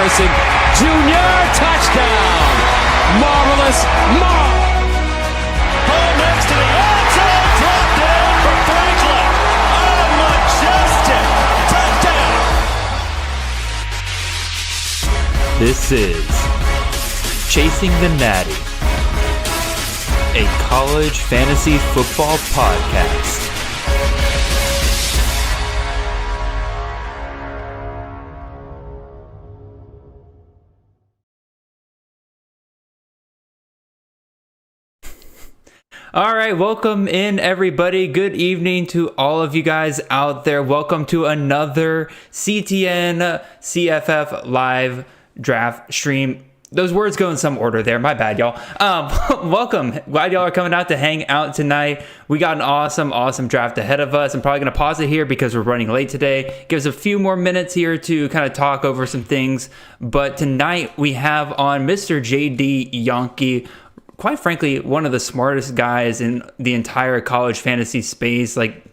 Harrison Jr. touchdown. Marvelous Mark. Ball next to the end zone. Drop down for Franklin. A majestic touchdown. This is Chasing the Natty, a college fantasy football podcast. All right, welcome in everybody. Good evening to all of you guys out there. Welcome to another CTN CFF live draft stream. Those words go in some order there. My bad, y'all. Welcome. Glad y'all are coming out to hang out tonight. We got an awesome draft ahead of us. I'm probably going to pause it here because we're running late today. Give us a few more minutes here to kind of talk over some things. But tonight we have on Mr. JD Yonke. Quite frankly, one of the smartest guys in the entire college fantasy space. Like,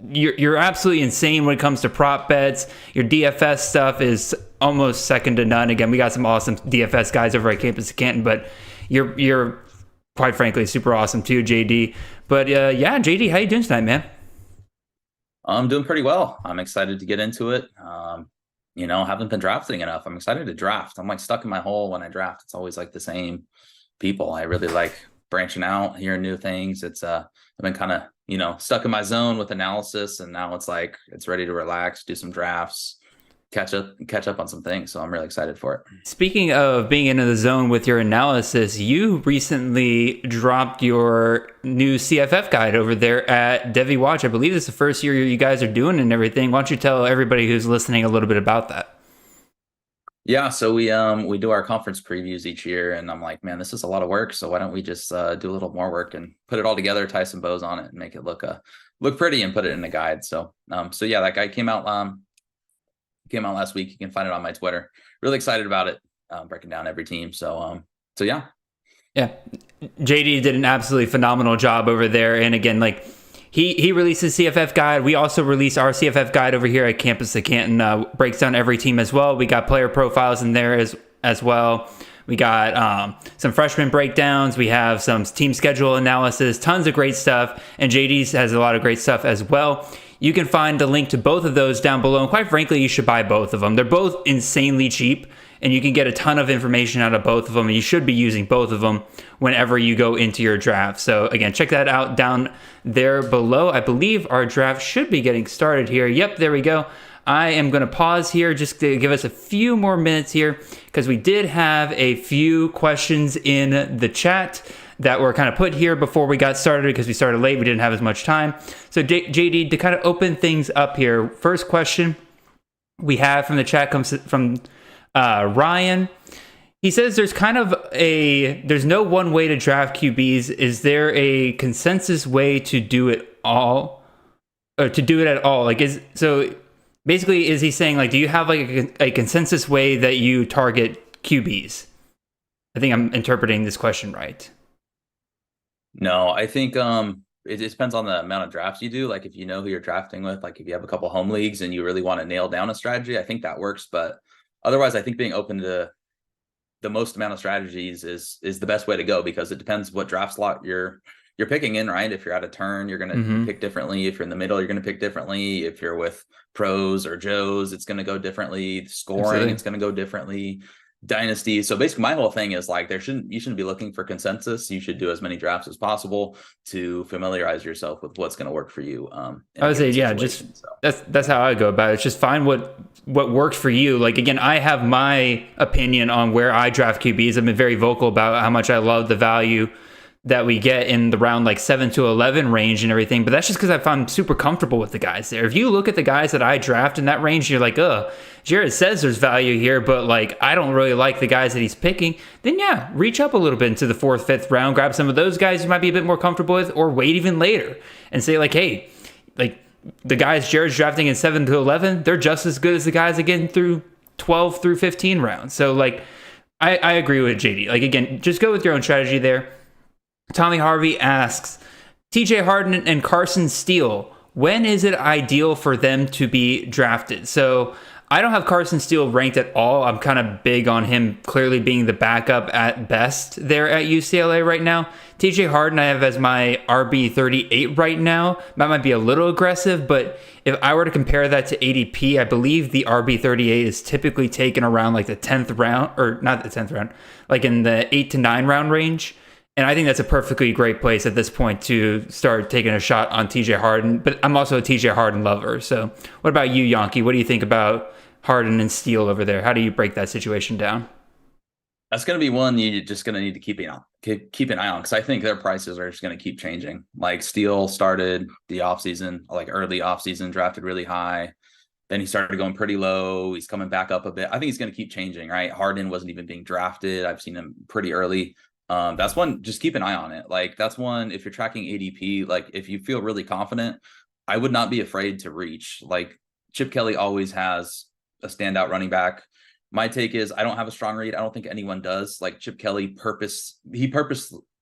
you're absolutely insane when it comes to prop bets. Your DFS stuff is almost second to none. Again, we got some awesome DFS guys over at Campus of Canton, but you're quite frankly super awesome too, JD. But yeah, JD, how you doing tonight, man? I'm doing pretty well. I'm excited to get into it. Haven't been drafting enough. I'm excited to draft. I'm like stuck in my hole when I draft. It's always like the same people. I really like branching out, hearing new things. It's I've been kind of stuck in my zone with analysis, and now it's like it's ready to relax, do some drafts, catch up on some things. So I'm really excited for it. Speaking of being into the zone with your analysis, you recently dropped your new CFF guide over there at Devy Watch. I believe it's the first year you guys are doing and everything. Why don't you tell everybody who's listening a little bit about that? Yeah, so we do our conference previews each year, and I'm like, man, this is a lot of work. So why don't we just do a little more work and put it all together, tie some bows on it, and make it look pretty, and put it in a guide. So yeah, that guide came out last week. You can find it on my Twitter. Really excited about it, breaking down every team. So yeah. JD did an absolutely phenomenal job over there, and again, like. He released his CFF guide. We also release our CFF guide over here at Campus of Canton. Breaks down every team as well. We got player profiles in there as well. We got some freshman breakdowns. We have some team schedule analysis. Tons of great stuff. And JD's has a lot of great stuff as well. You can find the link to both of those down below. And quite frankly, you should buy both of them. They're both insanely cheap, and you can get a ton of information out of both of them. And you should be using both of them whenever you go into your draft. So again, check that out down there below. I believe our draft should be getting started here. Yep, there we go. I am going to pause here just to give us a few more minutes here, because we did have a few questions in the chat that were kind of put here before we got started, because we started late. We didn't have as much time. So JD, to kind of open things up here, first question we have from the chat comes from Ryan. He says there's no one way to draft QBs. Is there a consensus way to do it all, or to do it at all? Basically, is he saying, like, do you have like a consensus way that you target QBs? I think I'm interpreting this question right. No, I think it depends on the amount of drafts you do. Like, if you know who you're drafting with, like if you have a couple home leagues and you really want to nail down a strategy, I think that works. But otherwise, I think being open to the most amount of strategies is the best way to go, because it depends what draft slot you're picking in, right? If you're at a turn, you're going to pick differently. If you're in the middle, you're going to pick differently. If you're with pros or Joes, it's going to go differently. Scoring, Absolutely. It's going to go differently. Dynasty. So basically my whole thing is like, you shouldn't be looking for consensus. You should do as many drafts as possible to familiarize yourself with what's going to work for you. I would say, yeah, that's how I go about it. Just find what works for you. Like, again, I have my opinion on where I draft QBs. I've been very vocal about how much I love the value that we get in the round like 7 to 11 range and everything, but that's just because I'm super comfortable with the guys there. If you look at the guys that I draft in that range, you're like, Jared says there's value here, but like I don't really like the guys that he's picking, then yeah, reach up a little bit into the 4th, 5th round, grab some of those guys you might be a bit more comfortable with, or wait even later and say like, hey, like the guys Jared's drafting in 7 to 11, they're just as good as the guys again through 12 through 15 rounds. So like I agree with JD. Like, again, just go with your own strategy there. Tommy Harvey asks, TJ Harden and Carson Steele, when is it ideal for them to be drafted? So I don't have Carson Steele ranked at all. I'm kind of big on him clearly being the backup at best there at UCLA right now. TJ Harden I have as my RB 38 right now. That might be a little aggressive, but if I were to compare that to ADP, I believe the RB 38 is typically taken around like the 10th round, or not the 10th round, like in the 8 to 9 round range. And I think that's a perfectly great place at this point to start taking a shot on TJ Harden. But I'm also a TJ Harden lover. So what about you, Yonke? What do you think about Harden and Steele over there? How do you break that situation down? That's going to be one you're just going to need to keep an eye on, because I think their prices are just going to keep changing. Like Steele started the offseason, like early offseason, drafted really high. Then he started going pretty low. He's coming back up a bit. I think he's going to keep changing, right? Harden wasn't even being drafted. I've seen him pretty early. That's one, just keep an eye on it. Like that's one, if you're tracking ADP, like if you feel really confident, I would not be afraid to reach. Like Chip Kelly always has a standout running back. My take is I don't have a strong read. I don't think anyone does. Like Chip Kelly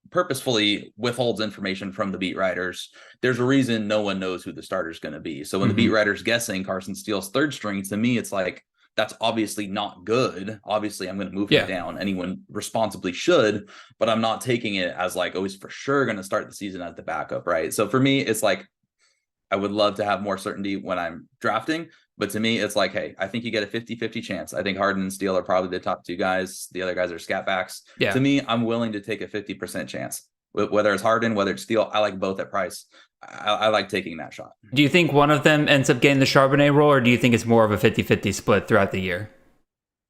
purposefully withholds information from the beat writers. There's a reason no one knows who the starter is going to be. So when the beat writer's guessing Carson Steele's third string, to me, it's like, that's obviously not good. Obviously, I'm going to move him down. Anyone responsibly should, but I'm not taking it as like, oh, he's for sure going to start the season as the backup, right? So for me, it's like, I would love to have more certainty when I'm drafting, but to me, it's like, hey, I think you get a 50-50 chance. I think Harden and Steele are probably the top two guys. The other guys are scat backs. Yeah. To me, I'm willing to take a 50% chance. Whether it's Harden, whether it's Steele, I like both at price. I like taking that shot. Do you think one of them ends up getting the Charbonnet role, or do you think it's more of a 50-50 split throughout the year?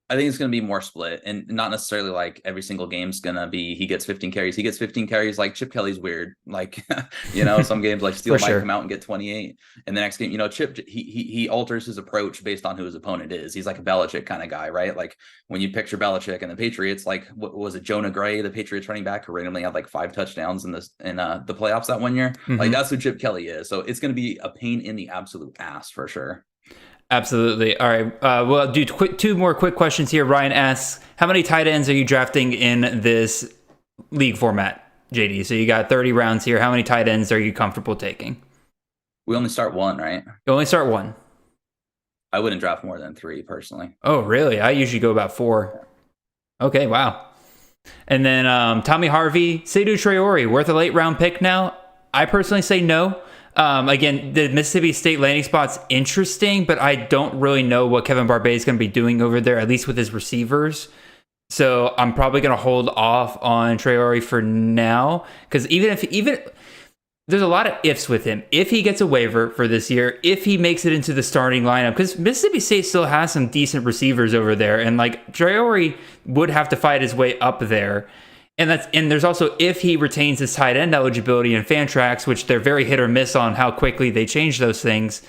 I think it's going to be more split, and not necessarily like every single game's going to be he gets 15 carries. He gets 15 carries. Like Chip Kelly's weird. Like, some games like Steele might come out and get 28. And the next game, Chip, he alters his approach based on who his opponent is. He's like a Belichick kind of guy, right? Like when you picture Belichick and the Patriots, like what was it, Jonah Gray, the Patriots running back, who randomly had like 5 touchdowns in the playoffs that one year. Like that's who Chip Kelly is. So it's going to be a pain in the absolute ass for sure. Absolutely. All right. Well, do two more quick questions here. Ryan asks, how many tight ends are you drafting in this league format, JD? So you got 30 rounds here. How many tight ends are you comfortable taking? We only start one, right? You only start one. I wouldn't draft more than 3 personally. Oh, really? I usually go about 4. Okay, wow. And then Tommy Harvey, Seydou Traore, worth a late round pick now? I personally say no. Again, the Mississippi State landing spot's interesting, but I don't really know what Kevin Barbet is going to be doing over there, at least with his receivers. So I'm probably going to hold off on Traore for now, because even there's a lot of ifs with him. If he gets a waiver for this year, if he makes it into the starting lineup, because Mississippi State still has some decent receivers over there, and like Traore would have to fight his way up there. And there's also if he retains his tight end eligibility in Fantrax, which they're very hit or miss on how quickly they change those things.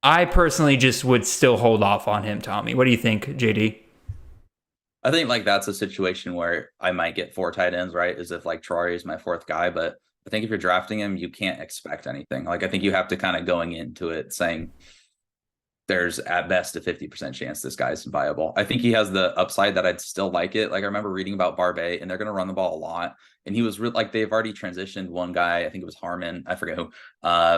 I personally just would still hold off on him, Tommy. What do you think, JD? I think like that's a situation where I might get 4 tight ends, right? As if like Traore is my 4th guy, but I think if you're drafting him, you can't expect anything. Like I think you have to kind of going into it saying there's at best a 50% chance this guy's viable. I think he has the upside that I'd still like it. Like I remember reading about Barbet, and they're going to run the ball a lot. And he was like, they've already transitioned one guy, I think it was Harmon, I forget who,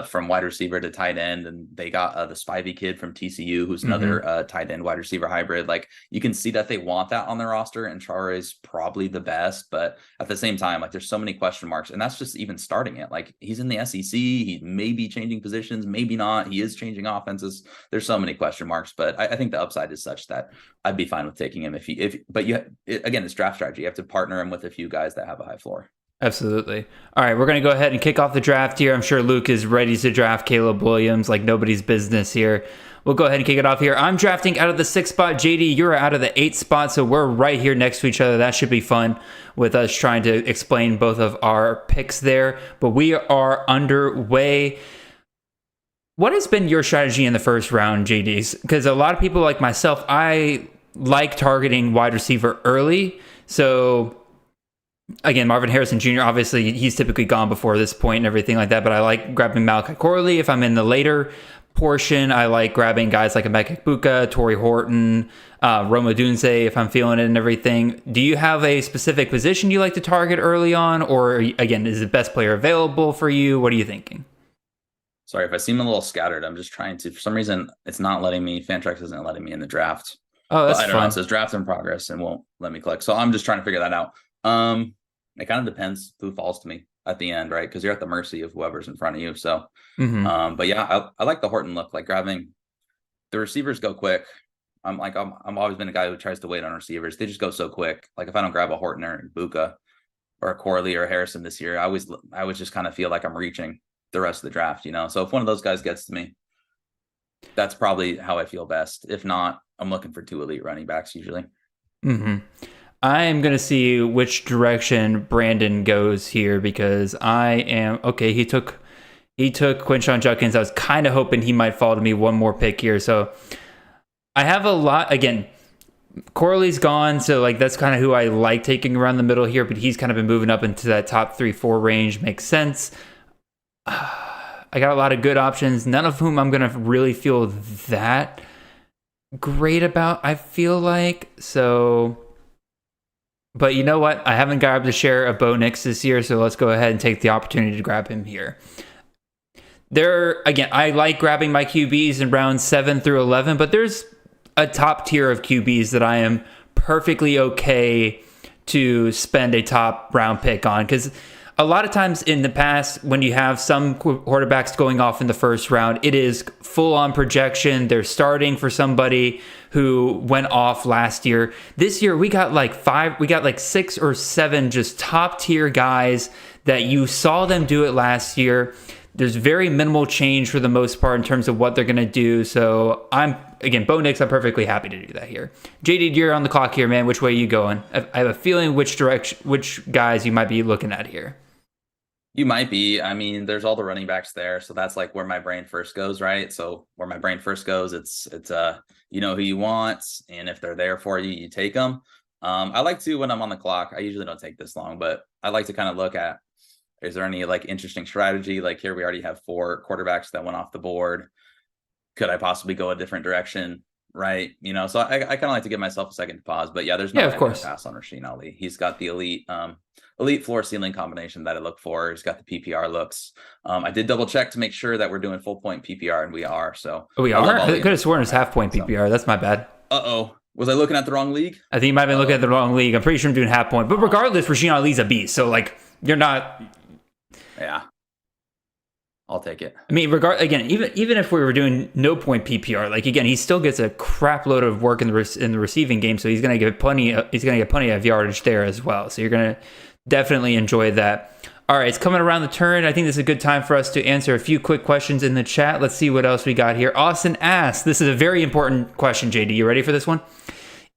from wide receiver to tight end. And they got the Spivey kid from TCU, who's another tight end wide receiver hybrid. Like you can see that they want that on their roster, and Traore is probably the best. But at the same time, like there's so many question marks, and that's just even starting it. Like he's in the SEC, he may be changing positions, maybe not. He is changing offenses. There's so many question marks, but I think the upside is such that I'd be fine with taking him again, it's draft strategy. You have to partner him with a few guys that have a high floor. Absolutely. All right, we're going to go ahead and kick off the draft here. I'm sure Luke is ready to draft Caleb Williams like nobody's business here. We'll go ahead and kick it off here. I'm drafting out of the 6th spot. JD, you're out of the 8th spot, so we're right here next to each other. That should be fun with us trying to explain both of our picks there. But we are underway. What has been your strategy in the first round, JD? Because a lot of people like myself, I like targeting wide receiver early. So again, Marvin Harrison Jr., obviously he's typically gone before this point and everything like that, but I like grabbing Malachi Corley if I'm in the later portion. I like grabbing guys like Emeka Egbuka, Torrey Horton, Rome Odunze if I'm feeling it and everything. Do you have a specific position you like to target early on, or again, is the best player available for you? What are you thinking? Sorry if I seem a little scattered. I'm just trying to, for some reason, it's not letting me, Fantrax isn't letting me in the draft. Oh, that's I don't know. fun. It says draft in progress and won't let me click. So I'm just trying to figure that out. It kind of depends who falls to me at the end, right? Because you're at the mercy of whoever's in front of you. So, but yeah, I like the Horton look, like grabbing the receivers go quick. I'm always been a guy who tries to wait on receivers. They just go so quick. Like if I don't grab a Horton or Buka or a Corley or a Harrison this year, I always just kind of feel like I'm reaching the rest of the draft, you know? So if one of those guys gets to me, that's probably how I feel best. If not, I'm looking for 2 elite running backs usually. I am going to see which direction Brandon goes here because I am okay. He took Quinshon Judkins. I was kind of hoping he might fall to me one more pick here. So I have a lot again. Corley's gone, so like that's kind of who I like taking around the middle here. But he's kind of been moving up into that top 3-4 range. Makes sense. I got a lot of good options, none of whom I'm going to really feel that great about, I feel like. So, but you know what? I haven't grabbed a share of Bo Nix this year, so let's go ahead and take the opportunity to grab him here. Again, I like grabbing my QBs in rounds 7 through 11, but there's a top tier of QBs that I am perfectly okay to spend a top round pick on, because a lot of times in the past, when you have some quarterbacks going off in the first round, it is full on projection. They're starting for somebody who went off last year. This year, we got like 6 or 7 just top tier guys that you saw them do it last year. There's very minimal change for the most part in terms of what they're going to do. So Bo Nix, I'm perfectly happy to do that here. JD, you're on the clock here, man. Which way are you going? I have a feeling which guys you might be looking at here. You might be. I mean, there's all the running backs there, so that's like where my brain first goes, right? So where my brain first goes, it's you know who you want, and if they're there for you, you take them. I like to, when I'm on the clock, I usually don't take this long, but I like to kind of look at, is there any like interesting strategy? Like here, we already have 4 quarterbacks that went off the board. Could I possibly go a different direction? Right. You know, so I kind of like to give myself a second to pause, but yeah, there's no of course pass on Rasheen Ali. He's got the elite floor ceiling combination that I look for. He's got the PPR looks. I did double check to make sure that we're doing full point PPR, and we are. So we are. I could have sworn it's half point PPR. That's my bad. Was I looking at the wrong league? I think you might have been looking at the wrong league. I'm pretty sure I'm doing half point, but regardless, Rasheen Ali's a beast. So like, you're not. Yeah. I'll take it. I mean, again, even if we were doing no point PPR, like again, he still gets a crap load of work in the receiving game, so he's going to get plenty of yardage there as well. So you're going to definitely enjoy that. All right, it's coming around the turn. I think this is a good time for us to answer a few quick questions in the chat. Let's see what else we got here. Austin asks, this is a very important question, JD. You ready for this one?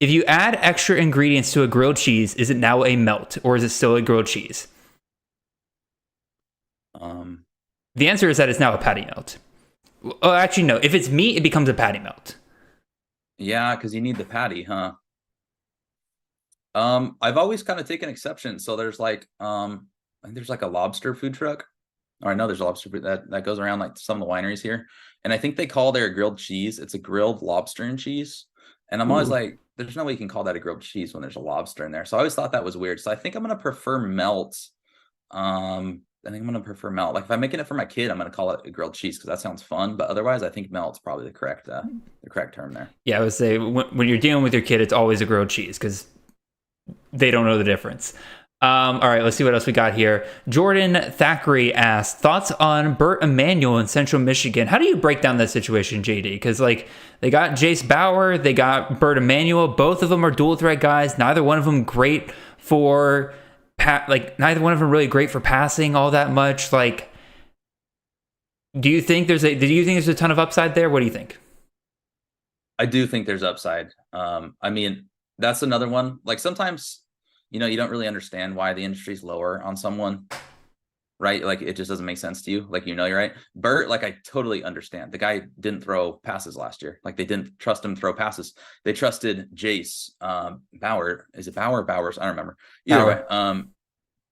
If you add extra ingredients to a grilled cheese, is it now a melt, or is it still a grilled cheese? The answer is that it's now a patty melt. Oh, actually, no. If it's meat, it becomes a patty melt. Yeah, because you need the patty, huh? I've always kind of taken exception. So there's like, I think there's like a lobster food truck. Or I know there's a lobster food that goes around like some of the wineries here. And I think they call their grilled cheese, it's a grilled lobster and cheese. And I'm always like, there's no way you can call that a grilled cheese when there's a lobster in there. So I always thought that was weird. So I think I'm going to prefer melt. I think I'm going to prefer melt. Like if I'm making it for my kid, I'm going to call it a grilled cheese because that sounds fun. But otherwise, I think melt's probably the correct term there. Yeah, I would say when you're dealing with your kid, it's always a grilled cheese because they don't know the difference. All right, let's see what else we got here. Jordan Thackeray asked, thoughts on Burt Emanuel in Central Michigan. How do you break down that situation, JD? Because like they got Jace Bauer, they got Burt Emanuel. Both of them are dual threat guys. Neither one of them great for neither one of them really great for passing all that much. Like, do you think there's a ton of upside there? What do you think? I do think there's upside. I mean, that's another one. Like sometimes, you know, you don't really understand why the industry's lower on someone, right? Like it just doesn't make sense to you. Like, you know, you're right. Burt, like I totally understand. The guy didn't throw passes last year. Like they didn't trust him to throw passes. They trusted Jace Bauer. Is it Bauer or Bowers? I don't remember. Either way.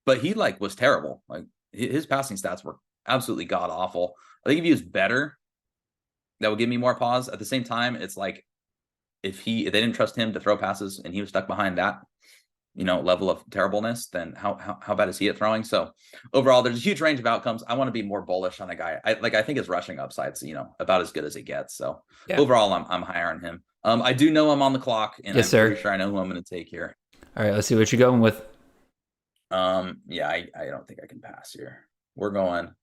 But he like was terrible. Like his passing stats were absolutely god awful. I think if he was better, that would give me more pause. At the same time, it's like if they didn't trust him to throw passes and he was stuck behind that, level of terribleness, then how bad is he at throwing? So overall, there's a huge range of outcomes. I want to be more bullish on a guy. I think his rushing upside's, about as good as it gets. So overall, I'm higher on him. I do know I'm on the clock, and yes, I'm sir. pretty sure I know who I'm going to take here. All right, let's see what you're going with. Yeah, I don't think I can pass here. We're going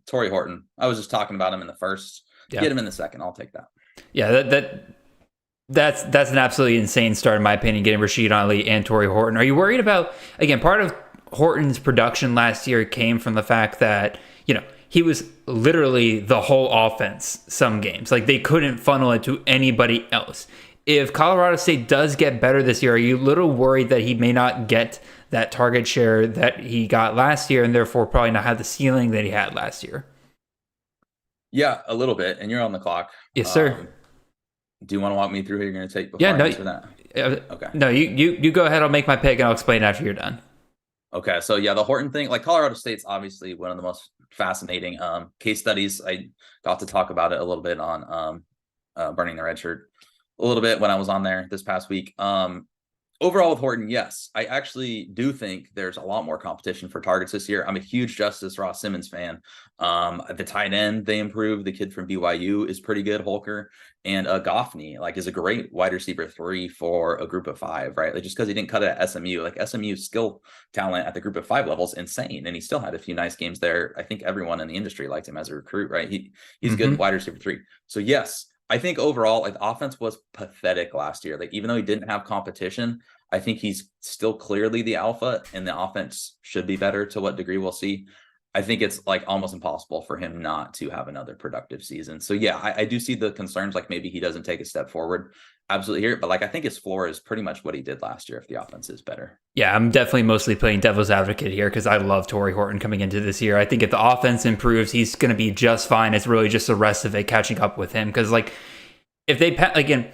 Torrey Horton. I was just talking about him in the first. Yeah. Get him in the second. I'll take that. Yeah, that's an absolutely insane start, in my opinion, getting Rashid Ali and Torrey Horton. Are you worried about, again, part of Horton's production last year came from the fact that, he was literally the whole offense some games. Like, they couldn't funnel it to anybody else. If Colorado State does get better this year, are you a little worried that he may not get that target share that he got last year, and therefore probably not have the ceiling that he had last year? Yeah, a little bit. And you're on the clock. Yes, sir. Do you want to walk me through who you're going to take before I answer that? Okay. No, you go ahead. I'll make my pick, and I'll explain after you're done. Okay, so yeah, the Horton thing, like Colorado State's obviously one of the most fascinating case studies. I got to talk about it a little bit on Burning the Red Shirt a little bit when I was on there this past week. Overall with Horton, yes, I actually do think there's a lot more competition for targets this year. I'm a huge Justice Ross Simmons fan. The tight end, they improved. The kid from BYU is pretty good, Holker. And Goffney, is a great wide receiver 3 for a group of 5, right? Just because he didn't cut it at SMU. SMU's skill talent at the group of 5 level is insane. And he still had a few nice games there. I think everyone in the industry liked him as a recruit, right? He's a good wide receiver 3. So yes, I think overall, the offense was pathetic last year. Even though he didn't have competition, I think he's still clearly the alpha, and the offense should be better. To what degree, we'll see. I think it's almost impossible for him not to have another productive season. So yeah, I do see the concerns, maybe he doesn't take a step forward. Absolutely here, but I think his floor is pretty much what he did last year if the offense is better. Yeah, I'm definitely mostly playing devil's advocate here because I love Torrey Horton coming into this year. I think if the offense improves, he's going to be just fine. It's really just the rest of it catching up with him because if they again,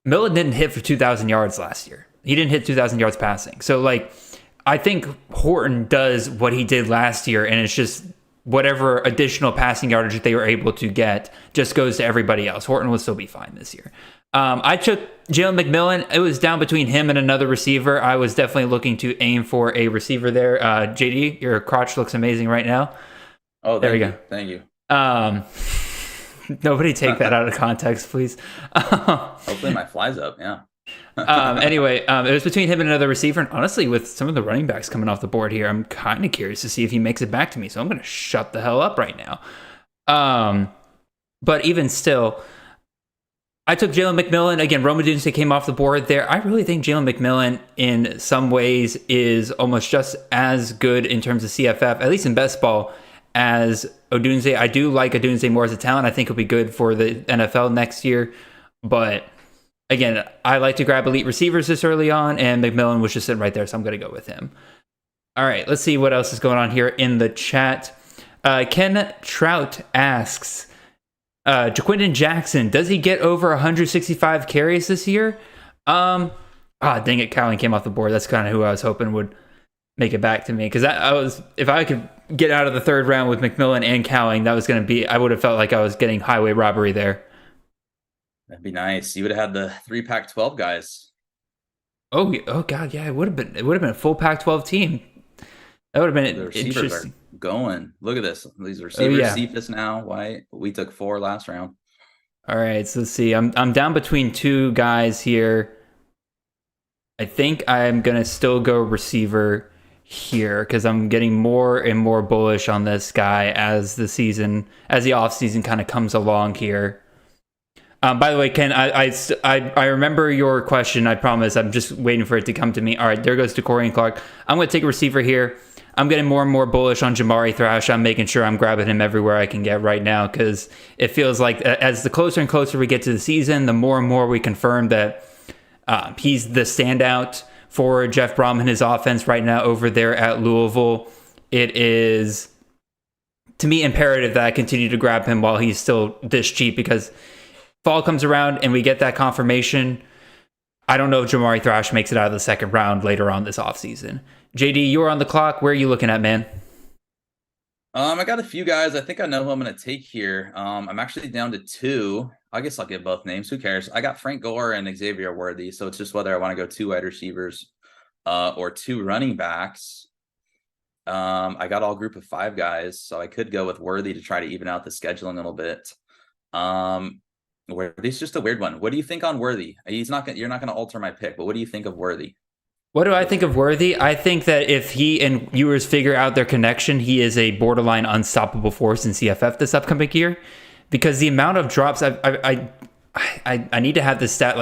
Millen didn't hit for 2,000 yards last year. He didn't hit 2,000 yards passing. So I think Horton does what he did last year, and it's just whatever additional passing yardage they were able to get just goes to everybody else. Horton will still be fine this year. I took Jalen McMillan. It was down between him and another receiver. I was definitely looking to aim for a receiver there. JD, your crotch looks amazing right now. Oh, there we go. Thank you. Nobody take that out of context, please. Hopefully my fly's up, yeah. Anyway, it was between him and another receiver, and honestly, with some of the running backs coming off the board here, I'm kind of curious to see if he makes it back to me, so I'm going to shut the hell up right now. But even still, I took Jalen McMillan. Again, Rome Odunze came off the board there. I really think Jalen McMillan, in some ways, is almost just as good in terms of CFF, at least in best ball, as Odunze. I do like Odunze more as a talent. I think he'll be good for the NFL next year, but again, I like to grab elite receivers this early on, and McMillan was just sitting right there, so I'm going to go with him. All right, let's see what else is going on here in the chat. Ken Trout asks, Jaquindon Jackson, does he get over 165 carries this year? Dang it, Cowling came off the board. That's kind of who I was hoping would make it back to me, because if I could get out of the third round with McMillan and Cowling, that was going to be, I would have felt like I was getting highway robbery there. That'd be nice. You would have had the 3 Pac-12 guys. Oh God, yeah, it would have been a full Pac-12 team. That would have been the receivers interesting. Are going. Look at this. These receivers, yeah. Cephas now. White. We took 4 last round. All right, so let's see. I'm down between 2 guys here. I think I'm gonna still go receiver here because I'm getting more and more bullish on this guy as the off season kind of comes along here. By the way, Ken, I remember your question. I promise. I'm just waiting for it to come to me. All right, there goes to Corian Clark. I'm going to take a receiver here. I'm getting more and more bullish on Jamari Thrash. I'm making sure I'm grabbing him everywhere I can get right now because it feels like as the closer and closer we get to the season, the more and more we confirm that he's the standout for Jeff Brom and his offense right now over there at Louisville. It is, to me, imperative that I continue to grab him while he's still this cheap because fall comes around and we get that confirmation. I don't know if Jamari Thrash makes it out of the second round later on this offseason. JD, you're on the clock. Where are you looking at, man? I got a few guys. I think I know who I'm going to take here. I'm actually down to 2. I guess I'll give both names. Who cares? I got Frank Gore and Xavier Worthy, so it's just whether I want to go 2 wide receivers or 2 running backs. I got all group of 5 guys, so I could go with Worthy to try to even out the scheduling a little bit. Worthy's just a weird one. What do you think on Worthy? You're not gonna alter my pick, but what do you think of Worthy? What do I think of Worthy? I think that if he and Ewers figure out their connection, he is a borderline unstoppable force in CFF this upcoming year, because the amount of drops I need to have this stat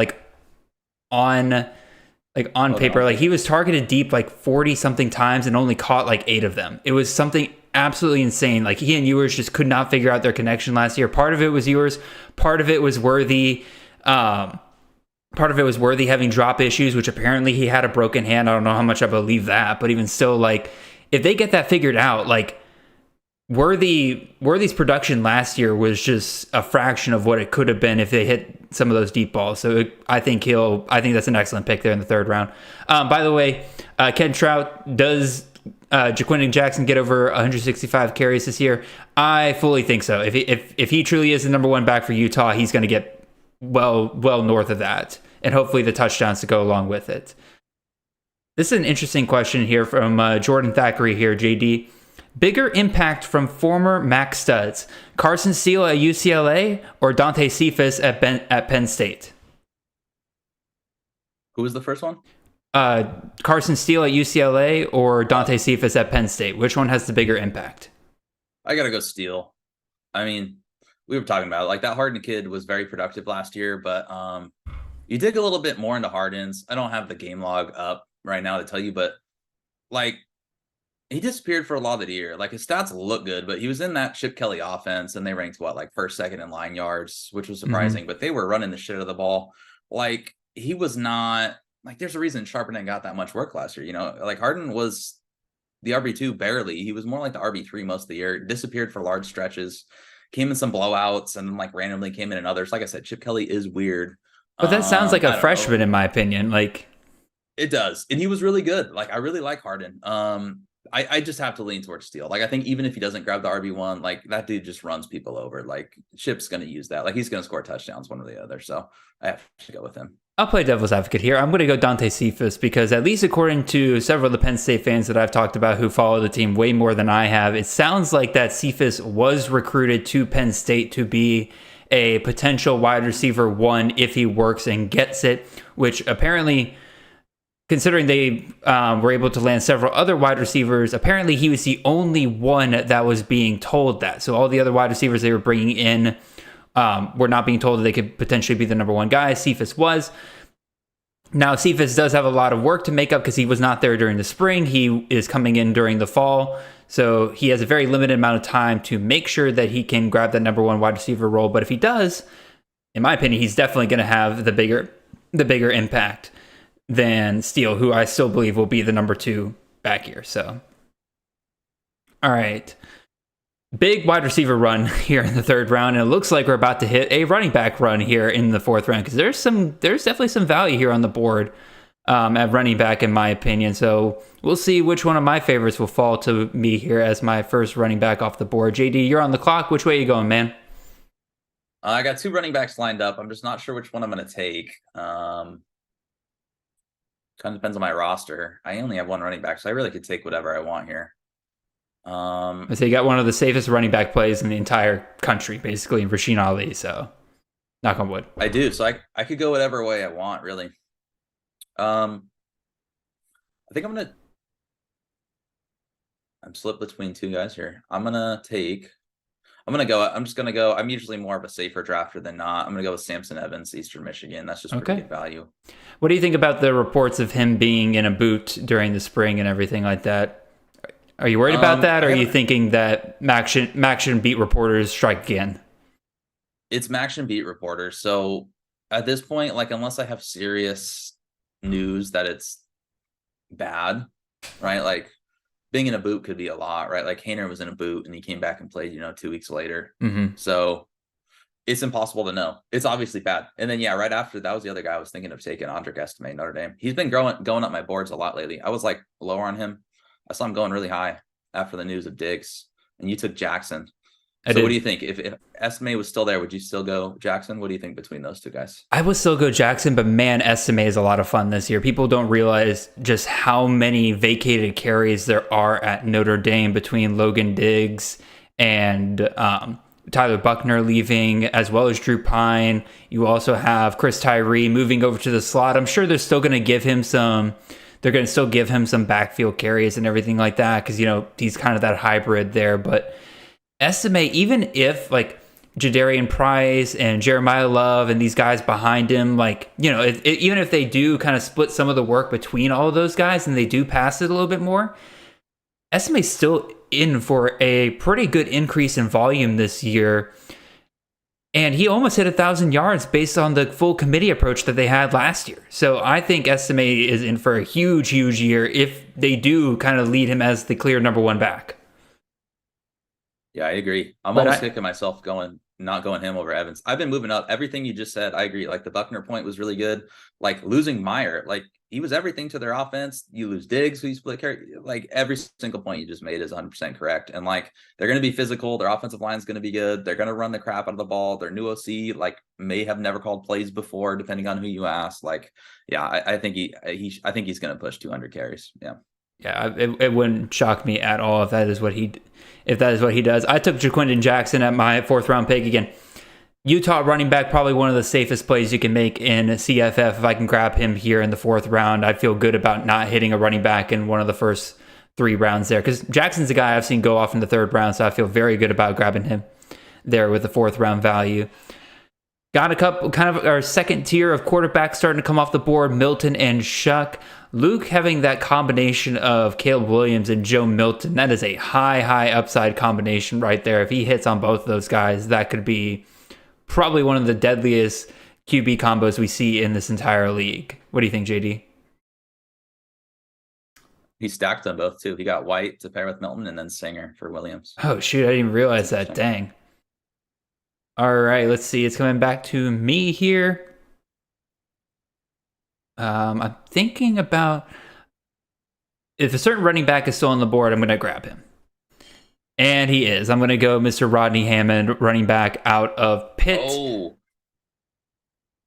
on paper. Like, he was targeted deep 40 something times and only caught 8 of them. It was something absolutely insane. Like, he and Ewers just could not figure out their connection last year. Part of it was Ewers, part of it was Worthy. Part of it was Worthy having drop issues, which apparently he had a broken hand. I don't know how much I believe that, but even still, if they get that figured out, Worthy's production last year was just a fraction of what it could have been if they hit some of those deep balls. So I think that's an excellent pick there in the 3rd round. By the way, Ken Trout, does Jaquindon Jackson get over 165 carries this year? I fully think so. If he truly is the number 1 back for Utah, he's going to get well north of that, and hopefully the touchdowns to go along with it. This is an interesting question here from Jordan Thackeray here, JD. Bigger impact from former MAC studs, Carson Steele at UCLA or Dante Cephas at Penn State? Who was the first one? Carson Steele at UCLA or Dante Cephas at Penn State? Which one has the bigger impact? I gotta go Steele. I mean, we were talking about it. That Harden kid was very productive last year, but you dig a little bit more into Harden's. I don't have the game log up right now to tell you, but he disappeared for a lot of the year. His stats look good, but he was in that Chip Kelly offense, and they ranked 1st, 2nd in line yards, which was surprising. But they were running the shit out of the ball. He was not there's a reason Sharpton got that much work last year. Harden was the RB2 barely. He was more like the RB3 most of the year. Disappeared for large stretches. Came in some blowouts and then randomly came in others. Like I said, Chip Kelly is weird. But that sounds like a freshman, in my opinion. It does, and he was really good. I really like Harden. I just have to lean towards Steele. I think even if he doesn't grab the RB1, that dude just runs people over. Chip's going to use that. He's going to score touchdowns, one or the other. So I have to go with him. I'll play devil's advocate here. I'm going to go Dante Cephas because, at least according to several of the Penn State fans that I've talked about who follow the team way more than I have, it sounds like that Cephas was recruited to Penn State to be a potential wide receiver 1 if he works and gets it, which apparently, considering they were able to land several other wide receivers, apparently he was the only one that was being told that. So all the other wide receivers they were bringing in were not being told that they could potentially be the number 1 guy. Cephas was. Now, Cephas does have a lot of work to make up because he was not there during the spring. He is coming in during the fall. So he has a very limited amount of time to make sure that he can grab that number 1 wide receiver role. But if he does, in my opinion, he's definitely going to have the bigger impact than Steele, who I still believe will be the number 2 back here. So, all right. Big wide receiver run here in the 3rd round, and it looks like we're about to hit a running back run here in the 4th round, because there's definitely some value here on the board at running back, in my opinion. So we'll see which one of my favorites will fall to me here as my first running back off the board. JD, you're on the clock. Which way are you going, man? I got 2 running backs lined up. I'm just not sure which one I'm going to take. Kind of depends on my roster. I only have 1 running back, so I really could take whatever I want here. So you got one of the safest running back plays in the entire country, basically, in Rasheen Ali. So, knock on wood. I do. So I could go whatever way I want, really. I think I'm split between 2 guys here. I'm usually more of a safer drafter than not. I'm going to go with Samson Evans, Eastern Michigan. That's just pretty good value. What do you think about the reports of him being in a boot during the spring and everything like that? Are you worried about that, or are you thinking that Mac shouldn't beat reporters strike again? It's Mac shouldn't beat reporters. So at this point, unless I have serious news that it's bad, right? Being in a boot could be a lot, right? Hainer was in a boot and he came back and played, 2 weeks later. Mm-hmm. So it's impossible to know. It's obviously bad. And then, right after that was the other guy I was thinking of taking, Andrick Estime, Notre Dame. He's been going up my boards a lot lately. I was lower on him. I saw him going really high after the news of Diggs, and you took Jackson. So what do you think? If Esme was still there, would you still go Jackson? What do you think between those two guys? I would still go Jackson, but man, Esme is a lot of fun this year. People don't realize just how many vacated carries there are at Notre Dame between Logan Diggs and Tyler Buckner leaving, as well as Drew Pine. You also have Chris Tyree moving over to the slot. I'm sure they're still going to give him some. They're going to still give him some backfield carries and everything like that because he's kind of that hybrid there, but. Estimate, even if like Jadarian Price and Jeremiah Love and these guys behind him, even if they do kind of split some of the work between all of those guys and they do pass it a little bit more, Estimate's still in for a pretty good increase in volume this year. And he almost hit 1,000 yards based on the full committee approach that they had last year. So I think Estimate is in for a huge, huge year if they do kind of lead him as the clear number one back. Yeah, I agree. I'm almost kicking myself not going him over Evans. I've been moving up. Everything you just said, I agree. Like the Buckner point was really good. Like losing Meyer, like he was everything to their offense. You lose Diggs, who you split carry. Like every single point you just made is 100% correct. And like they're going to be physical. Their offensive line is going to be good. They're going to run the crap out of the ball. Their new OC may have never called plays before, depending on who you ask. I think he's going to push 200 carries. Yeah. Yeah, it wouldn't shock me at all if that is what he does. I took Jaquindon Jackson at my 4th round pick again. Utah running back, probably one of the safest plays you can make in CFF. If I can grab him here in the 4th round, I feel good about not hitting a running back in one of the first 3 rounds there because Jackson's a guy I've seen go off in the 3rd round, so I feel very good about grabbing him there with the 4th round value. Got a couple, kind of our second tier of quarterbacks starting to come off the board, Milton and Shuck. Luke having that combination of Caleb Williams and Joe Milton, that is a high upside combination right there. If he hits on both of those guys, that could be probably one of the deadliest QB combos we see in this entire league. What do you think, JD? He stacked them both, too. He got White to pair with Milton and then Singer for Williams. Oh, shoot. I didn't even realize that. Dang. All right, let's see. It's coming back to me here. I'm thinking about if a certain running back is still on the board, I'm going to grab him. And he is. I'm going to go Mr. Rodney Hammond, running back out of Pitt. Oh.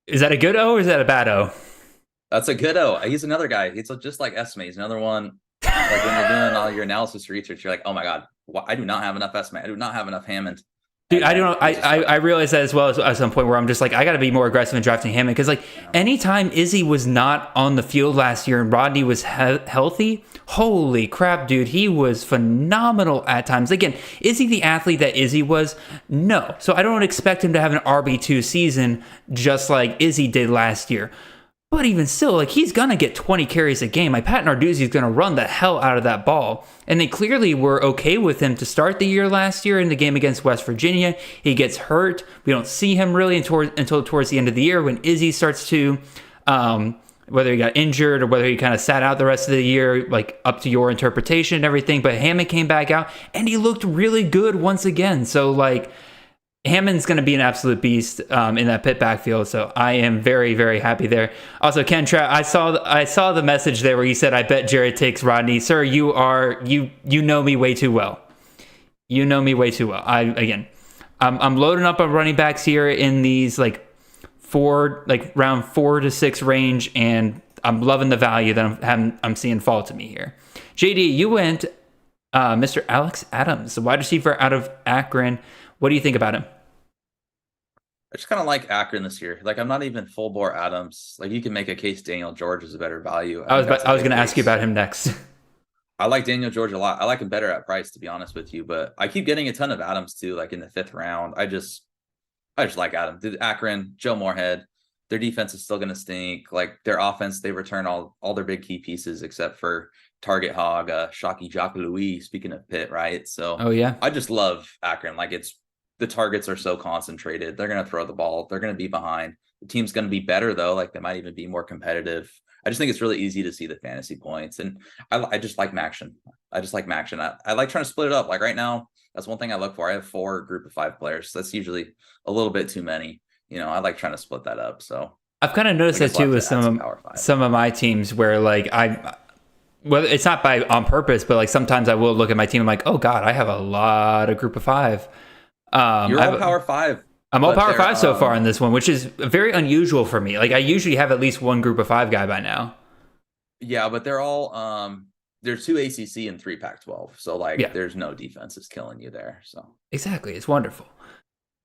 Is that a good O or is that a bad O? That's a good O. He's another guy. He's just like Esme. He's another one. Like when you're doing all your analysis research, you're like, oh my God, I do not have enough Esme. I do not have enough Hammond. Dude, I don't know. I realized that as well at some point where I'm just like, I got to be more aggressive in drafting Hammond because anytime Izzy was not on the field last year and Rodney was healthy, holy crap, dude, he was phenomenal at times. Again, is he the athlete that Izzy was? No. So I don't expect him to have an RB2 season just like Izzy did last year. But even still, he's going to get 20 carries a game. Pat Narduzzi is going to run the hell out of that ball. And they clearly were okay with him to start the year last year in the game against West Virginia. He gets hurt. We don't see him really until towards the end of the year when Izzy starts to, whether he got injured or whether he kind of sat out the rest of the year, up to your interpretation and everything. But Hammond came back out and he looked really good once again. So, Hammond's going to be an absolute beast in that Pitt backfield, so I am very, very happy there. Also, Ken Trout, I saw the message there where you said, "I bet Jared takes Rodney." Sir, you know me way too well. You know me way too well. I'm loading up on running backs here in these round 4 to 6 range, and I'm loving the value that I'm seeing fall to me here. JD, you went Mr. Alex Adams, the wide receiver out of Akron. What do you think about him? I just kind of like Akron this year. I'm not even full bore Adams. You can make a case Daniel George is a better value. I was going to ask you about him next. I like Daniel George a lot. I like him better at price, to be honest with you. But I keep getting a ton of Adams too, in the 5th round. I just like Adam. Akron, Joe Moorhead. Their defense is still going to stink. Their offense, they return all their big key pieces except for Target Hog, Shockey Jacques Louis. Speaking of Pitt, right? So, oh yeah, I just love Akron. The targets are so concentrated. They're going to throw the ball. They're going to be behind. The team's going to be better, though. They might even be more competitive. I just think it's really easy to see the fantasy points. And I just like Maction. I like trying to split it up. Right now, that's one thing I look for. I have 4 group of 5 players. That's usually a little bit too many. I like trying to split that up. So I've kind of noticed that too with some of my teams where well, it's not on purpose, but sometimes I will look at my team. I'm like, oh God, I have a lot of group of 5. You're all Power 5. I'm all Power 5 so far in this one, which is very unusual for me. Like I usually have at least one Group of 5 guy by now. Yeah, but they're all there's 2 ACC and 3 Pac-12, so like there's no defenses killing you there. So exactly, it's wonderful.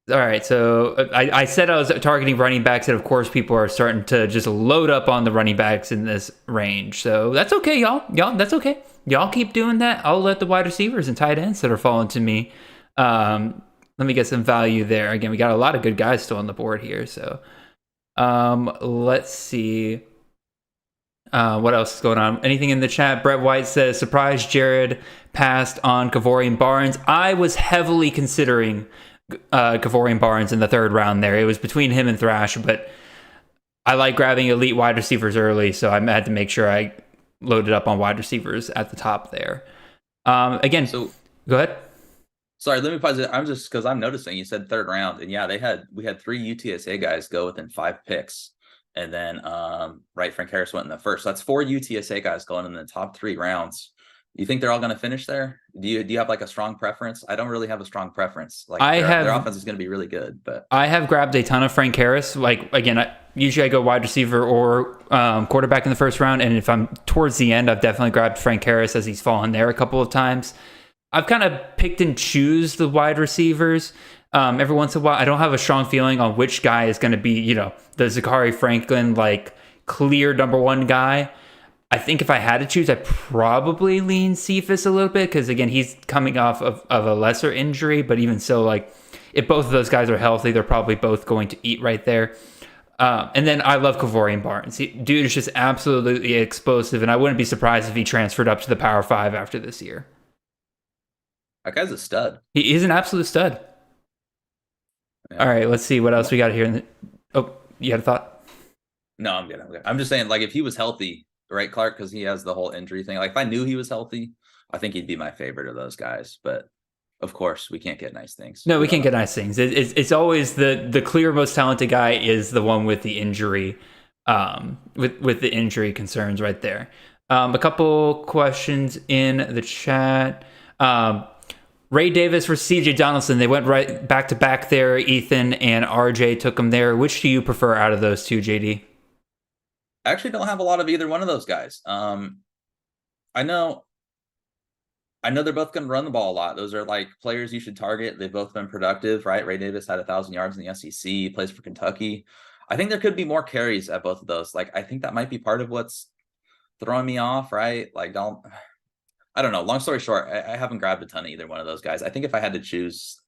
All right, so I said I was targeting running backs, and of course, people are starting to just load up on the running backs in this range. So that's okay, y'all. That's okay. Y'all keep doing that. I'll let the wide receivers and tight ends that are falling to me. Let me get some value there. Again, we got a lot of good guys still on the board here. So let's see. What else is going on? Anything in the chat? Brett White says, surprise Jared passed on Kavorian Barnes. I was heavily considering Kavorian Barnes in the 3rd round there. It was between him and Thrash, but I like grabbing elite wide receivers early, so I had to make sure I loaded up on wide receivers at the top there. Again, so go ahead. Sorry, let me pause it. I'm just because I'm noticing you said 3rd round, and yeah, we had 3 UTSA guys go within 5 picks. And then, Frank Harris went in the 1st. So that's 4 UTSA guys going in the top 3 rounds. You think they're all going to finish there? Do you have like a strong preference? I don't really have a strong preference. Like their offense is going to be really good, but I have grabbed a ton of Frank Harris. Like again, usually I go wide receiver or quarterback in the 1st round, and if I'm towards the end, I've definitely grabbed Frank Harris as he's fallen there a couple of times. I've kind of picked and choose the wide receivers. Every once in a while, I don't have a strong feeling on which guy is going to be, the Zachary Franklin, like clear number 1 guy. I think if I had to choose, I'd probably lean Cephas a little bit because, again, he's coming off of a lesser injury. But even so, like, if both of those guys are healthy, they're probably both going to eat right there. And then I love Kavorian Barnes. Dude is just absolutely explosive, and I wouldn't be surprised if he transferred up to the Power 5 after this year. That guy's a stud. He is an absolute stud. Yeah. All right, let's see what else we got here. You had a thought? No, I'm good. I'm just saying, like, if he was healthy, right, Clark, because he has the whole injury thing. Like, if I knew he was healthy, I think he'd be my favorite of those guys. But of course, we can't get nice things. No, we can't get nice things. It's always the clear most talented guy is the one with the injury, with the injury concerns right there. A couple questions in the chat. Ray Davis for CJ Donaldson. They went right back to back there. Ethan and RJ took them there. Which do you prefer out of those two, JD? I actually don't have a lot of either one of those guys. I know they're both going to run the ball a lot. Those are like players you should target. They've both been productive, right? Ray Davis had 1,000 yards in the SEC. He plays for Kentucky. I think there could be more carries at both of those. Like, I think that might be part of what's throwing me off, right? Like, I don't know. Long story short, I haven't grabbed a ton of either one of those guys. I think if I had to choose,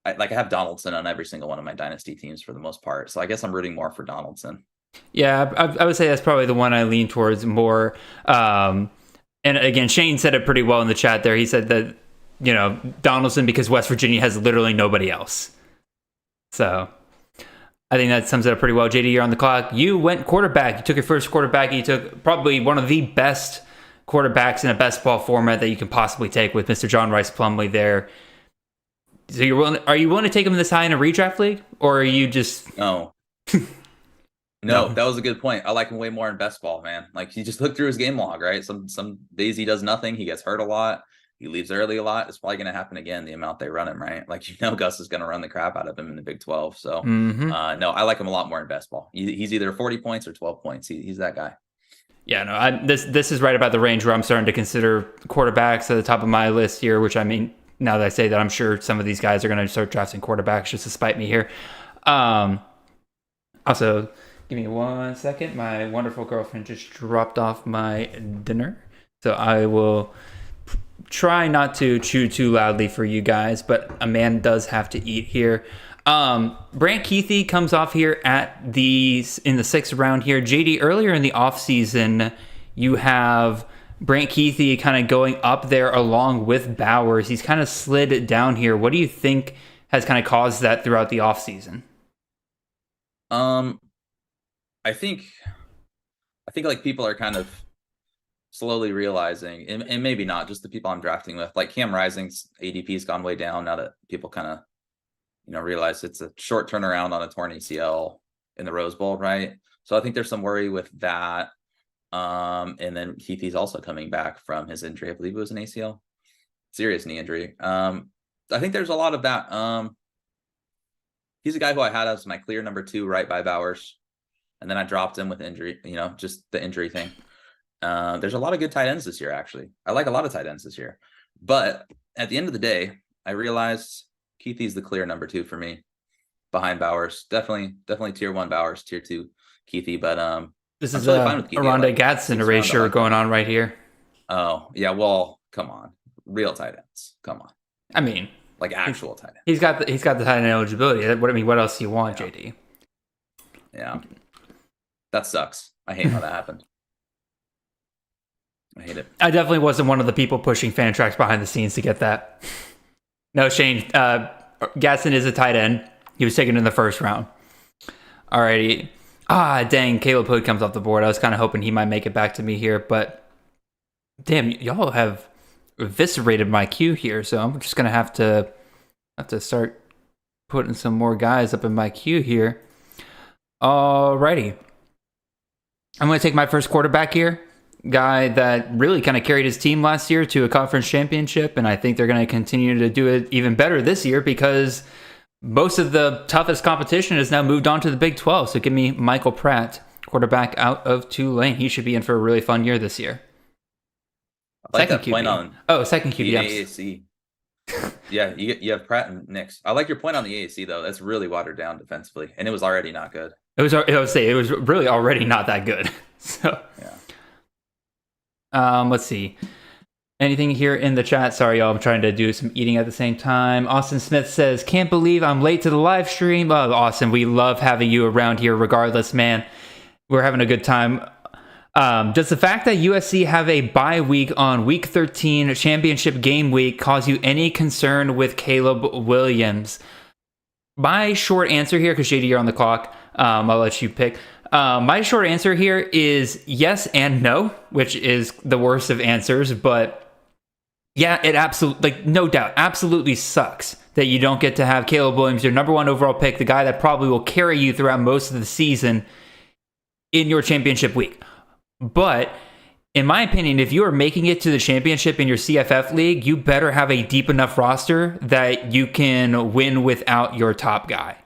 I have Donaldson on every single one of my dynasty teams for the most part. So I guess I'm rooting more for Donaldson. Yeah, I would say that's probably the one I lean towards more. And again, Shane said it pretty well in the chat there. He said that, Donaldson, because West Virginia has literally nobody else. So I think that sums it up pretty well. JD, you're on the clock. You went quarterback. You took your first quarterback. You took probably one of the best quarterbacks in a best ball format that you can possibly take with Mr. John Rice Plumlee there. So are you willing to take him this high in a redraft league, or are you just no? No, that was a good point. I like him way more in best ball, man. Like, you just look through his game log, right? Some days he does nothing. He gets hurt a lot. He leaves early a lot. It's probably going to happen again, the amount they run him, right? Like, Gus is going to run the crap out of him in the Big 12. So, no, I like him a lot more in best ball. He's either 40 points or 12 points. He's that guy. Yeah, no, this is right about the range where I'm starting to consider quarterbacks at the top of my list here, which, I mean, now that I say that, I'm sure some of these guys are going to start drafting quarterbacks just to spite me here. Also, give me 1 second. My wonderful girlfriend just dropped off my dinner. So I will try not to chew too loudly for you guys, but a man does have to eat here. Brant Keithy comes off here in the 6th round here. JD, earlier in the offseason, you have Brant Keithy kind of going up there along with Bowers. He's kind of slid down here. What do you think has kind of caused that throughout the offseason? I think like people are kind of slowly realizing, and maybe not just the people I'm drafting with, like Cam Rising's ADP's gone way down now that people kind of, realize it's a short turnaround on a torn ACL in the Rose Bowl, right? So I think there's some worry with that. And then Keithy's also coming back from his injury. I believe it was an ACL, serious knee injury. I think there's a lot of that. He's a guy who I had as my clear number 2 right by Bowers. And then I dropped him with injury, just the injury thing. There's a lot of good tight ends this year, actually. I like a lot of tight ends this year. But at the end of the day, I realized Keithy's the clear number 2 for me behind Bowers. Definitely tier 1 Bowers, tier 2 Keithy. But this I'm is totally fine with Keithy. Aranda Gadsden erasure going on right here. Oh, yeah. Well, come on. Real tight ends. Come on. I mean, like actual tight ends. He's got the tight end eligibility. What else do you want, JD? Yeah. That sucks. I hate how that happened. I hate it. I definitely wasn't one of the people pushing Fantrax behind the scenes to get that. No, Shane. Gadsden is a tight end. He was taken in the first round. Alrighty. Dang. Caleb Hood comes off the board. I was kind of hoping he might make it back to me here, but damn, y'all have eviscerated my queue here, so I'm just gonna have to start putting some more guys up in my queue here. Alrighty. I'm going to take my first quarterback here. Guy that really kind of carried his team last year to a conference championship, and I think they're going to continue to do it even better this year because most of the toughest competition has now moved on to the Big 12. So give me Michael Pratt, quarterback out of Tulane. He should be in for a really fun year this year. I like Second that point QB. on Second the QB. AAC. Yeah, you have Pratt and Nix. I like your point on the AAC though. That's really watered down defensively, and it was already not good. I would say it was really already not that good. So yeah. Let's see. Anything here in the chat? Sorry, y'all. I'm trying to do some eating at the same time. Austin Smith says, "Can't believe I'm late to the live stream." Oh, Austin, we love having you around here. Regardless, man, we're having a good time. Does the fact that USC have a bye week on week 13, championship game week, cause you any concern with Caleb Williams? My short answer here, because JD, you're on the clock. I'll let you pick. My short answer here is yes and no, which is the worst of answers. But yeah, it absolutely, no doubt, absolutely sucks that you don't get to have Caleb Williams, your number 1 overall pick, the guy that probably will carry you throughout most of the season, in your championship week. But in my opinion, if you are making it to the championship in your CFF league, you better have a deep enough roster that you can win without your top guy.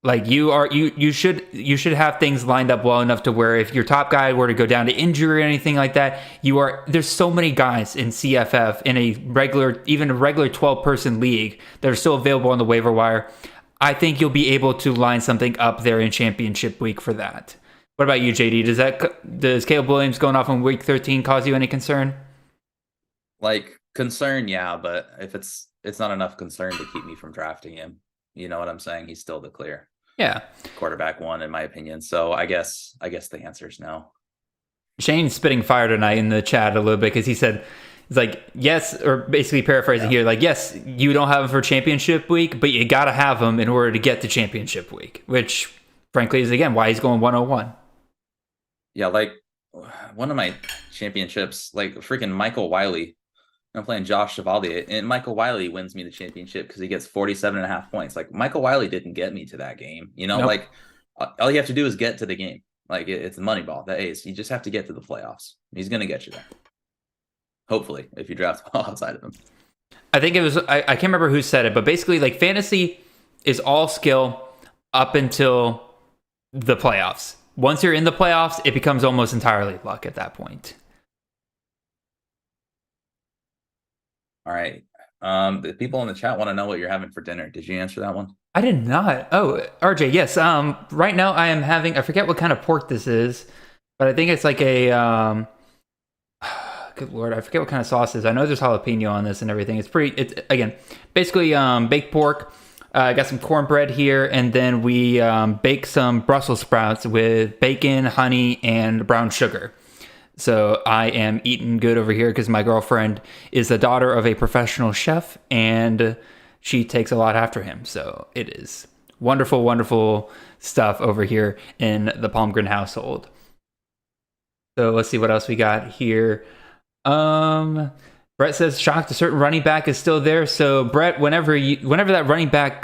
Like you should have things lined up well enough to where if your top guy were to go down to injury or anything like that, there's so many guys in CFF in even a regular 12-person league that are still available on the waiver wire. I think you'll be able to line something up there in championship week for that. What about you, JD? Does Caleb Williams going off on week 13 cause you any concern? Like concern, yeah, but if it's not enough concern to keep me from drafting him. You know what I'm saying? He's still the clear quarterback 1 in my opinion. So I guess the answer is no. Shane's spitting fire tonight in the chat a little bit because he said, it's like, yes, or basically paraphrasing here, like, yes, you don't have him for championship week, but you got to have him in order to get to championship week, which frankly is, again, why he's going 101. Yeah, like one of my championships, like freaking Michael Wiley. I'm playing Josh Chevalier, and Michael Wiley wins me the championship because he gets 47.5 points. Like, Michael Wiley didn't get me to that game. Nope. Like, all you have to do is get to the game. Like, it's the money ball. That is, you just have to get to the playoffs. He's going to get you there. Hopefully, if you draft outside of him. I think it was, I can't remember who said it, but basically, like, fantasy is all skill up until the playoffs. Once you're in the playoffs, it becomes almost entirely luck at that point. All right. The people in the chat want to know what you're having for dinner. Did you answer that one? I did not. Oh, RJ, yes. Right now I am having, I forget what kind of pork this is, but I think it's like a, good Lord, I forget what kind of sauce it is. I know there's jalapeno on this and everything. It's again, basically baked pork. I got some cornbread here, and then we bake some Brussels sprouts with bacon, honey, and brown sugar. So I am eating good over here because my girlfriend is the daughter of a professional chef, and she takes a lot after him. So it is wonderful, wonderful stuff over here in the Palmgren household. So let's see what else we got here. Brett says shocked a certain running back is still there. So Brett, whenever that running back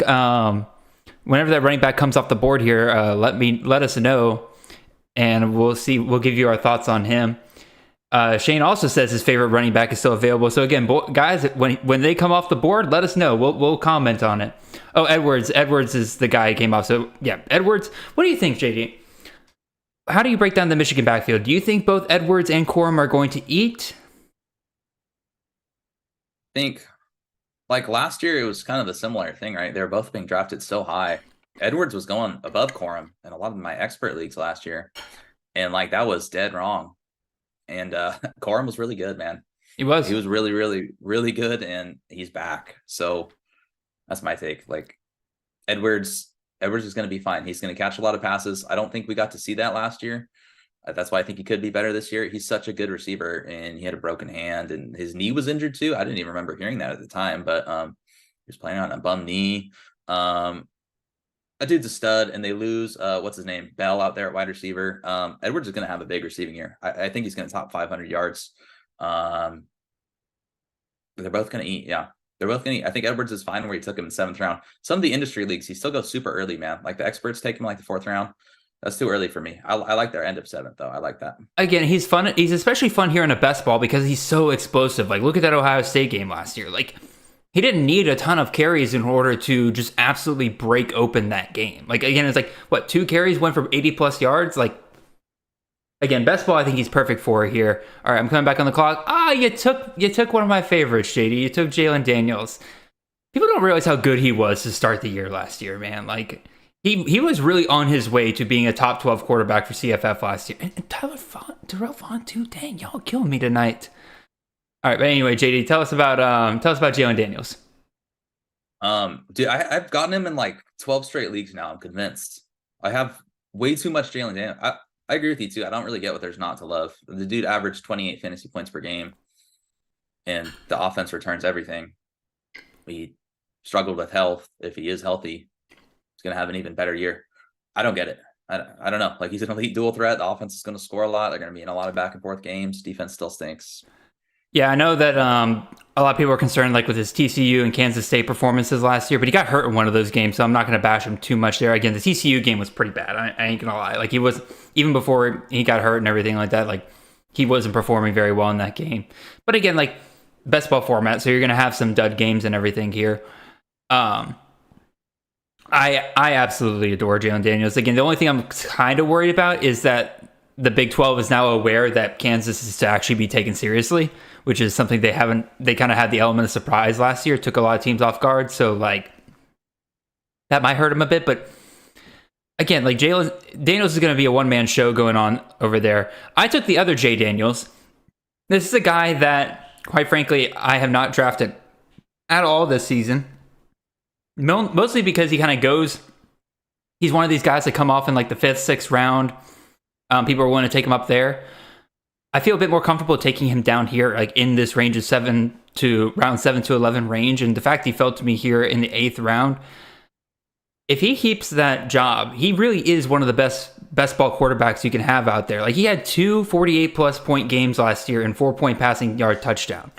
comes off the board here, let us know, and we'll see. We'll give you our thoughts on him. Shane also says his favorite running back is still available. So again, guys, when they come off the board, let us know. We'll comment on it. Oh, Edwards. Edwards is the guy who came off. So yeah, Edwards. What do you think, JD? How do you break down the Michigan backfield? Do you think both Edwards and Corum are going to eat? I think, like last year, it was kind of a similar thing, right? They were both being drafted so high. Edwards was going above Corum in a lot of my expert leagues last year. And like that was dead wrong. And Corum was really good, man. He was really, really, really good, and he's back. So that's my take. Like Edwards is going to be fine. He's going to catch a lot of passes. I don't think we got to see that last year. That's why I think he could be better this year. He's such a good receiver, and he had a broken hand, and his knee was injured too. I didn't even remember hearing that at the time, but he was playing on a bum knee. That dude's a stud, and they lose what's his name, Bell, out there at wide receiver. Edwards is going to have a big receiving year. I think he's going to top 500 yards. They're both going to eat. Yeah, they're both going to eat. I think Edwards is fine where he took him in the 7th round. Some of the industry leagues, he still goes super early, man. Like the experts take him like the 4th round. That's too early for me. I like their end of 7th, though. I like that. Again, he's fun. He's especially fun here in a best ball because he's so explosive. Like, look at that Ohio State game last year. Like, he didn't need a ton of carries in order to just absolutely break open that game. Like, again, it's like, what, 2 carries went for 80-plus yards? Like, again, best ball I think he's perfect for here. All right, I'm coming back on the clock. You took one of my favorites, JD. You took Jalen Daniels. People don't realize how good he was to start the year last year, man. Like, he was really on his way to being a top 12 quarterback for CFF last year. And Terrell Vaughn, too. Dang, y'all killing me tonight. All right, but anyway, JD, tell us about Jalen Daniels. Dude, I've gotten him in like 12 straight leagues now. I'm convinced. I have way too much Jalen Daniels. I agree with you too. I don't really get what there's not to love. The dude averaged 28 fantasy points per game, and the offense returns everything. He struggled with health. If he is healthy, he's gonna have an even better year. I don't get it. I don't know. Like, he's an elite dual threat. The offense is gonna score a lot. They're gonna be in a lot of back and forth games. Defense still stinks. Yeah, I know that a lot of people are concerned like with his TCU and Kansas State performances last year, but he got hurt in one of those games, so I'm not going to bash him too much there. Again, the TCU game was pretty bad. I ain't going to lie. Like, he was, even before he got hurt and everything like that, like, he wasn't performing very well in that game. But again, like, best ball format, so you're going to have some dud games and everything here. I absolutely adore Jalen Daniels. Again, the only thing I'm kind of worried about is that the Big 12 is now aware that Kansas is to actually be taken seriously, which is something they kind of had the element of surprise last year. It took a lot of teams off guard. So, like, that might hurt him a bit. But again, like, Jalen Daniels is going to be a one-man show going on over there. I took the other Jay Daniels. This is a guy that, quite frankly, I have not drafted at all this season. Mostly because he kind of goes, he's one of these guys that come off in like the 5th, 6th round. People are willing to take him up there. I feel a bit more comfortable taking him down here, like in this range of round 7 to 11 range. And the fact he fell to me here in the 8th round, if he keeps that job, he really is one of the best ball quarterbacks you can have out there. Like, he had 2 48-plus point games last year and 4-point passing yard touchdown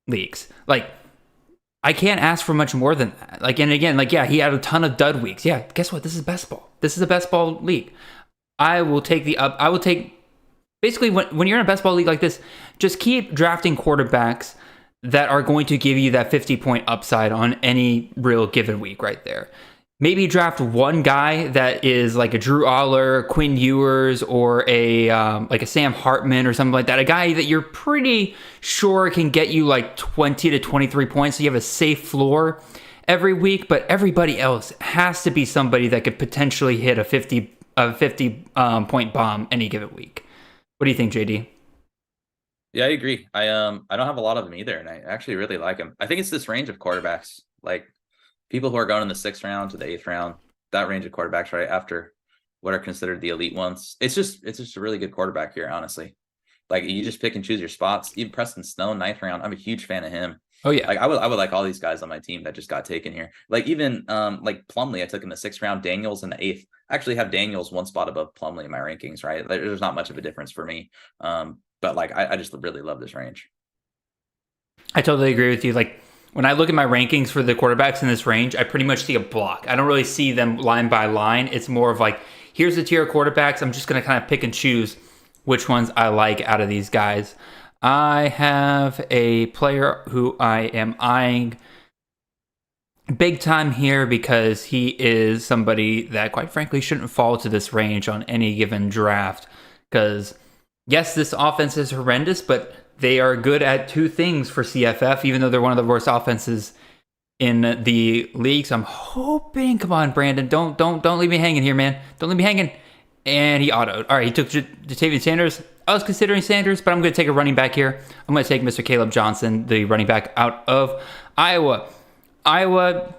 leagues. Like, I can't ask for much more than that. Like, and again, like, yeah, he had a ton of dud weeks. Yeah, guess what? This is best ball. This is a best ball league. I will take basically when you're in a best ball league like this, just keep drafting quarterbacks that are going to give you that 50-point upside on any real given week right there. Maybe draft one guy that is like a Drew Aller, Quinn Ewers, or like a Sam Hartman or something like that. A guy that you're pretty sure can get you like 20 to 23 points, so you have a safe floor every week. But everybody else has to be somebody that could potentially hit a 50 point bomb any given week. What do you think, JD? Yeah, I agree. I don't have a lot of them either, and I actually really like them. I think it's this range of quarterbacks, like people who are going in the 6th round to the 8th round, that range of quarterbacks right after what are considered the elite ones. It's just a really good quarterback here, honestly. Like, you just pick and choose your spots. Even Preston Snow, 9th round, I'm a huge fan of him. Oh yeah, like I would like all these guys on my team that just got taken here. Like, even like Plumlee, I took in the 6th round. Daniels in the 8th. I actually have Daniels one spot above Plumlee in my rankings. Right, there's not much of a difference for me. But like, I just really love this range. I totally agree with you. Like, when I look at my rankings for the quarterbacks in this range, I pretty much see a block. I don't really see them line by line. It's more of like, here's the tier of quarterbacks. I'm just going to kind of pick and choose which ones I like out of these guys. I have a player who I am eyeing big time here because he is somebody that, quite frankly, shouldn't fall to this range on any given draft. Because, yes, this offense is horrendous, but they are good at two things for CFF, even though they're one of the worst offenses in the league. So I'm hoping, come on, Brandon, don't leave me hanging here, man. Don't leave me hanging. And he autoed. All right, he took Jatavian Sanders. I was considering Sanders, but I'm going to take a running back here. I'm going to take Mr. Caleb Johnson, the running back out of Iowa. Iowa,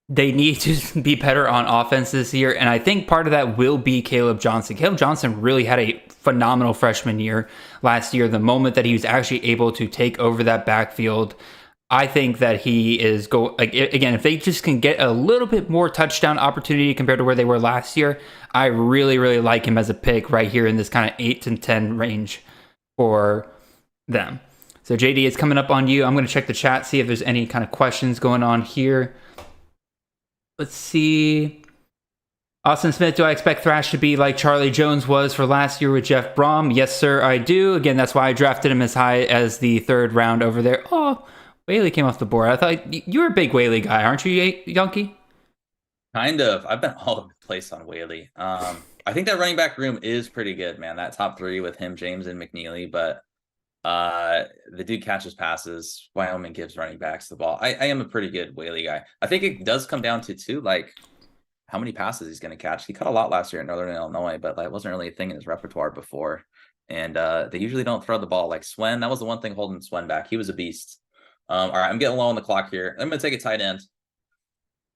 they need to be better on offense this year, and I think part of that will be Caleb Johnson. Caleb Johnson really had a phenomenal freshman year last year. The moment that he was actually able to take over that backfield, I think that he is again, if they just can get a little bit more touchdown opportunity compared to where they were last year, I really, really like him as a pick right here in this kind of 8 to 10 range for them. So JD, it's coming up on you. I'm going to check the chat, see if there's any kind of questions going on here. Let's see. Austin Smith, do I expect Thrash to be like Charlie Jones was for last year with Jeff Brom? Yes, sir, I do. Again, that's why I drafted him as high as the 3rd round over there. Oh, Whaley came off the board. I thought you're a big Whaley guy, aren't you, Yonke? Kind of. I've been all over the place on Whaley. I think that running back room is pretty good, man. That top 3 with him, James, and McNeely. But the dude catches passes. Wyoming gives running backs the ball. I am a pretty good Whaley guy. I think it does come down to, too, like, how many passes he's going to catch. He caught a lot last year in Northern Illinois, but that wasn't really a thing in his repertoire before. And they usually don't throw the ball. Like Swen, that was the one thing holding Swen back. He was a beast. All right, I'm getting low on the clock here. I'm going to take a tight end.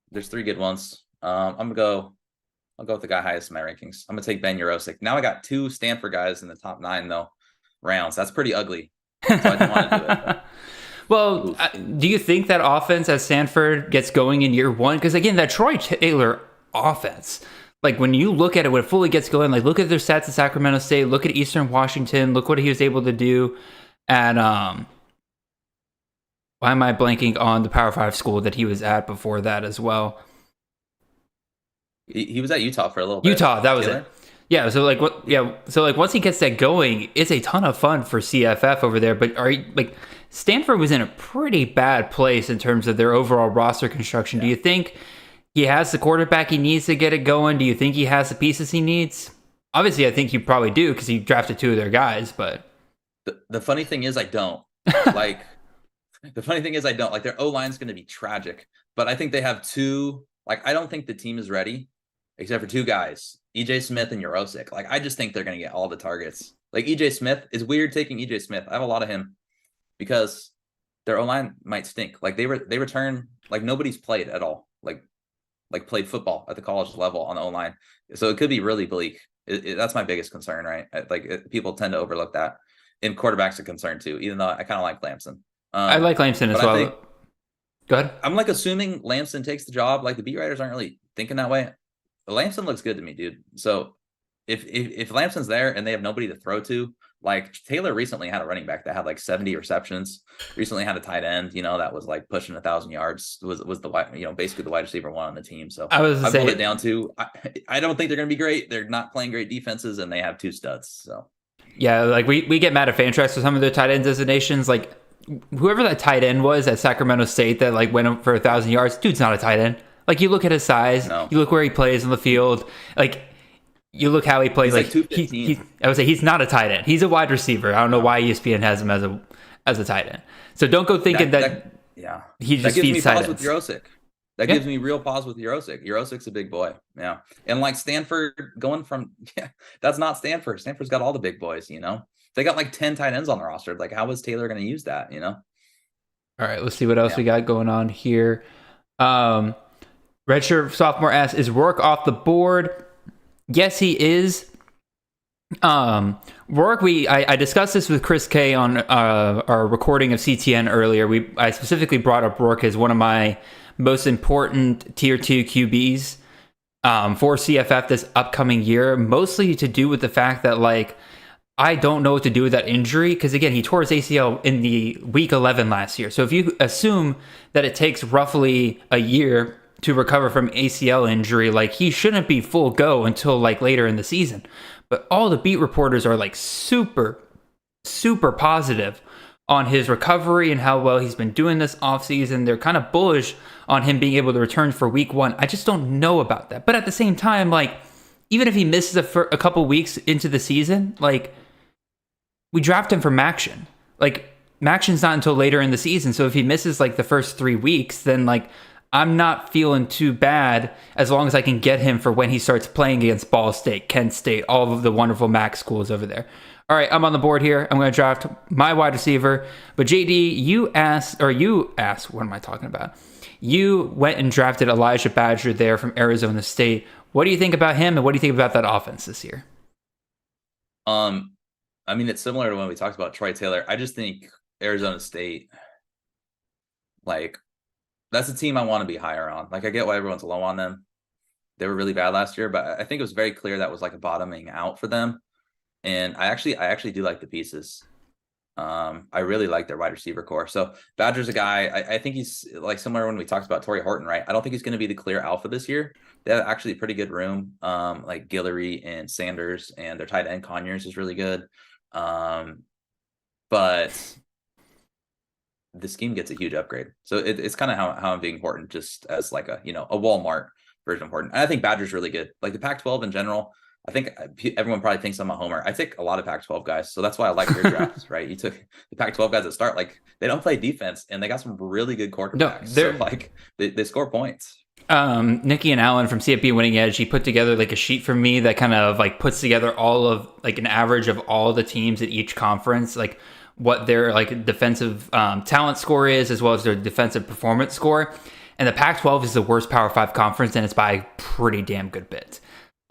There's 3 good ones. I'll go with the guy highest in my rankings. I'm going to take Ben Urosic. Now I got 2 Stanford guys in the top 9, though, rounds. That's pretty ugly. So I didn't want to do it. But. Well, do you think that offense at Stanford gets going in year 1? Because, again, that Troy Taylor offense, like when you look at it, when it fully gets going, like look at their stats at Sacramento State, look at Eastern Washington, look what he was able to do at, why am I blanking on the Power 5 school that he was at before that as well? He was at Utah for a little bit. Utah, that was Taylor? It. Yeah, so like what? Yeah, so like once he gets that going, it's a ton of fun for CFF over there. But Stanford was in a pretty bad place in terms of their overall roster construction. Yeah. Do you think he has the quarterback he needs to get it going? Do you think he has the pieces he needs? Obviously, I think you probably do because he drafted 2 of their guys. But the funny thing is, I don't like. The funny thing is, I don't like their O-line is going to be tragic, but I think they have 2. Like, I don't think the team is ready, except for 2 guys, EJ Smith and Urosic. Like, I just think they're going to get all the targets. Like, EJ Smith is weird taking EJ Smith. I have a lot of him because their O-line might stink. Like, they return like nobody's played at all. Like played football at the college level on the O-line, so it could be really bleak. That's my biggest concern, right? People tend to overlook that. And quarterback's a concern too, even though I kind of like Lamson. I like Lamson as well. Go ahead. I'm like assuming Lamson takes the job. Like the beat writers aren't really thinking that way. Lamson looks good to me, dude. So if Lamson's there and they have nobody to throw to, like Taylor recently had a running back that had like 70 receptions. Recently had a tight end, that was like pushing 1,000 yards. Was the basically the wide receiver 1 on the team. So I pulled it down to I don't think they're going to be great. They're not playing great defenses, and they have 2 studs. So yeah, like we get mad at Fantrax for some of their tight end designations, like. Whoever that tight end was at Sacramento State that like went up for 1,000 yards, dude's not a tight end. Like you look at his size, You look where he plays on the field, like you look how he plays. He's like I would say he's not a tight end. He's a wide receiver. I don't know why ESPN has him as a tight end. So don't go thinking that he just feeds tight ends. With Urosic. That gives me real pause with Urosic. Urosic's a big boy. Yeah. And like Stanford going from, that's not Stanford. Stanford's got all the big boys, They got like 10 tight ends on the roster. Like, how is Taylor going to use that, All right, let's see what else we got going on here. Redshirt sophomore asks, is Rourke off the board? Yes, he is. Rourke, I discussed this with Chris K on our recording of CTN earlier. I specifically brought up Rourke as one of my most important tier 2 QBs for CFF this upcoming year, mostly to do with the fact that like I don't know what to do with that injury because again he tore his ACL in the week 11 last year. So if you assume that it takes roughly a year to recover from ACL injury, like he shouldn't be full go until like later in the season. but all the beat reporters are like super, super positive on his recovery and how well he's been doing this offseason. They're kind of bullish on him being able to return for week 1. I just don't know about that. But at the same time, like, even if he misses a couple weeks into the season, like, we draft him for Maction. Like, Maction's not until later in the season. So if he misses like the first 3 weeks, then like, I'm not feeling too bad as long as I can get him for when he starts playing against Ball State, Kent State, all of the wonderful MAC schools over there. All right, I'm on the board here. I'm going to draft my wide receiver. But JD, you asked, what am I talking about? You went and drafted Elijah Badger there from Arizona State. What do you think about him, and what do you think about that offense this year? I mean, it's similar to when we talked about Troy Taylor. I just think Arizona State, like, that's a team I want to be higher on. Like, I get why everyone's low on them. They were really bad last year, but I think it was very clear that was like a bottoming out for them. And I actually do like the pieces. I really like their wide receiver core. So Badger's a guy, I think he's like similar when we talked about Torrey Horton, right? I don't think he's going to be the clear alpha this year. They have actually a pretty good room. Like Guillory and Sanders, and their tight end Conyers is really good. But the scheme gets a huge upgrade. So it's kind of how I'm being Horton, just as like a Walmart version of Horton. And I think Badger's really good. Like the Pac-12 in general, I think everyone probably thinks I'm a homer. I take a lot of Pac-12 guys, so that's why I like your drafts, right? You took the Pac-12 guys that start, like, they don't play defense, and they got some really good quarterbacks. So, like, they score points. Nikki and Allen from CFP Winning Edge, he put together like a sheet for me that kind of like puts together all of like an average of all the teams at each conference, like what their like defensive talent score is, as well as their defensive performance score. And the Pac-12 is the worst Power 5 conference, and it's by a pretty damn good bit.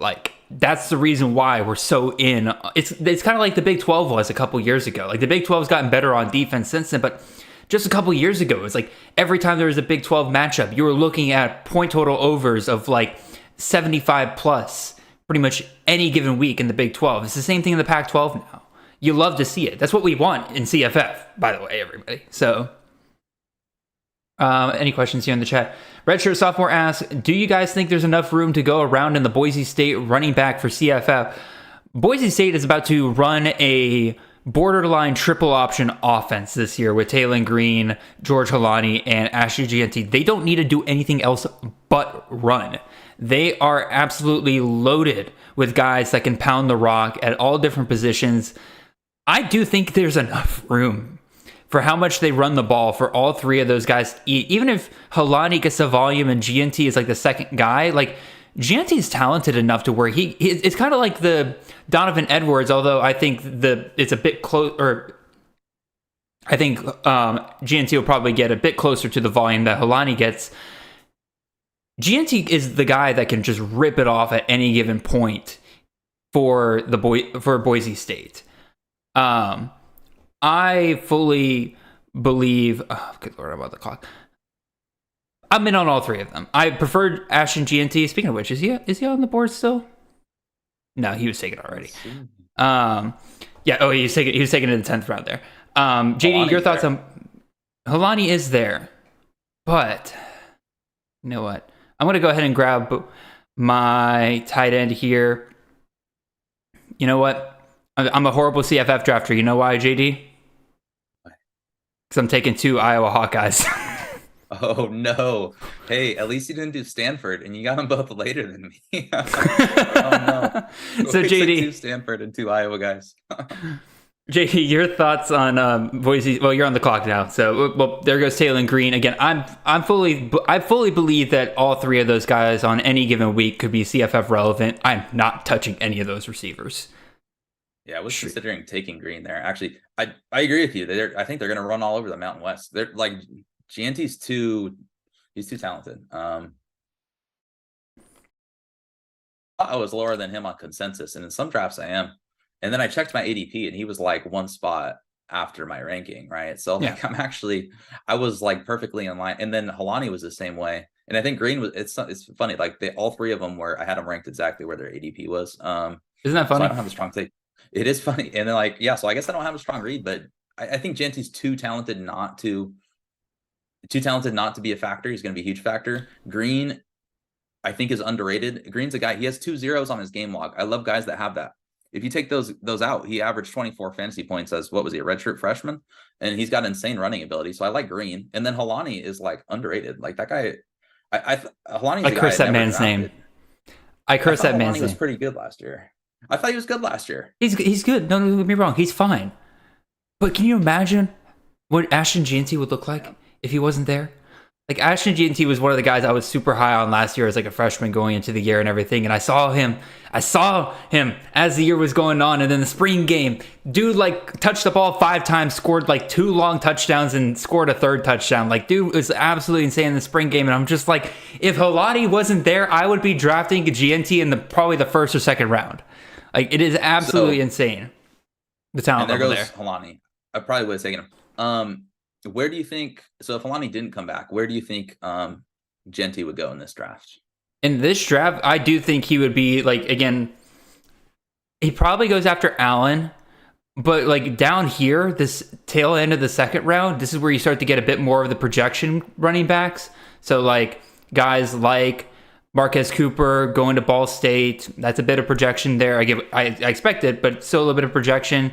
Like, that's the reason why we're so in. It's kind of like the Big 12 was a couple years ago. Like, the Big 12's gotten better on defense since then, but just a couple years ago, it's like every time there was a Big 12 matchup, you were looking at point total overs of like 75 plus pretty much any given week in the Big 12. It's the same thing in the Pac-12 now. You love to see it. That's what we want in CFF, by the way, everybody. So, any questions here in the chat? Redshirt Sophomore asks, do you guys think there's enough room to go around in the Boise State running back for CFF? Boise State is about to run a borderline triple option offense this year with Taylon Green, George Holani, and Ashley Gianti. They don't need to do anything else but run. They are absolutely loaded with guys that can pound the rock at all different positions. I do think there's enough room for how much they run the ball for all three of those guys to eat. Even if Holani gets the volume and Gianti is like the second guy, like Gianti's talented enough to where it's kind of like the Donovan Edwards, although I think it's a bit close, or I think Gianti will probably get a bit closer to the volume that Holani gets. Gianti is the guy that can just rip it off at any given point for Boise State. I fully believe. Oh, good Lord, I'm about the clock. I'm in on all three of them. I preferred Ashton Gianti. Speaking of which, is he on the board still? No, he was taken already. Yeah. Oh, he was taken in the 10th round there. JD, your thoughts on Holani is there, but you know what? I'm gonna go ahead and grab my tight end here. You know what? I'm a horrible CFF drafter. You know why, JD? Because I'm taking 2 Iowa Hawkeyes. Oh, no. Hey, at least you didn't do Stanford, and you got them both later than me. Oh, no. So, JD. 2 Stanford and 2 Iowa guys. JD, your thoughts on Boise? Well, you're on the clock now. So, there goes Taylon Green. Again, I fully believe that all three of those guys on any given week could be CFF relevant. I'm not touching any of those receivers. Yeah, I was considering taking Green there. Actually, I agree with you. I think they're going to run all over the Mountain West. They're like Gianti's too talented. I was lower than him on consensus, and in some drafts I am. And then I checked my ADP, and he was like 1 spot after my ranking, right? So like I was like perfectly in line. And then Holani was the same way. And I think Green was. It's funny. Like all three of them I had them ranked exactly where their ADP was. Isn't that funny? So I don't have a strong take. It is funny. And then so I guess I don't have a strong read, but I think Gianti's too talented not to be a factor. He's going to be a huge factor. Green, I think, is underrated. Green's a guy, he has 2 zeros on his game log. I love guys that have that. if you take those out, he averaged 24 fantasy points as, what was he, a redshirt freshman? And he's got insane running ability. So I like Green. And then Helani is like underrated. Like that guy, Helani's I curse that man's name. I curse that man's name. He was pretty good last year. I thought he was good last year. He's good. No, don't get me wrong. He's fine. But can you imagine what Ashton Gianti would look like if he wasn't there? Like, Ashton Gianti was one of the guys I was super high on last year as like a freshman going into the year and everything. And I saw him as the year was going on. And then the spring game, dude, like, touched the ball 5 times, scored like 2 long touchdowns and scored a 3rd touchdown. Like, dude was absolutely insane in the spring game. And I'm just like, if Helani wasn't there, I would be drafting Gianti in probably the 1st or 2nd round. Like, it is absolutely insane. The talent and there level goes there. Helani. I probably would have taken him. Where do you think, so if Helani didn't come back, where do you think Genty would go in this draft? In this draft, I do think he would be, like, again, he probably goes after Allen, but like down here, this tail end of the 2nd round, this is where you start to get a bit more of the projection running backs. So like guys like Marquez Cooper going to Ball State, that's a bit of projection there. I expect it, but still a little bit of projection.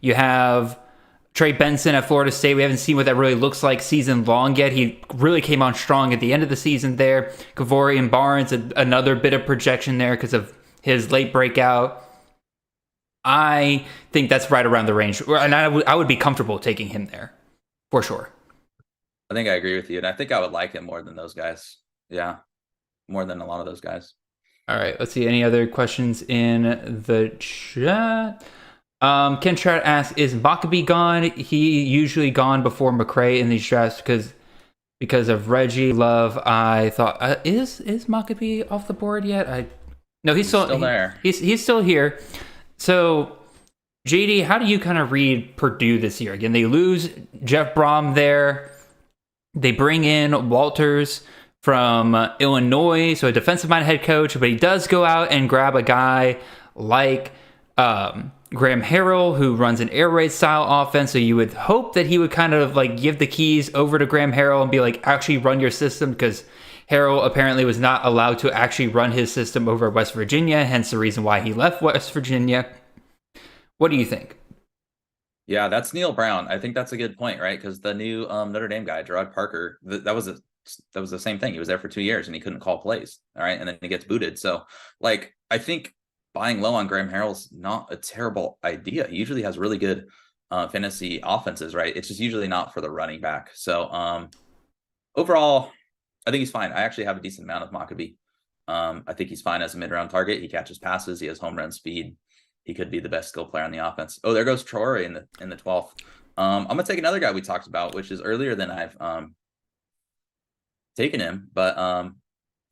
You have Trey Benson at Florida State. We haven't seen what that really looks like season long yet. He really came on strong at the end of the season there. Kavorian Barnes, another bit of projection there because of his late breakout. I think that's right around the range. And I would be comfortable taking him there, for sure. I think I agree with you. And I think I would like him more than those guys. Yeah, more than a lot of those guys. All right, let's see. Any other questions in the chat? Ken Trout asks, is Maccabee gone? He usually gone before McCray in these drafts because of Reggie Love. I thought, is Maccabee off the board yet? No, he's still there. He's still here. So, JD, how do you kind of read Purdue this year? Again, they lose Jeff Brom there. They bring in Walters from Illinois, so a defensive-minded head coach, but he does go out and grab a guy like Graham Harrell, who runs an air raid style offense. So you would hope that he would kind of like give the keys over to Graham Harrell and be like, actually run your system, because Harrell apparently was not allowed to actually run his system over West Virginia, hence the reason why he left West Virginia. What do you think? Yeah, that's Neil Brown. I think that's a good point, right? Because the new Notre Dame guy, Gerard Parker, that was the same thing. He was there for 2 years and he couldn't call plays. All right, and then he gets booted. So, like, I think buying low on Graham Harrell's not a terrible idea. He usually has really good fantasy offenses, right? It's just usually not for the running back. So overall, I think he's fine. I actually have a decent amount of Maccabee. I think he's fine as a mid-round target. He catches passes. He has home run speed. He could be the best skill player on the offense. Oh, there goes Troy in the 12th. I'm gonna take another guy we talked about, which is earlier than I've taken him, but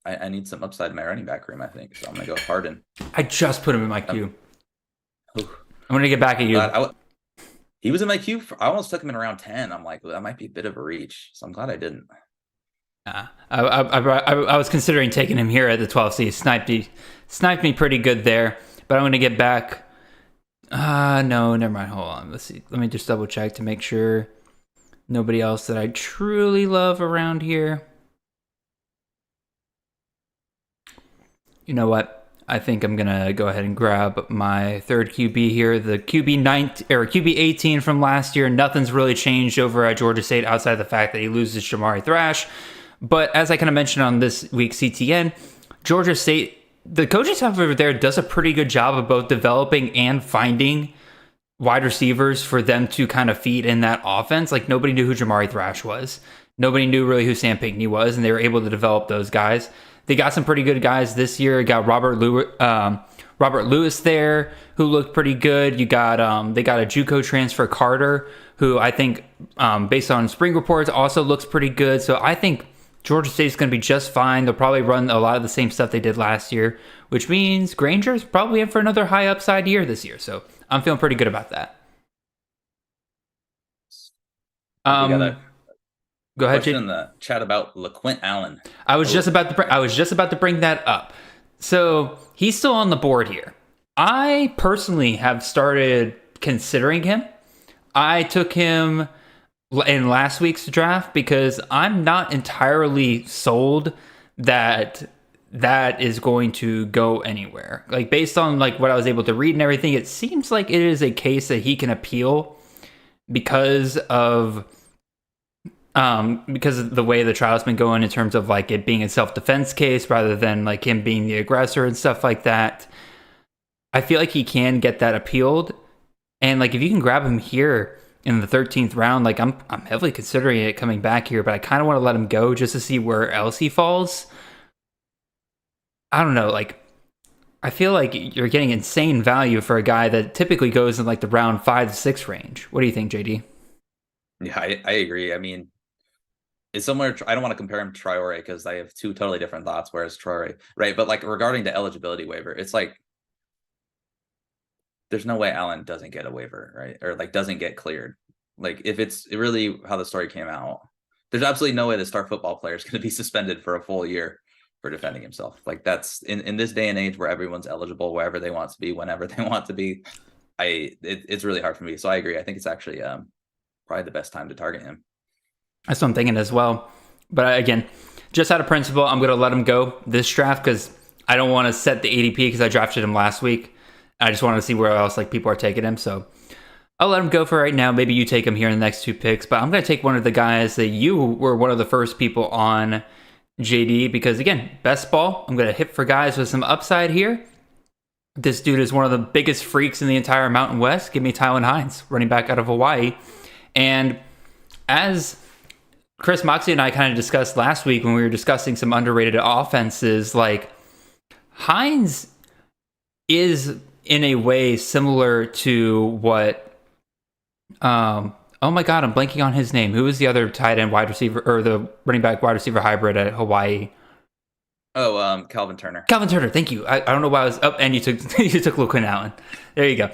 I need some upside in my running back room, I think. So I'm going to go Harden. I just put him in my queue. I'm going to get back at you. He was in my queue. I almost took him in around 10. I'm like, that might be a bit of a reach. So I'm glad I didn't. I was considering taking him here at the 12th. So he sniped me pretty good there. But I'm going to get back. No, never mind. Hold on. Let's see. Let me just double check to make sure nobody else that I truly love around here. You know what? I think I'm gonna go ahead and grab my 3rd QB here, the QB 18 from last year. Nothing's really changed over at Georgia State outside of the fact that he loses Jamari Thrash. But as I kind of mentioned on this week's CTN, Georgia State, the coaching staff over there does a pretty good job of both developing and finding wide receivers for them to kind of feed in that offense. Like, nobody knew who Jamari Thrash was. Nobody knew really who Sam Pinckney was, and they were able to develop those guys. They got some pretty good guys this year. Got Robert Lewis there, who looked pretty good. You got they got a JUCO transfer, Carter, who I think, based on spring reports, also looks pretty good. So I think Georgia State's going to be just fine. They'll probably run a lot of the same stuff they did last year, which means Granger's probably in for another high upside year this year. So I'm feeling pretty good about that. Go ahead, Question in the chat about LaQuint Allen. I was just about to bring that up. So he's still on the board here. I personally have started considering him. I took him in last week's draft because I'm not entirely sold that that is going to go anywhere. Like based on like what I was able to read and everything, it seems like it is a case that he can appeal because of the way the trial's been going in terms of like it being a self-defense case rather than like him being the aggressor and stuff like that. I feel like he can get that appealed. And like if you can grab him here in the 13th round, like I'm heavily considering it coming back here, but I kind of want to let him go just to see where else he falls. I don't know, like I feel like you're getting insane value for a guy that typically goes in like the round 5 to 6 range. What do you think, JD? Yeah, I agree. I mean, it's somewhere. I don't want to compare him to Traore because I have two totally different thoughts. Whereas Traore, right? But like regarding the eligibility waiver, it's like there's no way Allen doesn't get a waiver, right? Or like doesn't get cleared. Like if it's really how the story came out, there's absolutely no way the star football player is going to be suspended for a full year for defending himself. Like that's in this day and age where everyone's eligible wherever they want to be, whenever they want to be. It's really hard for me. So I agree. I think it's actually probably the best time to target him. That's what I'm thinking as well. But again, just out of principle, I'm going to let him go this draft because I don't want to set the ADP because I drafted him last week. I just wanted to see where else like people are taking him. So I'll let him go for right now. Maybe you take him here in the next 2 picks. But I'm going to take one of the guys that you were one of the first people on, JD, because again, best ball. I'm going to hit for guys with some upside here. This dude is one of the biggest freaks in the entire Mountain West. Give me Tylan Hines, running back out of Hawaii. And as Chris Moxley and I kind of discussed last week when we were discussing some underrated offenses, like Hines is in a way similar to what oh my god, I'm blanking on his name. Who was the other tight end wide receiver or the running back wide receiver hybrid at Hawaii? Oh, Calvin Turner. Calvin Turner, thank you. I don't know why I was up and you took LaQuinn Allen. There you go.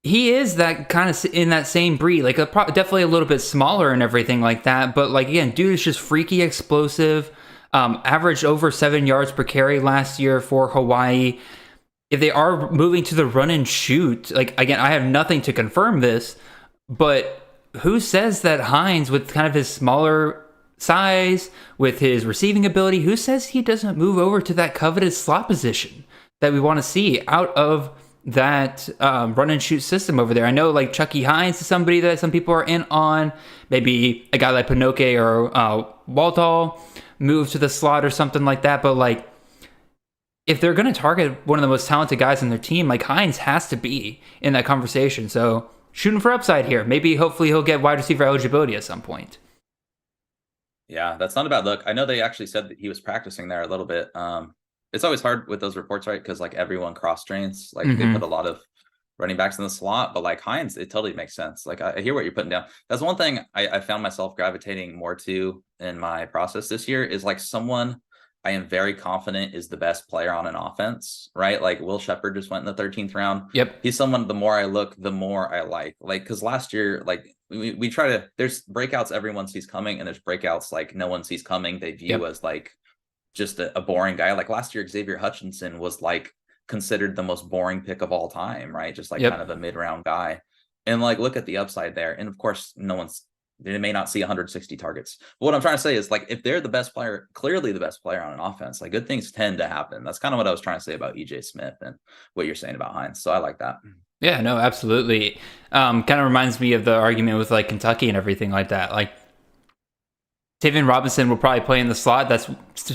He is that kind of in that same breed, like definitely a little bit smaller and everything like that. But like again, dude is just freaky explosive. Averaged over 7 yards per carry last year for Hawaii. If they are moving to the run and shoot, like again, I have nothing to confirm this, but who says that Hines, with kind of his smaller size, with his receiving ability, who says he doesn't move over to that coveted slot position that we want to see out of that run and shoot system over there? I know like Chucky Hines is somebody that some people are in on. Maybe a guy like Pinoke or Waldall move to the slot or something like that. But like, if they're going to target one of the most talented guys on their team, like Hines has to be in that conversation. So shooting for upside here. Maybe hopefully he'll get wide receiver eligibility at some point. Yeah, that's not a bad look. I know they actually said that he was practicing there a little bit. It's always hard with those reports, right? Because like everyone cross trains, like they put a lot of running backs in the slot, but like Hines, it totally makes sense. Like I hear what you're putting down. That's one thing I found myself gravitating more to in my process this year is like someone I am very confident is the best player on an offense, right? Like Will Shepherd just went in the 13th round. Yep. He's someone, the more I look, the more I like, because last year, like we try to, there's breakouts everyone sees coming and there's breakouts like no one sees coming. They view as like just a boring guy. Like last year, Xavier Hutchinson was like considered the most boring pick of all time, right? Just like kind of a mid-round guy. And like, look at the upside there. And of course, they may not see 160 targets. But what I'm trying to say is like, if they're the best player, clearly the best player on an offense, like good things tend to happen. That's kind of what I was trying to say about EJ Smith and what you're saying about Hines. So I like that. Yeah, no, absolutely. Kind of reminds me of the argument with like Kentucky and everything like that. Like Tavian Robinson will probably play in the slot. That's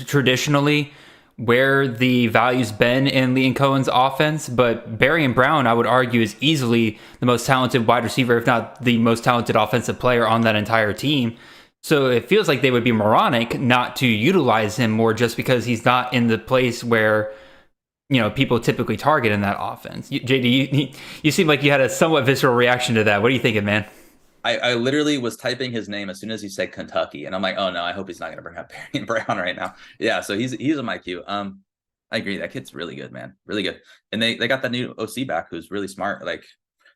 traditionally where the value's been in Lee and Cohen's offense, but Barry and Brown, I would argue, is easily the most talented wide receiver, if not the most talented offensive player on that entire team. So it feels like they would be moronic not to utilize him more just because he's not in the place where, you know, people typically target in that offense. JD, you seem like you had a somewhat visceral reaction to that. What are you thinking, man? I literally was typing his name as soon as he said Kentucky, and I'm like, oh no, I hope he's not going to bring up Barry and Brown right now. Yeah, so he's in my queue. I agree, that kid's really good, man, really good. And they got that new OC back who's really smart. Like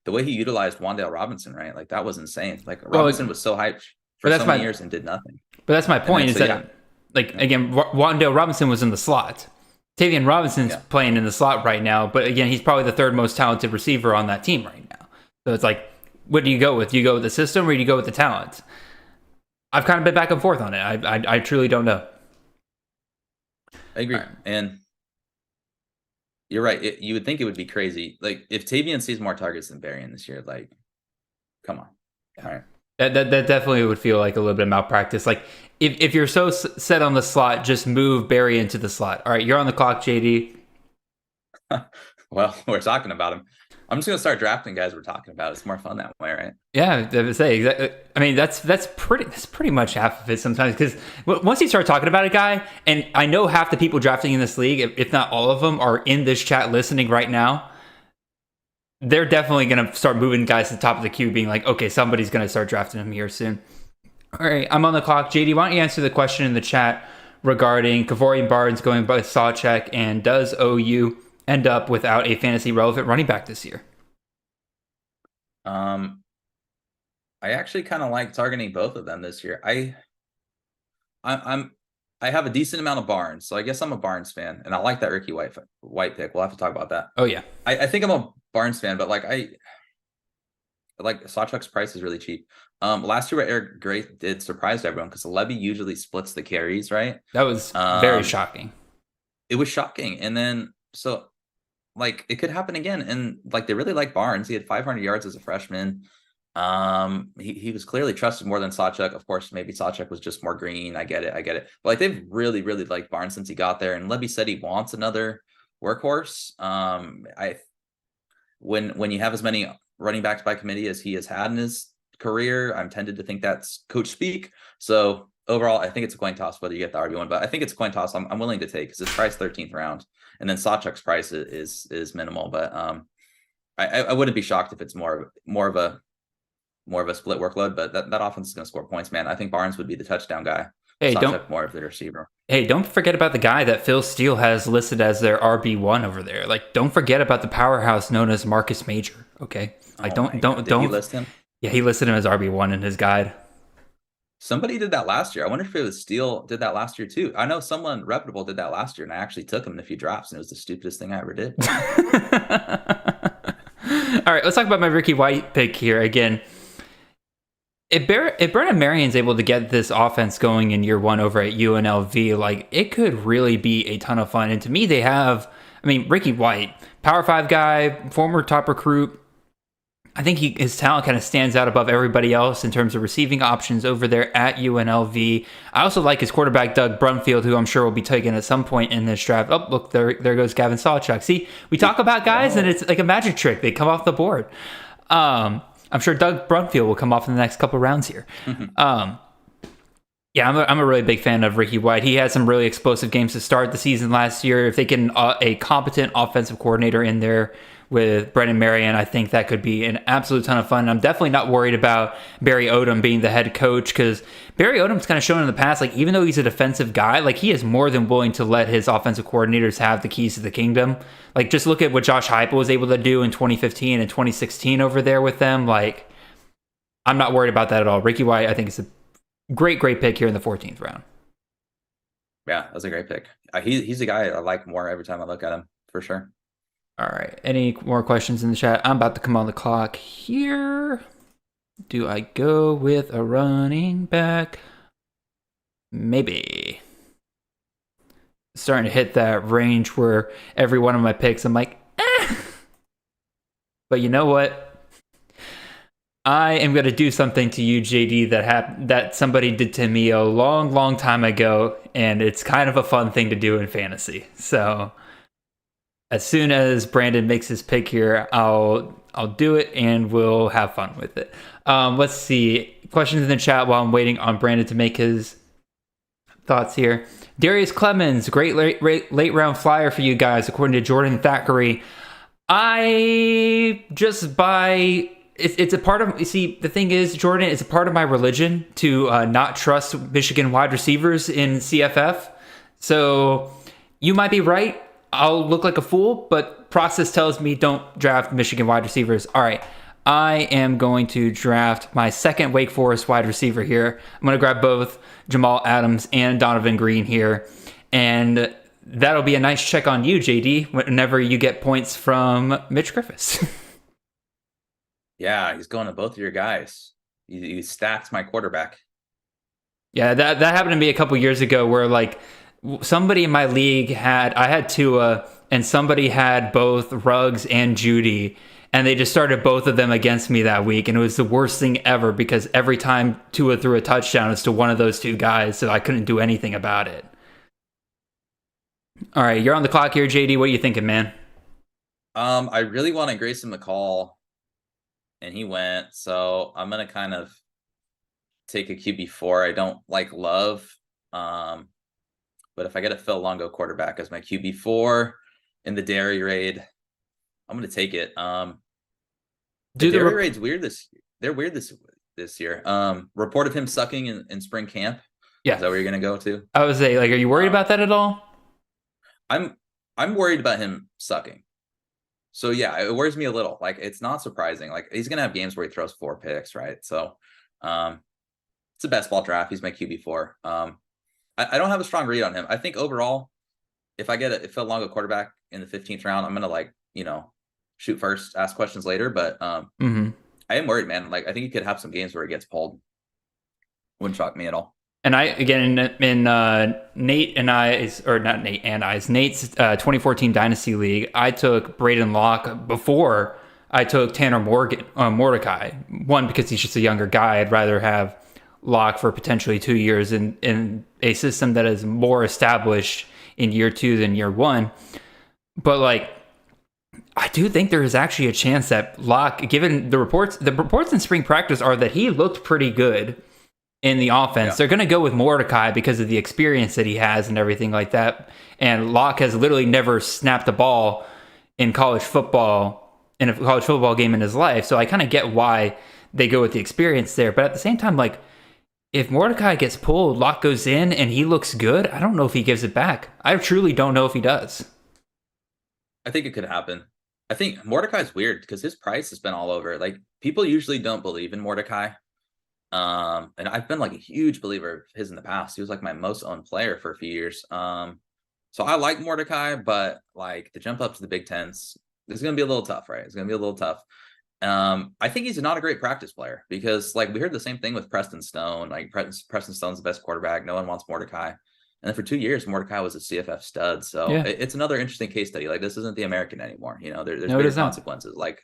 the way he utilized Wan'Dale Robinson, right? Like that was insane. Like Robinson was so hyped for so many years and did nothing. But that's my point. Is that like again, Wan'Dale Robinson was in the slot. Tavian Robinson's playing in the slot right now, but again, he's probably the third most talented receiver on that team right now. So it's like, what do you go with? Do you go with the system or do you go with the talent? I've kind of been back and forth on it. I truly don't know. I agree. All right. And you're right. You would think it would be crazy. Like if Tavian sees more targets than Berrien this year, like, come on. Yeah. All right. That definitely would feel like a little bit of malpractice. Like if you're so set on the slot, just move Barry into the slot. All right, you're on the clock, JD. Well, we're talking about him. I'm just gonna start drafting guys we're talking about. It's more fun that way, right? Yeah, I would say exactly. I mean, that's pretty much half of it sometimes, because once you start talking about a guy, and I know half the people drafting in this league, if not all of them, are in this chat listening right now. They're definitely gonna start moving guys to the top of the queue, being like, okay, somebody's gonna start drafting him here soon. All right, I'm on the clock. JD, why don't you answer the question in the chat regarding Kavorian Barnes going by Sawcheck, and does OU end up without a fantasy relevant running back this year? I actually kind of like targeting both of them this year. I have a decent amount of Barnes, so I guess I'm a Barnes fan, and I like that Ricky White pick. We'll have to talk about that. Oh yeah, I think I'm a Barnes fan, but like Sawchuck's price is really cheap. Last year what Eric Gray did surprised everyone because Levy usually splits the carries, right? that was very shocking. It was shocking, and then so like it could happen again, and like they really like Barnes. He had 500 yards as a freshman. He was clearly trusted more than Sawchuck. Of course, maybe Sawchuck was just more green. I get it. But like they've really liked Barnes since he got there. And Levy said he wants another workhorse. When you have as many running backs by committee as he has had in his career, I'm tempted to think that's coach speak. So overall, I think it's a coin toss whether you get the RB1, but I think it's a coin toss I'm willing to take because it's priced 13th round. And then Sawchuck's price is minimal, but I wouldn't be shocked if it's more of a split workload, but that offense is going to score points, man. I think Barnes would be the touchdown guy. Hey, don't more of the receiver. Hey, don't forget about the guy that Phil Steele has listed as their RB1 over there. Like, don't forget about the powerhouse known as Marcus Major. Okay, like don't Did he list him? Yeah, he listed him as RB1 in his guide. Somebody did that last year. I wonder if it was Steele did that last year too. I know someone reputable did that last year, and I actually took him in a few drafts, and it was the stupidest thing I ever did. All right, let's talk about my Ricky White pick here again. If Brennan Marion's able to get this offense going in year one over at UNLV, like it could really be a ton of fun. And to me, they have, I mean, Ricky White, Power 5 guy, former top recruit. I think his talent kind of stands out above everybody else in terms of receiving options over there at UNLV. I also like his quarterback, Doug Brumfield, who I'm sure will be taken at some point in this draft. Oh, look, there goes Gavin Sawchuk. See, we talk about guys and it's like a magic trick. They come off the board. I'm sure Doug Brumfield will come off in the next couple rounds here. Yeah, I'm a really big fan of Ricky White. He had some really explosive games to start the season last year. If they can a competent offensive coordinator in there with Brennan Marion, I think that could be an absolute ton of fun. I'm definitely not worried about Barry Odom being the head coach because Barry Odom's kind of shown in the past, like even though he's a defensive guy, like he is more than willing to let his offensive coordinators have the keys to the kingdom. Like just look at what Josh Heupel was able to do in 2015 and 2016 over there with them. Like I'm not worried about that at all. Ricky White, I think is a great pick here in the 14th round. Yeah, that's a great pick. He's a guy I like more every time I look at him, for sure. All right. Any more questions in the chat? I'm about to come on the clock here. Do I go with a running back? Maybe. Starting to hit that range where every one of my picks, I'm like, eh. But you know what? I am going to do something to you, JD, that somebody did to me a long time ago, and it's kind of a fun thing to do in fantasy. So as soon as Brandon makes his pick here, I'll do it, and we'll have fun with it. Let's see. Questions in the chat while I'm waiting on Brandon to make his thoughts here. Darius Clemens, great late round flyer for you guys, according to Jordan Thackeray. I just buy... It's a part of, you see, the thing is, Jordan, it's a part of my religion to not trust Michigan wide receivers in CFF. So you might be right. I'll look like a fool, but process tells me don't draft Michigan wide receivers. All right. I am going to draft my second Wake Forest wide receiver here. I'm going to grab both Jamal Adams and Donovan Green here. And that'll be a nice check on you, JD, whenever you get points from Mitch Griffiths. Yeah, he's going to both of your guys. You stacked my quarterback. Yeah, that happened to me a couple years ago where like somebody in my league I had Tua, and somebody had both Ruggs and Judy, and they just started both of them against me that week, and it was the worst thing ever because every time Tua threw a touchdown, it's to one of those two guys, so I couldn't do anything about it. All right, you're on the clock here, JD. What are you thinking, man? I really wanted Grayson McCall, and he went, so I'm gonna kind of take a QB4. I don't like Love, but if I get a Phil Longo quarterback as my QB4 in the Dairy Raid, I'm gonna take it. The Dairy Raid's weird they're weird this year. Report of him sucking in spring camp. Yeah, is that where you're gonna go to? I would say, like, are you worried about that at all? I'm worried about him sucking. So yeah, it worries me a little. Like, it's not surprising. Like, he's gonna have games where he throws 4 picks, right? So it's a best ball draft. He's my QB4. I don't have a strong read on him. I think overall, if I get a Phil Longo quarterback in the 15th round, I'm gonna shoot first, ask questions later. But I am worried, man. Like, I think he could have some games where he gets pulled. Wouldn't shock me at all. And I, again, in Nate's 2014 Dynasty League, I took Braden Locke before I took Tanner Mordecai. One, because he's just a younger guy. I'd rather have Locke for potentially 2 years in a system that is more established in year 2 than year 1. But, like, I do think there is actually a chance that Locke, given the reports in spring practice are that he looked pretty good in the offense. Yeah. They're going to go with Mordecai because of the experience that he has and everything like that. And Locke has literally never snapped the ball in a college football game in his life. So I kind of get why they go with the experience there. But at the same time, like, if Mordecai gets pulled, Locke goes in and he looks good, I don't know if he gives it back. I truly don't know if he does. I think it could happen. I think Mordecai's weird because his price has been all over. Like, people usually don't believe in Mordecai. And I've been like a huge believer of his in the past. He was like my most owned player for a few years. So I like Mordecai, but like the jump up to the Big Tens is going to be a little tough, right? It's going to be a little tough. I think he's not a great practice player because, like, we heard the same thing with Preston Stone. Like, Preston Stone's the best quarterback. No one wants Mordecai. And then for 2 years, Mordecai was a CFF stud. So yeah, it's another interesting case study. Like, this isn't the American anymore. There's bigger consequences. Like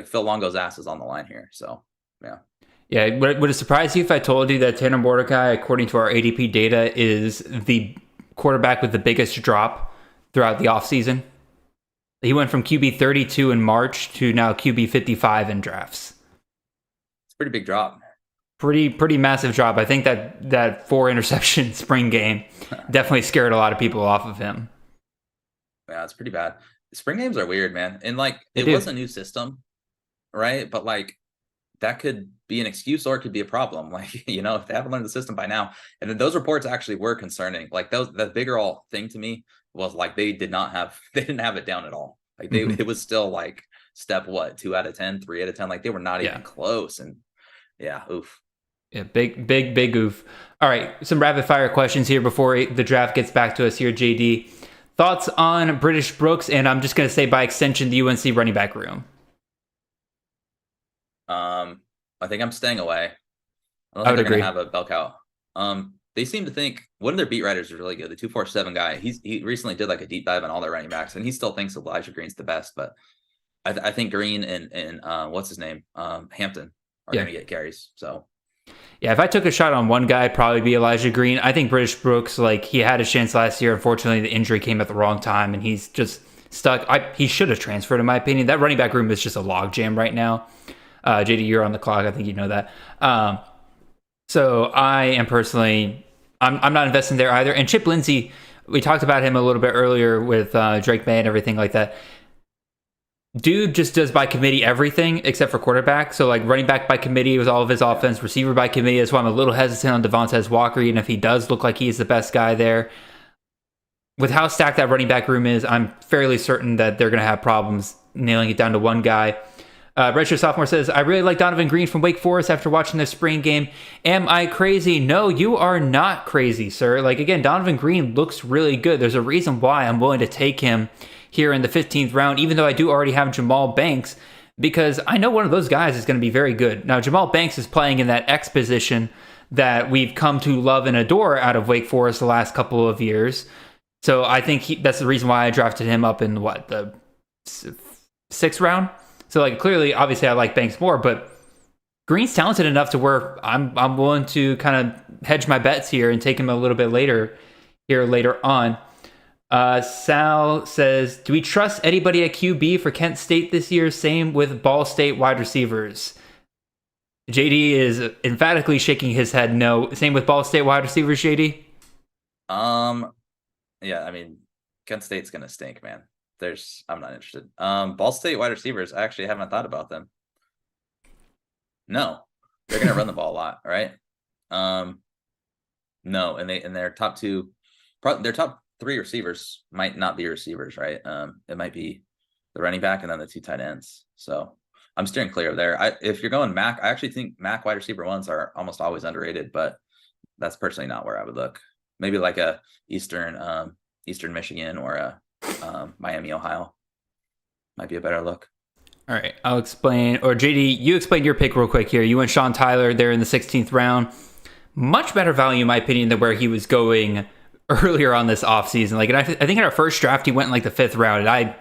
Phil Longo's ass is on the line here. So yeah. Yeah, would it surprise you if I told you that Tanner Mordecai, according to our ADP data, is the quarterback with the biggest drop throughout the offseason? He went from QB 32 in March to now QB 55 in drafts. It's a pretty big drop. Pretty massive drop. I think that 4 interception spring game definitely scared a lot of people off of him. Yeah, it's pretty bad. Spring games are weird, man. And like, it was a new system, right? But like, that could be an excuse or it could be a problem. Like, if they haven't learned the system by now. And then those reports actually were concerning. Like, that bigger all thing to me was like, they didn't have it down at all. Like, it was still like step 2 out of 10, 3 out of 10. Like, they were not even close. And yeah, oof. Yeah, big oof. All right, some rapid fire questions here before the draft gets back to us here, JD. Thoughts on British Brooks, and I'm just going to say by extension, the UNC running back room. I think I'm staying away. I don't think they're going to have a bell cow. They seem to think one of their beat writers is really good. The 247 guy. He recently did like a deep dive on all their running backs, and he still thinks Elijah Green's the best. But I think Green and what's his name, Hampton are going to get carries. So yeah, if I took a shot on one guy, it'd probably be Elijah Green. I think British Brooks, like, he had a chance last year. Unfortunately, the injury came at the wrong time, and he's just stuck. He should have transferred, in my opinion. That running back room is just a logjam right now. JD, you're on the clock. I think you know that. So I am personally, I'm not investing there either. And Chip Lindsey, we talked about him a little bit earlier with Drake May and everything like that. Dude just does by committee everything except for quarterback. So like running back by committee was all of his offense, receiver by committee. That's why I'm a little hesitant on Devontae Walker, even if he does look like he's the best guy there. With how stacked that running back room is, I'm fairly certain that they're going to have problems nailing it down to one guy. Redshirt Sophomore says, I really like Donovan Green from Wake Forest after watching the spring game. Am I crazy? No, you are not crazy, sir. Like, again, Donovan Green looks really good. There's a reason why I'm willing to take him here in the 15th round, even though I do already have Jamal Banks, because I know one of those guys is going to be very good. Now, Jamal Banks is playing in that X position that we've come to love and adore out of Wake Forest the last couple of years. So I think that's the reason why I drafted him up in the 6th round. So like clearly, obviously, I like Banks more, but Green's talented enough to where I'm willing to kind of hedge my bets here and take him a little bit later on. Sal says, do we trust anybody at QB for Kent State this year? Same with Ball State wide receivers. JD is emphatically shaking his head no. Same with Ball State wide receivers, JD? Yeah, I mean, Kent State's going to stink, man. I'm not interested. Ball State wide receivers, I actually haven't thought about them. No, they're going to run the ball a lot, right? No, and their top 3 receivers might not be receivers, right? It might be the running back and then the 2 tight ends. So I'm steering clear of there. If you're going Mac, I actually think Mac wide receiver 1s are almost always underrated, but that's personally not where I would look. Maybe like a Eastern Michigan or a Miami, Ohio might be a better look. All right, I'll explain. Or JD, you explain your pick real quick here. You went Sean Tyler there in the 16th round. Much better value, in my opinion, than where he was going earlier on this offseason. Like, and I think in our first draft, he went in like the 5th round, and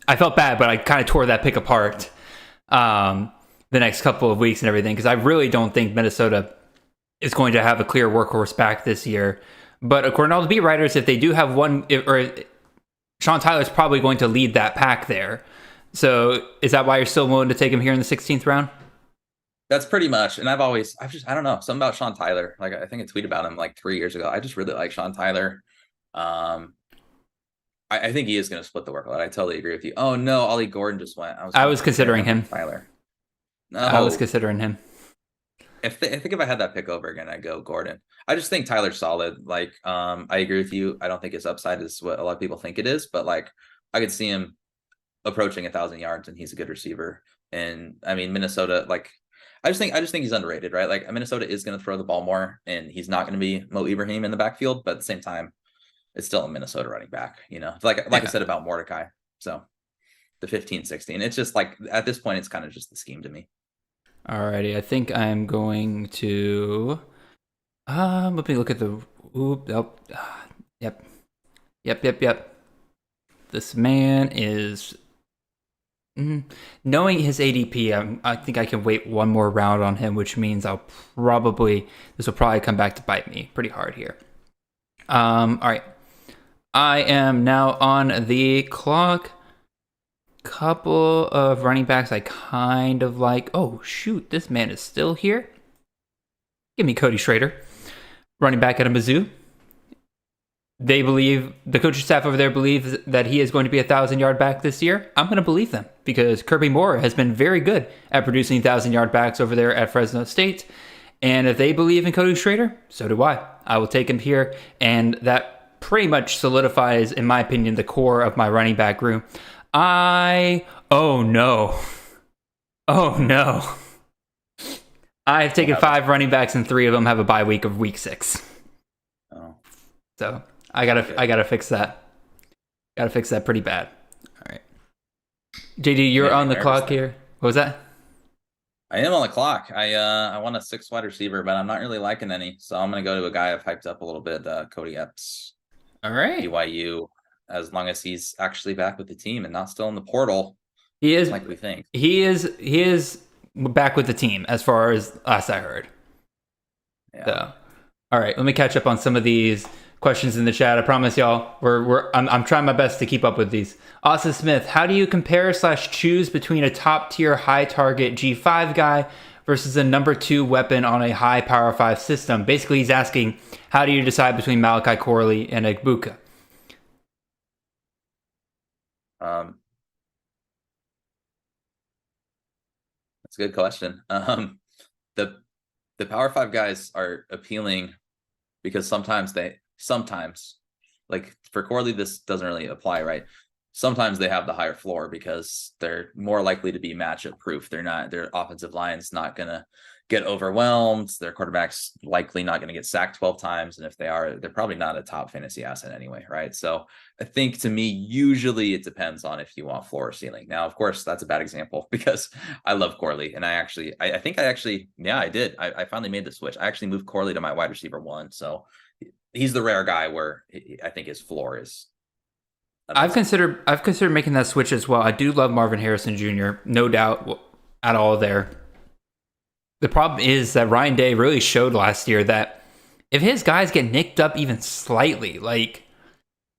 I felt bad, but I kind of tore that pick apart the next couple of weeks and everything, because I really don't think Minnesota is going to have a clear workhorse back this year. But according to all the beat writers, if they do have one, or Sean Tyler's probably going to lead that pack there. So is that why you're still willing to take him here in the 16th round? That's pretty much. And I don't know, something about Sean Tyler. Like, I think I tweeted about him like 3 years ago. I just really like Sean Tyler. I think he is going to split the workload. I totally agree with you. Oh no, Ollie Gordon just went. I was considering him. Tyler. No, I was considering him. I think if I had that pick over again, I'd go Gordon. I just think Tyler's solid. Like, I agree with you. I don't think his upside is what a lot of people think it is, but like, I could see him approaching 1,000 yards, and he's a good receiver. And I mean, Minnesota, like, I just think he's underrated, right? Like, Minnesota is going to throw the ball more, and he's not going to be Mo Ibrahim in the backfield, but at the same time, it's still a Minnesota running back, you know, like I said about Mordecai. So the 15, 16, it's just like, at this point, it's kind of just the scheme to me. Alrighty, I think I'm going to let me look at the Yep. This man is knowing his ADP, I think I can wait one more round on him, which means this will probably come back to bite me pretty hard here. All right. I am now on the clock. Couple of running backs I kind of like. Oh, shoot. This man is still here. Give me Cody Schrader. Running back at a Mizzou. They believe, the coaching staff over there believes that he is going to be 1,000-yard back this year. I'm going to believe them because Kirby Moore has been very good at producing 1,000-yard backs over there at Fresno State. And if they believe in Cody Schrader, so do I. I will take him here. And that pretty much solidifies, in my opinion, the core of my running back room. Oh no. I've taken 5 running backs and 3 of them have a bye week of week 6. Oh. So I gotta fix that. Gotta fix that pretty bad. All right. JD, you're on the clock here. What was that? I am on the clock. I want a 6 wide receiver, but I'm not really liking any. So I'm gonna go to a guy I've hyped up a little bit, Cody Epps. All right. BYU. As long as he's actually back with the team and not still in the portal. He is, like we think. He is back with the team as far as last I heard. Yeah. So, all right, let me catch up on some of these questions in the chat. I promise y'all, I'm trying my best to keep up with these. Austin Smith, how do you compare/choose between a top tier high target G5 guy versus a number 2 weapon on a high Power 5 system? Basically, he's asking, how do you decide between Malachi Corley and Egbuka? That's a good question. The Power 5 guys are appealing because sometimes like for Corley, this doesn't really apply, right? sometimes they have the higher floor because they're more likely to be matchup proof. Their offensive line's not going to get overwhelmed. Their quarterback's likely not going to get sacked 12 times. And if they are, they're probably not a top fantasy asset anyway, right? So I think to me, usually it depends on if you want floor or ceiling. Now, of course, that's a bad example because I love Corley. And I did. I finally made the switch. I actually moved Corley to my wide receiver 1. So he's the rare guy where I think his floor is. I've considered making that switch as well. I do love Marvin Harrison Jr., no doubt at all there. The problem is that Ryan Day really showed last year that if his guys get nicked up even slightly, like,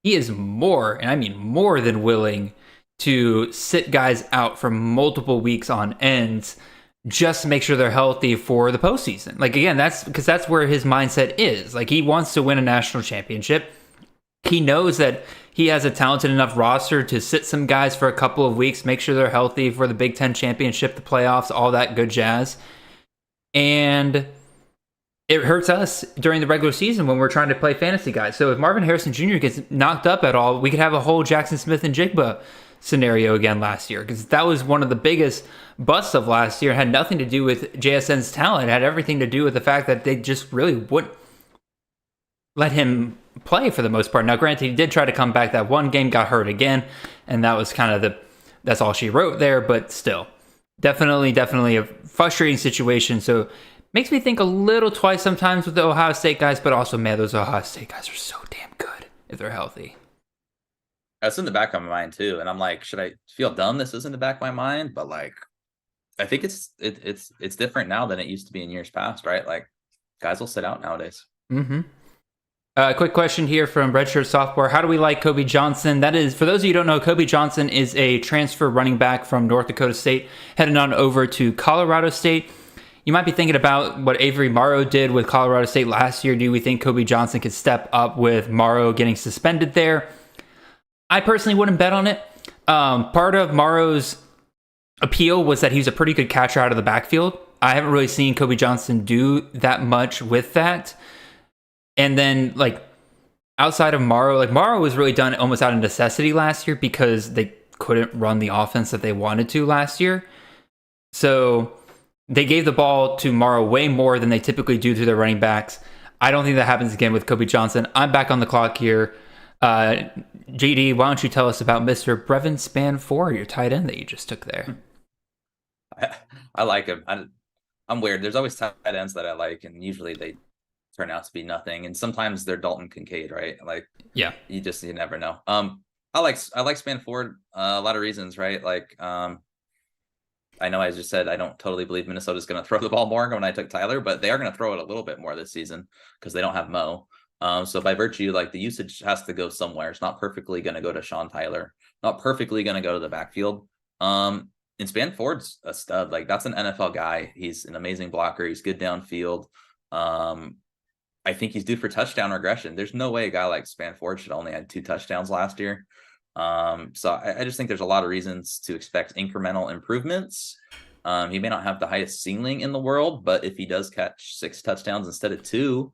he is more, and I mean more than willing to sit guys out for multiple weeks on end just to make sure they're healthy for the postseason. Like, again, that's because that's where his mindset is. Like, he wants to win a national championship. He knows that he has a talented enough roster to sit some guys for a couple of weeks, make sure they're healthy for the Big Ten championship, the playoffs, all that good jazz. And it hurts us during the regular season when we're trying to play fantasy guys. So if Marvin Harrison Jr. gets knocked up at all, we could have a whole Jackson Smith and Jigba scenario again last year, because that was one of the biggest busts of last year. It had nothing to do with JSN's talent. It had everything to do with the fact that they just really wouldn't let him play for the most part. Now, granted, he did try to come back that one game, got hurt again, and that was kind of that's all she wrote there, but still. Definitely a frustrating situation. So makes me think a little twice sometimes with the Ohio State guys, but also, man, those Ohio State guys are so damn good if they're healthy. That's in the back of my mind too. And I'm like, should I feel dumb this is in the back of my mind? But like, I think it's different now than it used to be in years past, right? Like, guys will sit out nowadays. Mm-hmm. Quick question here from Redshirt Sophomore. How do we like Kobe Johnson? That is, for those of you who don't know, Kobe Johnson is a transfer running back from North Dakota State, heading on over to Colorado State. You might be thinking about what Avery Morrow did with Colorado State last year. Do we think Kobe Johnson could step up with Morrow getting suspended there? I personally wouldn't bet on it. Part of Morrow's appeal was that he was a pretty good catcher out of the backfield. I haven't really seen Kobe Johnson do that much with that. And then, like, outside of Morrow, like, Morrow was really done almost out of necessity last year because they couldn't run the offense that they wanted to last year. So they gave the ball to Morrow way more than they typically do to their running backs. I don't think that happens again with Kobe Johnson. I'm back on the clock here. JD, why don't you tell us about Mr. Brevin Spann-Ford, your tight end that you just took there? I like him. I'm weird. There's always tight ends that I like, and usually they turn out to be nothing. And sometimes they're Dalton Kincaid, right? Like, yeah, you never know. I like Spann-Ford, a lot of reasons, right? Like, I know I just said I don't totally believe Minnesota's going to throw the ball more when I took Tyler, but they are going to throw it a little bit more this season because they don't have Mo. So by virtue, like, the usage has to go somewhere. It's not perfectly going to go to Sean Tyler, not perfectly going to go to the backfield. And Spann-Ford's a stud. Like, that's an NFL guy. He's an amazing blocker. He's good downfield. I think he's due for touchdown regression. There's no way a guy like Spann-Ford should only had 2 touchdowns last year. So I just think there's a lot of reasons to expect incremental improvements. He may not have the highest ceiling in the world, but if he does catch 6 touchdowns instead of 2,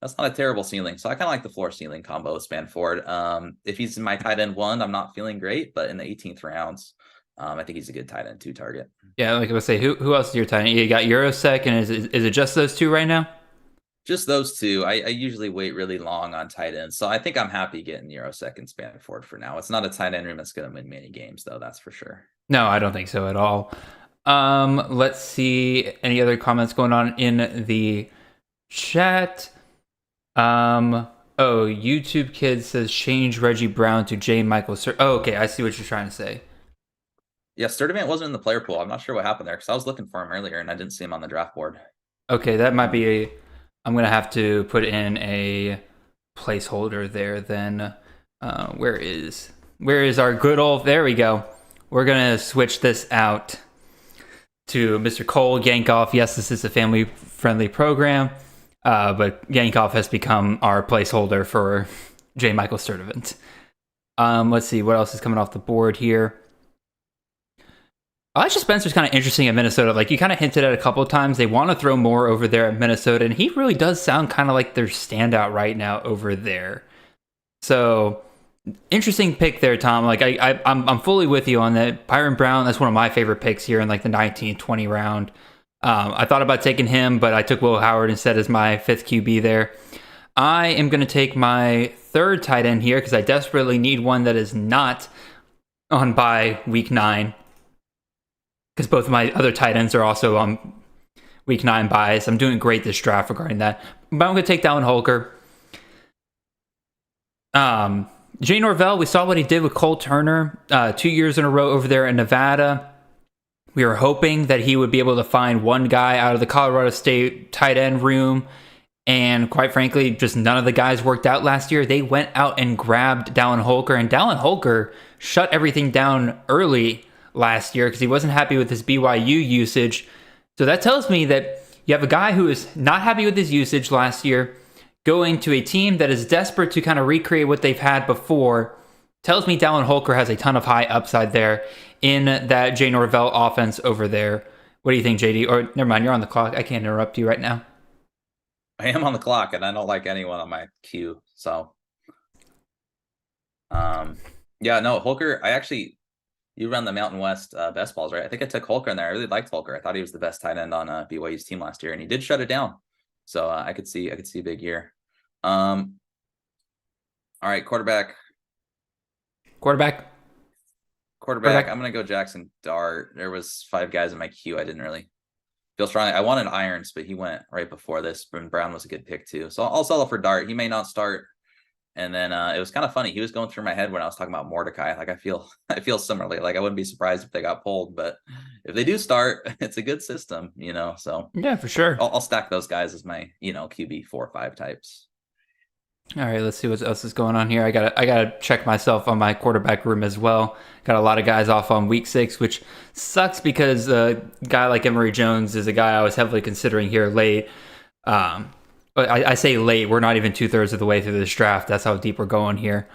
that's not a terrible ceiling. So I kind of like the floor ceiling combo with Spann-Ford. If he's in my tight end 1, I'm not feeling great, but in the 18th rounds, I think he's a good tight end 2 target. Yeah, like I was say, who else is your tight end? You got Eurosec, and is it just those 2 right now? Just those 2. I usually wait really long on tight ends, so I think I'm happy getting Eurosec and Spann-Ford for now. It's not a tight end room that's going to win many games, though. That's for sure. No, I don't think so at all. Let's see any other comments going on in the chat. YouTube Kid says change Reggie Brown to J. Michael. Okay, I see what you're trying to say. Yeah, Sturdivant wasn't in the player pool. I'm not sure what happened there because I was looking for him earlier and I didn't see him on the draft board. Okay, that might be I'm going to have to put in a placeholder there then. Where is our good old... There we go. We're going to switch this out to Mr. Cole Yankoff. Yes, this is a family-friendly program, but Yankoff has become our placeholder for J. Michael Sturdivant. Let's see, what else is coming off the board here? Elijah Spencer's kind of interesting at Minnesota. Like, you kind of hinted at a couple of times, they want to throw more over there at Minnesota, and he really does sound kind of like their standout right now over there. So Interesting pick there, Tom. Like I'm fully with you on that. Byron Brown, that's one of my favorite picks here in like the 19th, 20 round. I thought about taking him, but I took Will Howard instead as my 5th QB there. I am going to take my 3rd tight end here because I desperately need one that is not on bye week 9. Because both of my other tight ends are also on week 9 buys. I'm doing great this draft regarding that. But I'm going to take Dallin Holker. Jay Norvell, we saw what he did with Cole Turner 2 years in a row over there in Nevada. We were hoping that he would be able to find one guy out of the Colorado State tight end room. And quite frankly, just none of the guys worked out last year. They went out and grabbed Dallin Holker. And Dallin Holker shut everything down early last year because he wasn't happy with his BYU usage. So that tells me that you have a guy who is not happy with his usage last year, going to a team that is desperate to kind of recreate what they've had before. Tells me Dallin Holker has a ton of high upside there in that Jay Norvell offense over there. What do you think, JD? Or never mind, you're on the clock. I can't interrupt you right now. I am on the clock, and I don't like anyone on my queue. So, yeah, no, Holker. You run the Mountain West best balls, right? I think I took Holker in there. I really liked Holker. I thought he was the best tight end on BYU's team last year, and he did shut it down. So I could see a big year. All right, quarterback. I'm gonna go Jackson Dart. There was 5 guys in my queue. I didn't really feel strongly. I wanted Irons, but he went right before this. And Brown was a good pick too. So I'll settle for Dart. He may not start. And then it was kind of funny. He was going through my head when I was talking about Mordecai. Like I feel similarly. Like I wouldn't be surprised if they got pulled, but if they do start, it's a good system, So yeah, for sure. I'll stack those guys as my QB 4 or 5 types. All right, let's see what else is going on here. I gotta check myself on my quarterback room as well. Got a lot of guys off on week 6, which sucks because a guy like Emory Jones is a guy I was heavily considering here late. But I say late. We're not even 2/3 of the way through this draft. That's how deep we're going here.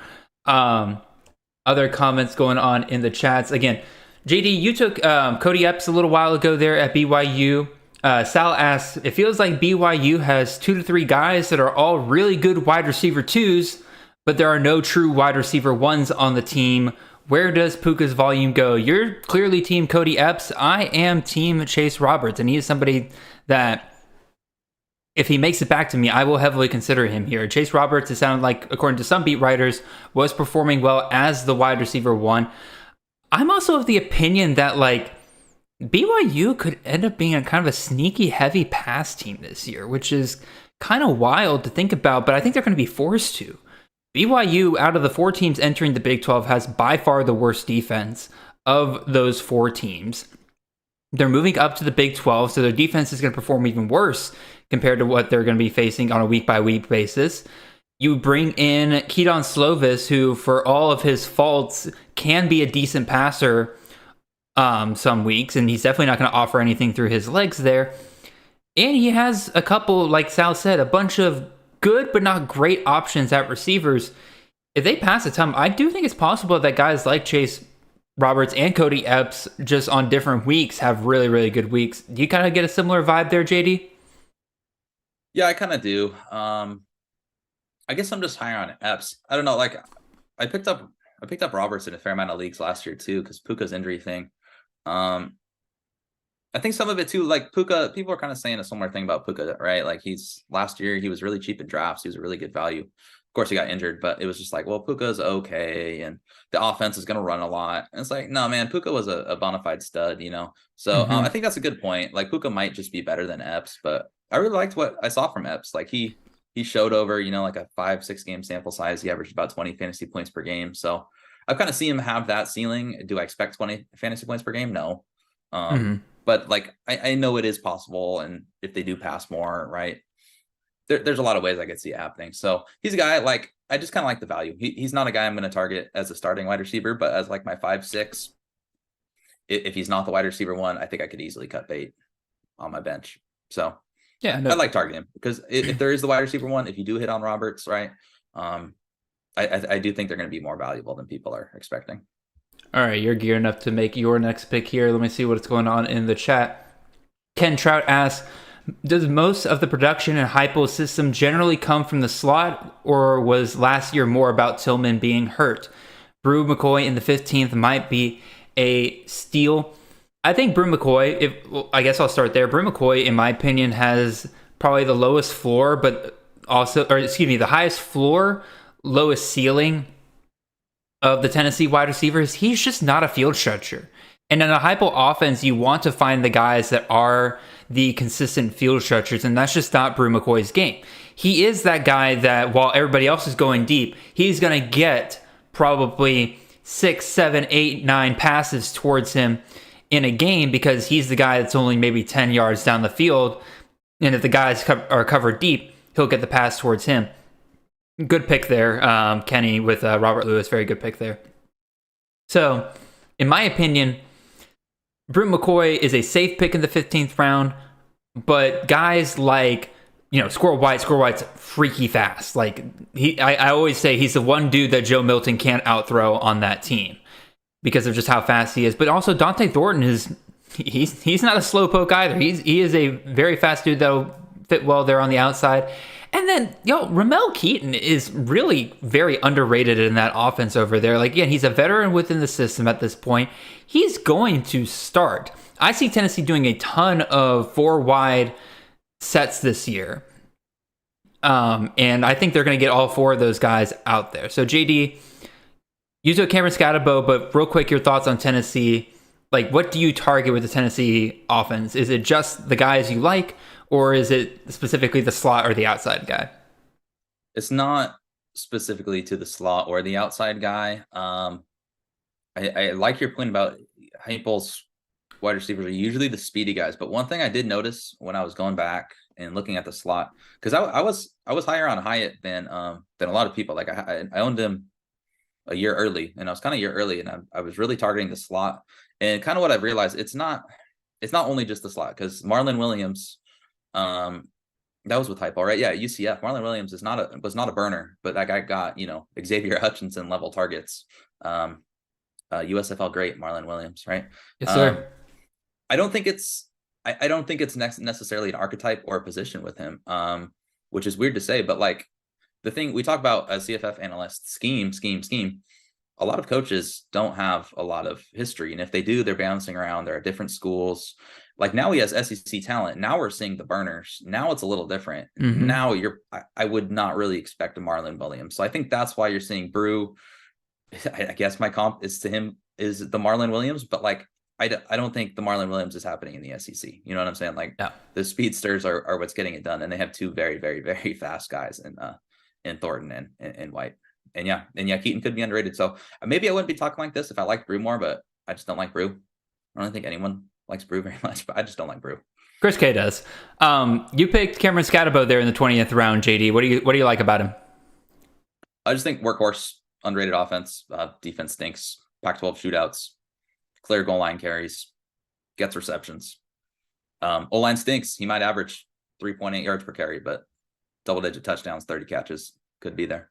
Other comments going on in the chats. Again, JD, you took Cody Epps a little while ago there at BYU. Sal asks, it feels like BYU has 2 to 3 guys that are all really good wide receiver 2s, but there are no true wide receiver 1s on the team. Where does Puka's volume go? You're clearly team Cody Epps. I am team Chase Roberts, and he is somebody that if he makes it back to me, I will heavily consider him here. Chase Roberts, it sounded like, according to some beat writers, was performing well as the wide receiver 1. I'm also of the opinion that, like, BYU could end up being a kind of a sneaky heavy pass team this year, which is kind of wild to think about, but I think they're going to be forced to. BYU, out of the 4 teams entering the Big 12, has by far the worst defense of those 4 teams. They're moving up to the Big 12, so their defense is going to perform even worse compared to what they're going to be facing on a week-by-week basis. You bring in Keaton Slovis, who, for all of his faults, can be a decent passer some weeks, and he's definitely not going to offer anything through his legs there. And he has a couple, like Sal said, a bunch of good but not great options at receivers. If they pass a ton, I do think it's possible that guys like Chase Roberts and Cody Epps, just on different weeks, have really, really good weeks. Do you kind of get a similar vibe there, JD? Yeah, I kind of do. I guess I'm just higher on Epps. I don't know. Like, I picked up Roberts in a fair amount of leagues last year too, because Puka's injury thing. I think some of it too, like Puka, people are kind of saying a similar thing about Puka, right? Like last year, he was really cheap in drafts. He was a really good value. Of course, he got injured, but it was just like, well, Puka's okay, and the offense is going to run a lot. And it's like, no, man, Puka was a bona fide stud, So I think that's a good point. Like Puka might just be better than Epps, but I really liked what I saw from Epps. Like he showed over, like a 5-6 game sample size. He averaged about 20 fantasy points per game. So I've kind of seen him have that ceiling. Do I expect 20 fantasy points per game? No. But like, I know it is possible. And if they do pass more, right, there's a lot of ways I could see it happening. So he's a guy, like, I just kind of like the value. He's not a guy I'm going to target as a starting wide receiver, but as like my 5-6, if he's not the wide receiver 1, I think I could easily cut bait on my bench. So yeah, I like targeting him because if there is the wide receiver 1, if you do hit on Roberts, right, I do think they're going to be more valuable than people are expecting. All right, you're gearing up to make your next pick here. Let me see what's going on in the chat. Ken Trout asks, does most of the production in Heupel's system generally come from the slot, or was last year more about Tillman being hurt? Brew McCoy in the 15th might be a steal. I think Brew McCoy, I guess I'll start there. Brew McCoy, in my opinion, has probably the lowest floor, but also, the highest floor, lowest ceiling of the Tennessee wide receivers. He's just not a field stretcher. And in a Heupel offense, you want to find the guys that are the consistent field stretchers, and that's just not Brew McCoy's game. He is that guy that while everybody else is going deep, he's going to get probably 6, 7, 8, 9 passes towards him in a game because he's the guy that's only maybe 10 yards down the field. And if the guys are covered deep, he'll get the pass towards him. Good pick there, Kenny, with Robert Lewis. Very good pick there. So, in my opinion, Brew McCoy is a safe pick in the 15th round, but guys like, Squirrel White's freaky fast. Like, I always say he's the one dude that Joe Milton can't outthrow on that team because of just how fast he is. But also Dante Thornton he's not a slowpoke either. He is a very fast dude that'll fit well there on the outside. And then, Ramel Keaton is really very underrated in that offense over there. Like, again, he's a veteran within the system at this point. He's going to start. I see Tennessee doing a ton of 4-wide sets this year. And I think they're going to get all 4 of those guys out there. So, JD, you took Cameron Scatterbo, but real quick, your thoughts on Tennessee. Like, what do you target with the Tennessee offense? Is it just the guys you like, or is it specifically the slot or the outside guy? It's not specifically to the slot or the outside guy. I like your point about Heupel's wide receivers are usually the speedy guys. But one thing I did notice when I was going back and looking at the slot, because I was higher on Hyatt than a lot of people. Like I owned him a year early, and I was kind of a year early, and I was really targeting the slot. And kind of what I've realized, it's not only just the slot, because Marlon Williams, that was with Heupel, right? Yeah, UCF. Marlon Williams was not a burner, but that guy got Xavier Hutchinson level targets. USFL great Marlon Williams, right? Yes, sir. I don't think it's necessarily an archetype or a position with him, which is weird to say, but like the thing we talk about as CFF analysts, scheme. A lot of coaches don't have a lot of history, and if they do, they're bouncing around. They're at different schools. Like now he has SEC talent. Now we're seeing the burners. Now it's a little different. Mm-hmm. Now I would not really expect a Marlon Williams. So I think that's why you're seeing Brew. I guess my comp is to him is the Marlon Williams, but like I don't think the Marlon Williams is happening in the SEC. You know what I'm saying? Like the speedsters are what's getting it done, and they have 2 very, very, very fast guys in Thornton and White. And yeah, Keaton could be underrated. So maybe I wouldn't be talking like this if I liked Brew more, but I just don't like Brew. I don't think anyone likes Brew very much, but I just don't like Brew. Chris K does. You picked Cameron Scatterbo there in the 20th round, JD. What do you like about him? I just think workhorse, underrated offense. Defense stinks. Pac-12 shootouts. Clear goal line carries. Gets receptions. O-line stinks. He might average 3.8 yards per carry, but double-digit touchdowns, 30 catches. Could be there.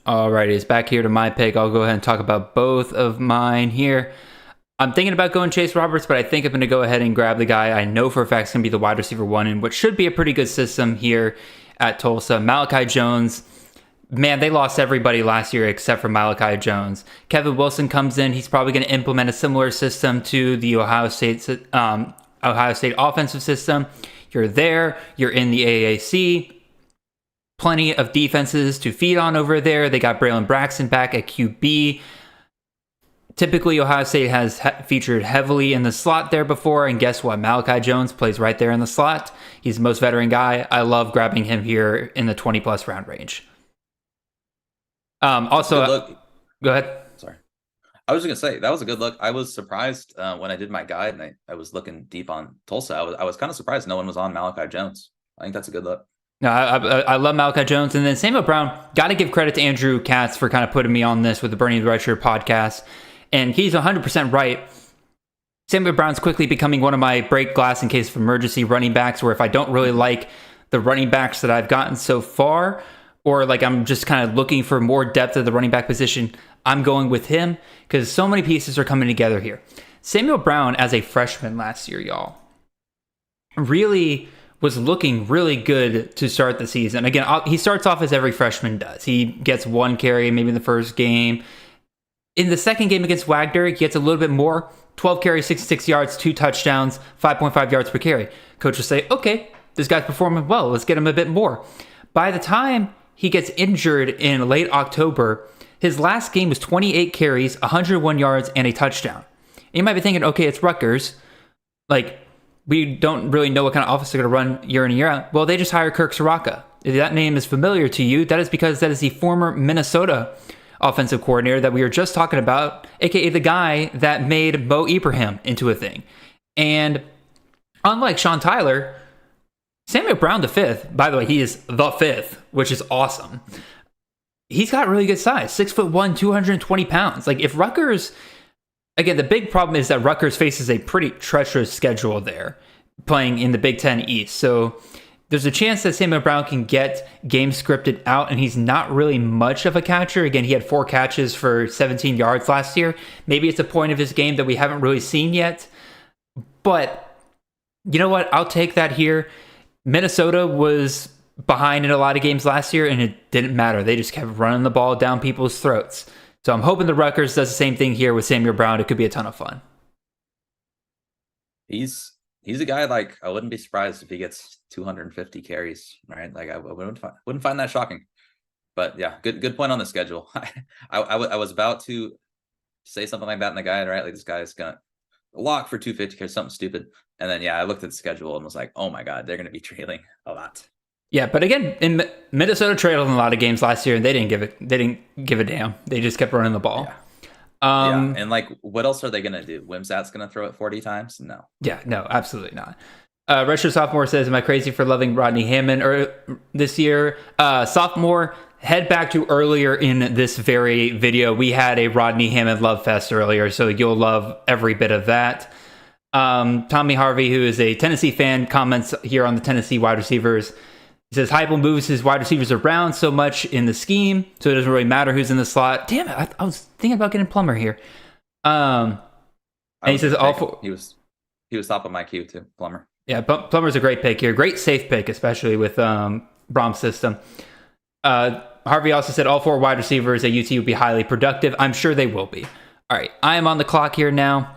Alrighty, it's back here to my pick. I'll go ahead and talk about both of mine here. I'm thinking about going Chase Roberts, but I think I'm going to go ahead and grab the guy I know for a fact is going to be the wide receiver 1 in what should be a pretty good system here at Tulsa. Malachi Jones. Man, they lost everybody last year except for Malachi Jones. Kevin Wilson comes in. He's probably going to implement a similar system to the Ohio State offensive system. You're there. You're in the AAC. Plenty of defenses to feed on over there. They got Braylon Braxton back at QB. Typically, Ohio State has featured heavily in the slot there before, and guess what? Malachi Jones plays right there in the slot. He's the most veteran guy. I love grabbing him here in the 20-plus round range. Also, go ahead. Sorry. I was just going to say, that was a good look. I was surprised when I did my guide, and I was looking deep on Tulsa. I was kind of surprised no one was on Malachi Jones. I think that's a good look. No, I love Malachi Jones. And then Samuel Brown, got to give credit to Andrew Katz for kind of putting me on this with the Burning the Red Shirt podcast. And he's 100% right. Samuel Brown's quickly becoming one of my break glass in case of emergency running backs, where if I don't really like the running backs that I've gotten so far, or like I'm just kind of looking for more depth at the running back position, I'm going with him because so many pieces are coming together here. Samuel Brown as a freshman last year, y'all, really was looking really good to start the season. Again, he starts off as every freshman does. He gets 1 carry maybe in the first game. In the second game against Wagner, he gets a little bit more. 12 carries, 66 yards, 2 touchdowns, 5.5 yards per carry. Coach will say, okay, this guy's performing well. Let's get him a bit more. By the time he gets injured in late October, his last game was 28 carries, 101 yards, and a touchdown. And you might be thinking, okay, it's Rutgers. Like, we don't really know what kind of offense they're going to run year in and year out. Well, they just hired Kirk Soraka. If that name is familiar to you, that is because that is the former Minnesota offensive coordinator that we were just talking about, aka the guy that made Mo Ibrahim into a thing. And unlike Sean Tyler, Samuel Brown the fifth, by the way, he is the fifth, which is awesome. He's got really good size, 6'1", 220 pounds. Like, if Rutgers, again, the big problem is that Rutgers faces a pretty treacherous schedule there, playing in the Big Ten East. So there's a chance that Samuel Brown can get game scripted out, and he's not really much of a catcher. Again, he had 4 catches for 17 yards last year. Maybe it's a point of his game that we haven't really seen yet. But you know what? I'll take that here. Minnesota was behind in a lot of games last year, and it didn't matter. They just kept running the ball down people's throats. So I'm hoping the Rutgers does the same thing here with Samuel Brown. It could be a ton of fun. He's a guy, like, I wouldn't be surprised if he gets 250 carries, right? Like, I wouldn't find that shocking. But yeah, good point on the schedule. I was about to say something like that in the guide, right? Like, this guy's gonna lock for 250 carries, something stupid. And then yeah, I looked at the schedule and was like, oh my God, they're gonna be trailing a lot. Yeah, but again, in Minnesota trailed in a lot of games last year, and they didn't give a damn. They just kept running the ball. Yeah. Yeah, and like, what else are they gonna do? Wimsat's gonna throw it 40 times? No. Yeah, no, absolutely not. Retro Sophomore says, am I crazy for loving Rodney Hammond this year? Sophomore, head back to earlier in this very video. We had a Rodney Hammond love fest earlier, so you'll love every bit of that. Tommy Harvey, who is a Tennessee fan, comments here on the Tennessee wide receivers. He says, Heupel moves his wide receivers around so much in the scheme, so it doesn't really matter who's in the slot. Damn it, I was thinking about getting Plummer here. And he says, he was top of my queue too, Plummer. Yeah, Plummer's a great pick here. Great safe pick, especially with Brom's system. Harvey also said all 4 wide receivers at UT would be highly productive. I'm sure they will be. All right, I am on the clock here now.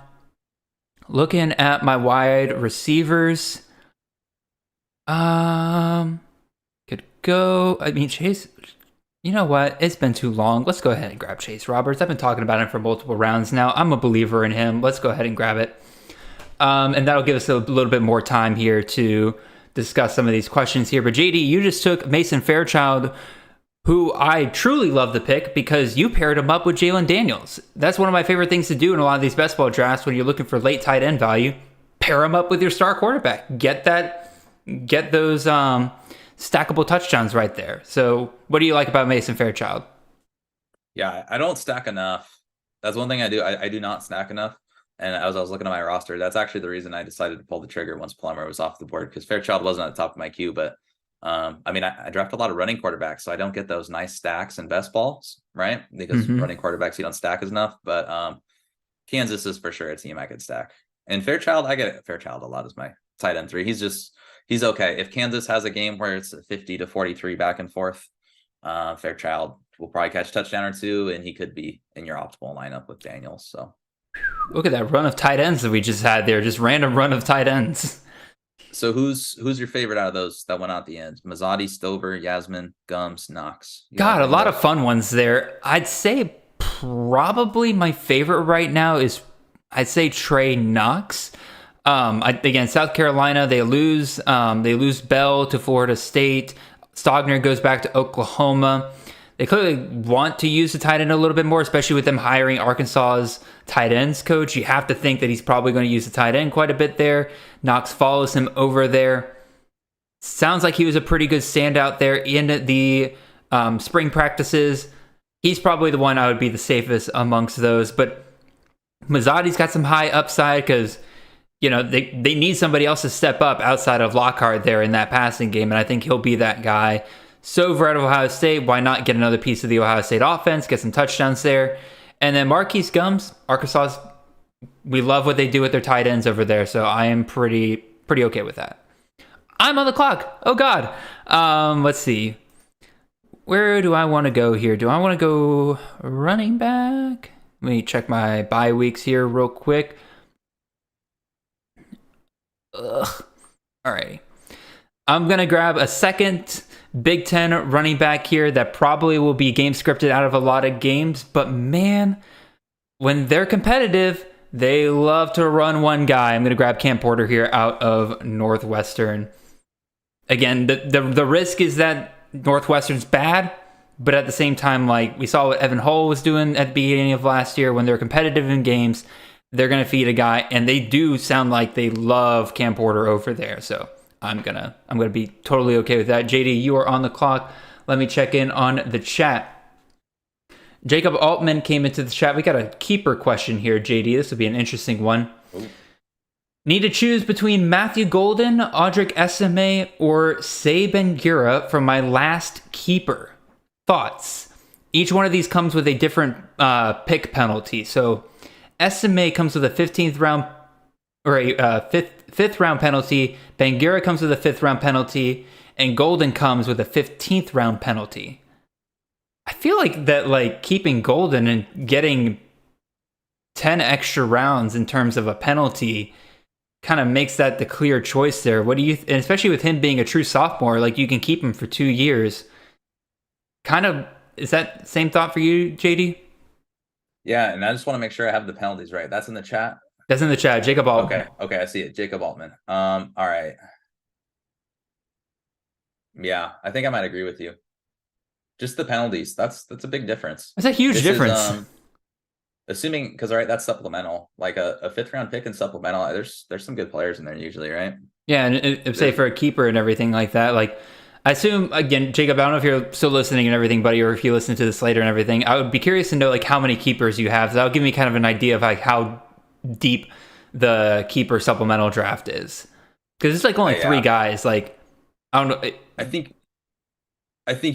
Looking at my wide receivers. Could go. I mean, Chase, you know what? It's been too long. Let's go ahead and grab Chase Roberts. I've been talking about him for multiple rounds now. I'm a believer in him. Let's go ahead and grab it. And that'll give us a little bit more time here to discuss some of these questions here. But JD, you just took Mason Fairchild, who I truly love the pick because you paired him up with Jalen Daniels. That's one of my favorite things to do in a lot of these best ball drafts when you're looking for late tight end value. Pair him up with your star quarterback. Get those stackable touchdowns right there. So what do you like about Mason Fairchild? Yeah, I don't stack enough. That's one thing I do. I do not stack enough. And as I was looking at my roster, that's actually the reason I decided to pull the trigger once Plummer was off the board, because Fairchild wasn't at the top of my queue. But I mean, I draft a lot of running quarterbacks, so I don't get those nice stacks and best balls, right? Because running quarterbacks, you don't stack as enough. But Kansas is for sure a team I could stack. And Fairchild, I get Fairchild a lot as my tight end 3. He's okay. If Kansas has a game where it's 50 to 43 back and forth, Fairchild will probably catch a touchdown or 2, and he could be in your optimal lineup with Daniels. So look at that run of tight ends that we just had there. Just random run of tight ends. So who's your favorite out of those that went out at the end? Mazzotti, Stover, Yasmin, Gums, Knox. God, a lot of fun ones there. I'd say probably my favorite right now is Trey Knox. Again, South Carolina, they lose Bell to Florida State. Stogner goes back to Oklahoma. They clearly want to use the tight end a little bit more, especially with them hiring Arkansas's tight ends coach. You have to think that he's probably going to use the tight end quite a bit there. Knox follows him over there. Sounds like he was a pretty good standout there in the spring practices. He's probably the one I would be the safest amongst those. But Mazzotti's got some high upside because, you know, they need somebody else to step up outside of Lockhart there in that passing game, and I think he'll be that guy. Sover out of Ohio State, why not get another piece of the Ohio State offense, get some touchdowns there. And then Marquise Gums, Arkansas, we love what they do with their tight ends over there, so I am pretty okay with that. I'm on the clock. Oh God. Let's see. Where do I want to go here? Do I want to go running back? Let me check my bye weeks here real quick. Ugh. All right. I'm going to grab a second Big Ten running back here that probably will be game scripted out of a lot of games. But man, when they're competitive, they love to run one guy. I'm going to grab Cam Porter here out of Northwestern. Again, the risk is that Northwestern's bad, but at the same time, like we saw what Evan Hull was doing at the beginning of last year, when they're competitive in games, they're going to feed a guy, and they do sound like they love Cam Porter over there. So I'm gonna be totally okay with that. JD, you are on the clock. Let me check in on the chat. Jacob Altman came into the chat. We got a keeper question here, JD. This would be an interesting one. Ooh. Need to choose between Matthew Golden, Audric Esime, or Say Ben-Gura for my last keeper. Thoughts? Each one of these comes with a different pick penalty. So Esime comes with a 15th round or a fifth round penalty. Ben-Gura comes with a 5th round penalty, and Golden comes with a 15th round penalty. I feel like that, like keeping Golden and getting 10 extra rounds in terms of a penalty kind of makes that the clear choice there. What do you, and especially with him being a true sophomore, like you can keep him for 2 years. Kind of, is that same thought for you, JD? Yeah, and I just want to make sure I have the penalties right. That's in the chat. That's in the chat. Jacob Altman. Okay, I see it. Jacob Altman. All right. Yeah, I think I might agree with you. Just the penalties. That's a big difference. That's a huge difference. Assuming, because that's supplemental. Like a 5th round pick and supplemental. There's some good players in there usually, right? Yeah, and say for a keeper and everything like that. Like, I assume again, Jacob, I don't know if you're still listening and everything, buddy, or if you listen to this later and everything. I would be curious to know like how many keepers you have. That'll give me kind of an idea of like how deep the keeper supplemental draft is. Because it's like only 3 guys. Like, I don't know. I think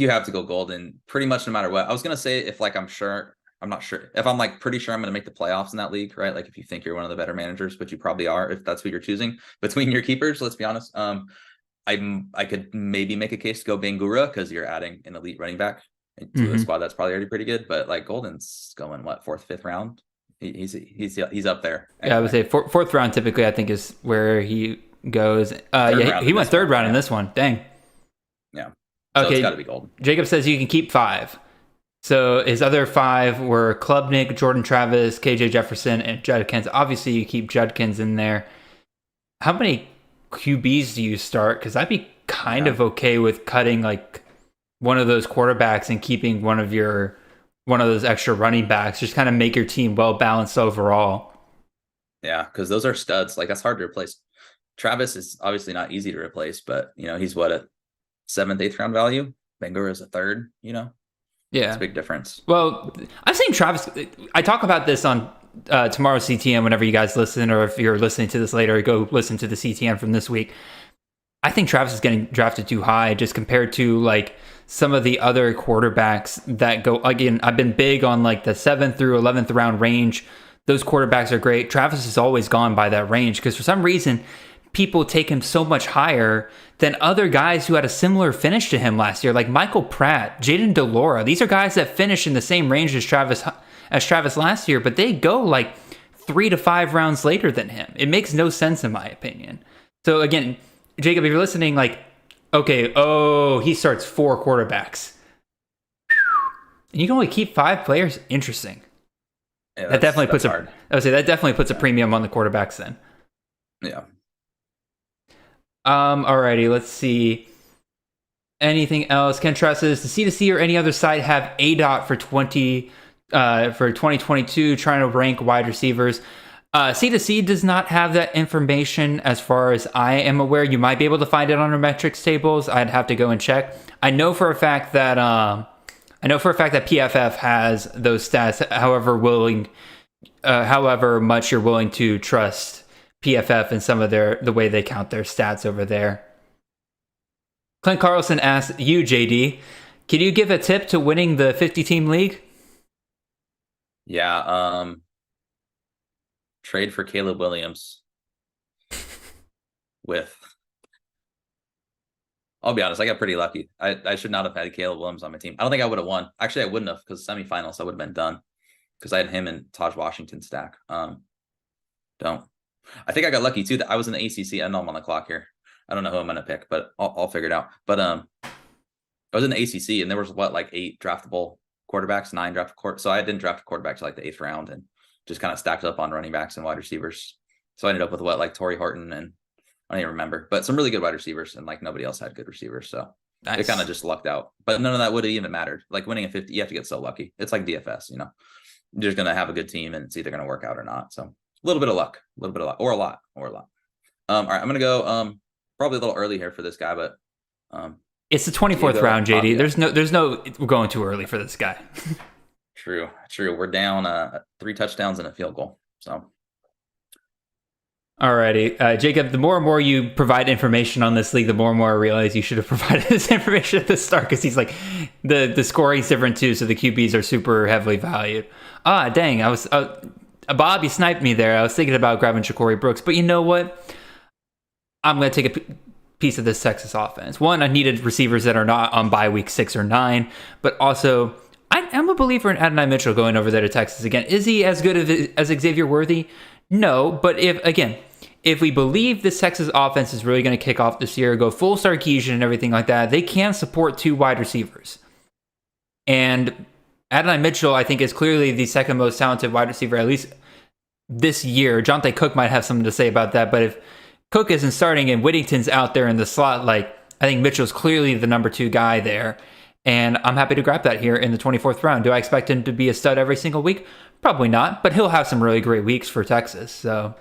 you have to go Golden pretty much no matter what. I was gonna say if like I'm not sure if I'm like pretty sure I'm gonna make the playoffs in that league, right? Like if you think you're one of the better managers, but you probably are if that's what you're choosing between your keepers. Let's be honest. I could maybe make a case to go Ben-Gura because you're adding an elite running back to a squad that's probably already pretty good. But like Golden's going what 4th, 5th round. He's up there. Anyway. Yeah, I would say 4th round typically I think is where he goes. He went 3rd round in this one. Dang. Yeah. So okay. It's got to be Golden. Jacob says you can keep 5. So his other 5 were Klubnik, Jordan Travis, KJ Jefferson, and Judkins. Obviously, you keep Judkins in there. How many QBs do you start? Because I'd be kind of okay with cutting like one of those quarterbacks and keeping one of those extra running backs. Just kind of make your team well balanced overall. Yeah, because those are studs. Like that's hard to replace. Travis is obviously not easy to replace, but he's what a 7th, 8th round value. Ben-Gura is a 3rd. Yeah, it's a big difference. Well, I've seen Travis. I talk about this on tomorrow's CTN whenever you guys listen, or if you're listening to this later, go listen to the CTN from this week. I think Travis is getting drafted too high just compared to like some of the other quarterbacks that go. Again, I've been big on like the 7th through 11th round range. Those quarterbacks are great. Travis has always gone by that range because for some reason people take him so much higher than other guys who had a similar finish to him last year, like Michael Pratt, Jaden DeLora. These are guys that finish in the same range as Travis last year, but they go like 3 to 5 rounds later than him. It makes no sense in my opinion. So again, Jacob, if you're listening, like, okay, he starts 4 quarterbacks. And you can only keep 5 players? Interesting. Yeah, that definitely puts hard. That definitely puts a premium on the quarterbacks then. Yeah. Alrighty, let's see. Anything else? Ken Trust says, the C2C or any other site have ADOT for 2022, trying to rank wide receivers. C2C does not have that information as far as I am aware. You might be able to find it on our metrics tables. I'd have to go and check. I know for a fact that PFF has those stats. However much you're willing to trust PFF and some of the way they count their stats over there. Clint Carlson asked you, JD, can you give a tip to winning the 50-team league? Yeah, trade for Caleb Williams with I'll be honest. I got pretty lucky. I should not have had Caleb Williams on my team. I don't think I would have won. Actually, I wouldn't have because semifinals I would have been done because I had him and Taj Washington stack. Don't. I think I got lucky too that I was in the ACC. I know I'm on the clock here. I don't know who I'm gonna pick, but I'll figure it out. But I was in the ACC and there was like 8 draftable quarterbacks, 9 draftable quarterbacks. So I didn't draft a quarterback till like the 8th round and just kind of stacked up on running backs and wide receivers. So I ended up with like Torrey Horton and I don't even remember, but some really good wide receivers and like nobody else had good receivers. So Nice. it kind of just lucked out, but none of that would have even mattered. Like winning a 50, you have to get so lucky. It's like DFS, you're just going to have a good team and it's either going to work out or not. So a little bit of luck, or a lot. All right. I'm going to go, probably a little early here for this guy, but, it's the 24th round, JD. Yeah. There's no, we're going too early for this guy. True. We're down 3 touchdowns and a field goal. So. Alrighty, Jacob, the more and more you provide information on this league, the more and more I realize you should have provided this information at the start because he's like, the scoring's different too, so the QBs are super heavily valued. Dang, I was, Bob, you sniped me there. I was thinking about grabbing Ja'Cory Brooks, but you know what? I'm going to take a piece of this Texas offense. One, I needed receivers that are not on bye week 6 or 9, but also I'm a believer in Adonai Mitchell going over there to Texas again. Is he as good as Xavier Worthy? No, but if we believe this Texas offense is really going to kick off this year, go full Sarkisian and everything like that, they can support 2 wide receivers. And Adonai Mitchell, I think, is clearly the second most talented wide receiver, at least this year. Jonte Cook might have something to say about that, but if Cook isn't starting and Whittington's out there in the slot, I think Mitchell's clearly the number 2 guy there. And I'm happy to grab that here in the 24th round. Do I expect him to be a stud every single week? Probably not, but he'll have some really great weeks for Texas. So,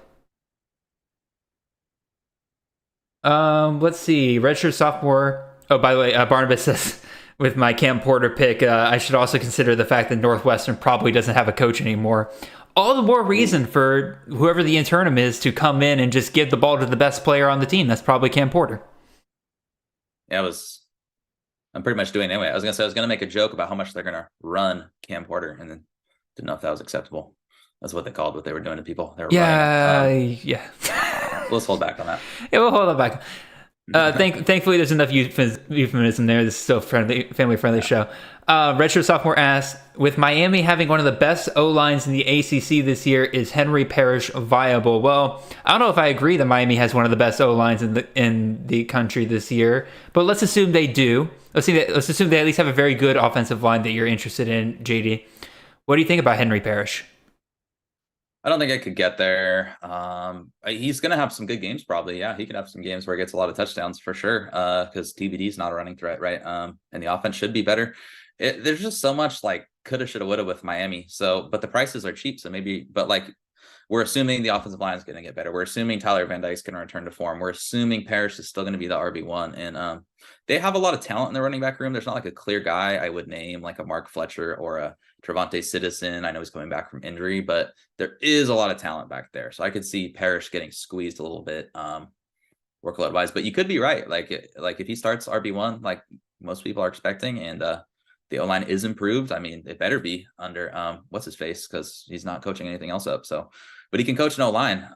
let's see. Redshirt sophomore. Oh, by the way, Barnabas says with my Cam Porter pick, I should also consider the fact that Northwestern probably doesn't have a coach anymore. All the more reason for whoever the interim is to come in and just give the ball to the best player on the team. That's probably Cam Porter. Yeah, I'm pretty much doing it anyway. I was going to make a joke about how much they're going to run Cam Porter and then didn't know if that was acceptable. That's what they called what they were doing to people. They were yeah. Let's hold back on that. Yeah, we'll hold it back. Thankfully, there's enough euphemism there. This is still a family-friendly show. Redshirt sophomore asks, with Miami having one of the best O-lines in the ACC this year, is Henry Parrish viable? Well, I don't know if I agree that Miami has one of the best O-lines in the country this year, but let's assume they do. Let's assume they at least have a very good offensive line that you're interested in, JD. What do you think about Henry Parrish? I don't think I could get there. He's going to have some good games, probably. Yeah, he could have some games where he gets a lot of touchdowns for sure. Because TBD is not a running threat, right? And the offense should be better. There's just so much like coulda, shoulda, woulda with Miami. So, but the prices are cheap. So maybe, but like we're assuming the offensive line is going to get better. We're assuming Tyler Van Dyke's going to return to form. We're assuming Parrish is still going to be the RB1. And they have a lot of talent in the running back room. There's not like a clear guy I would name like a Mark Fletcher or a Trevante Citizen. I know he's coming back from injury, but there is a lot of talent back there. So I could see Parrish getting squeezed a little bit workload wise, but you could be right. Like if he starts RB1, like most people are expecting, and the O-line is improved. I mean, it better be under what's his face, because he's not coaching anything else up. So, but he can coach an O-line.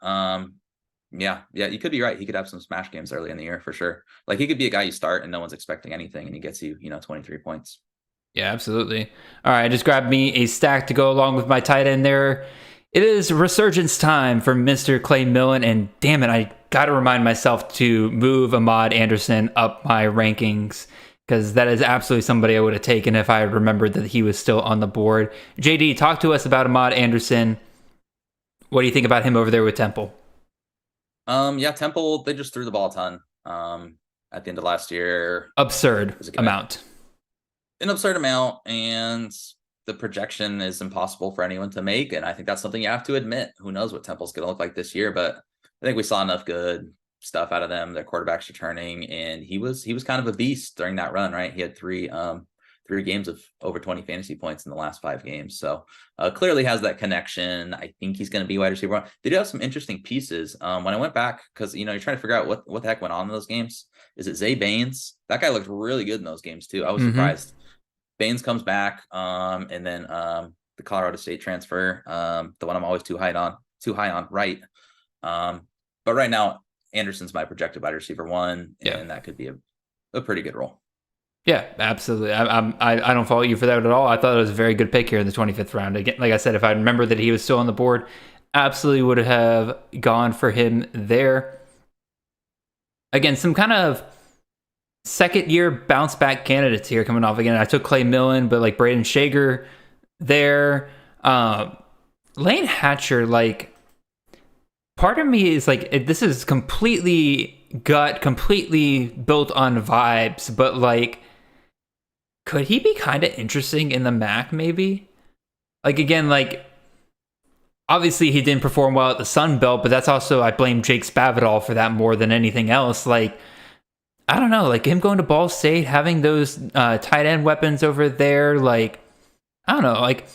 Yeah, you could be right. He could have some smash games early in the year for sure. Like he could be a guy you start and no one's expecting anything, and he gets you, 23 points. Yeah, absolutely. All right, I just grabbed me a stack to go along with my tight end there. It is resurgence time for Mr. Clay Millen, and damn it, I got to remind myself to move Ahmad Anderson up my rankings, because that is absolutely somebody I would have taken if I had remembered that he was still on the board. JD, talk to us about Ahmad Anderson. What do you think about him over there with Temple? Yeah, Temple, they just threw the ball a ton at the end of last year. Absurd amount. An absurd amount, and the projection is impossible for anyone to make, and I think that's something you have to admit. Who knows what Temple's going to look like this year, but I think we saw enough good stuff out of them. Their quarterback's returning, and he was kind of a beast during that run, right? He had three games of over 20 fantasy points in the last 5 games, so clearly has that connection. I think he's going to be wide receiver 1. They do have some interesting pieces. When I went back, because you're trying to figure out what the heck went on in those games. Is it Zay Baines? That guy looked really good in those games too. I was surprised. Baines comes back, and then the Colorado State transfer, the one I'm always too high on, right? But right now, Anderson's my projected wide receiver 1, and that could be a pretty good role. Yeah, absolutely. I don't fault you for that at all. I thought it was a very good pick here in the 25th round. Again, like I said, if I remember that he was still on the board, absolutely would have gone for him there. Again, some kind of second year bounce back candidates here coming off. Again, I took Clay Millen, but like Braden Shager there. Lane Hatcher, like, part of me is like, this is completely built on vibes, but like, could he be kind of interesting in the MAC maybe? Like, again, like, obviously he didn't perform well at the Sun Belt, but that's also, I blame Jake Spavital for that more than anything else. Like, I don't know, like him going to Ball State, having those tight end weapons over there, like, I don't know, like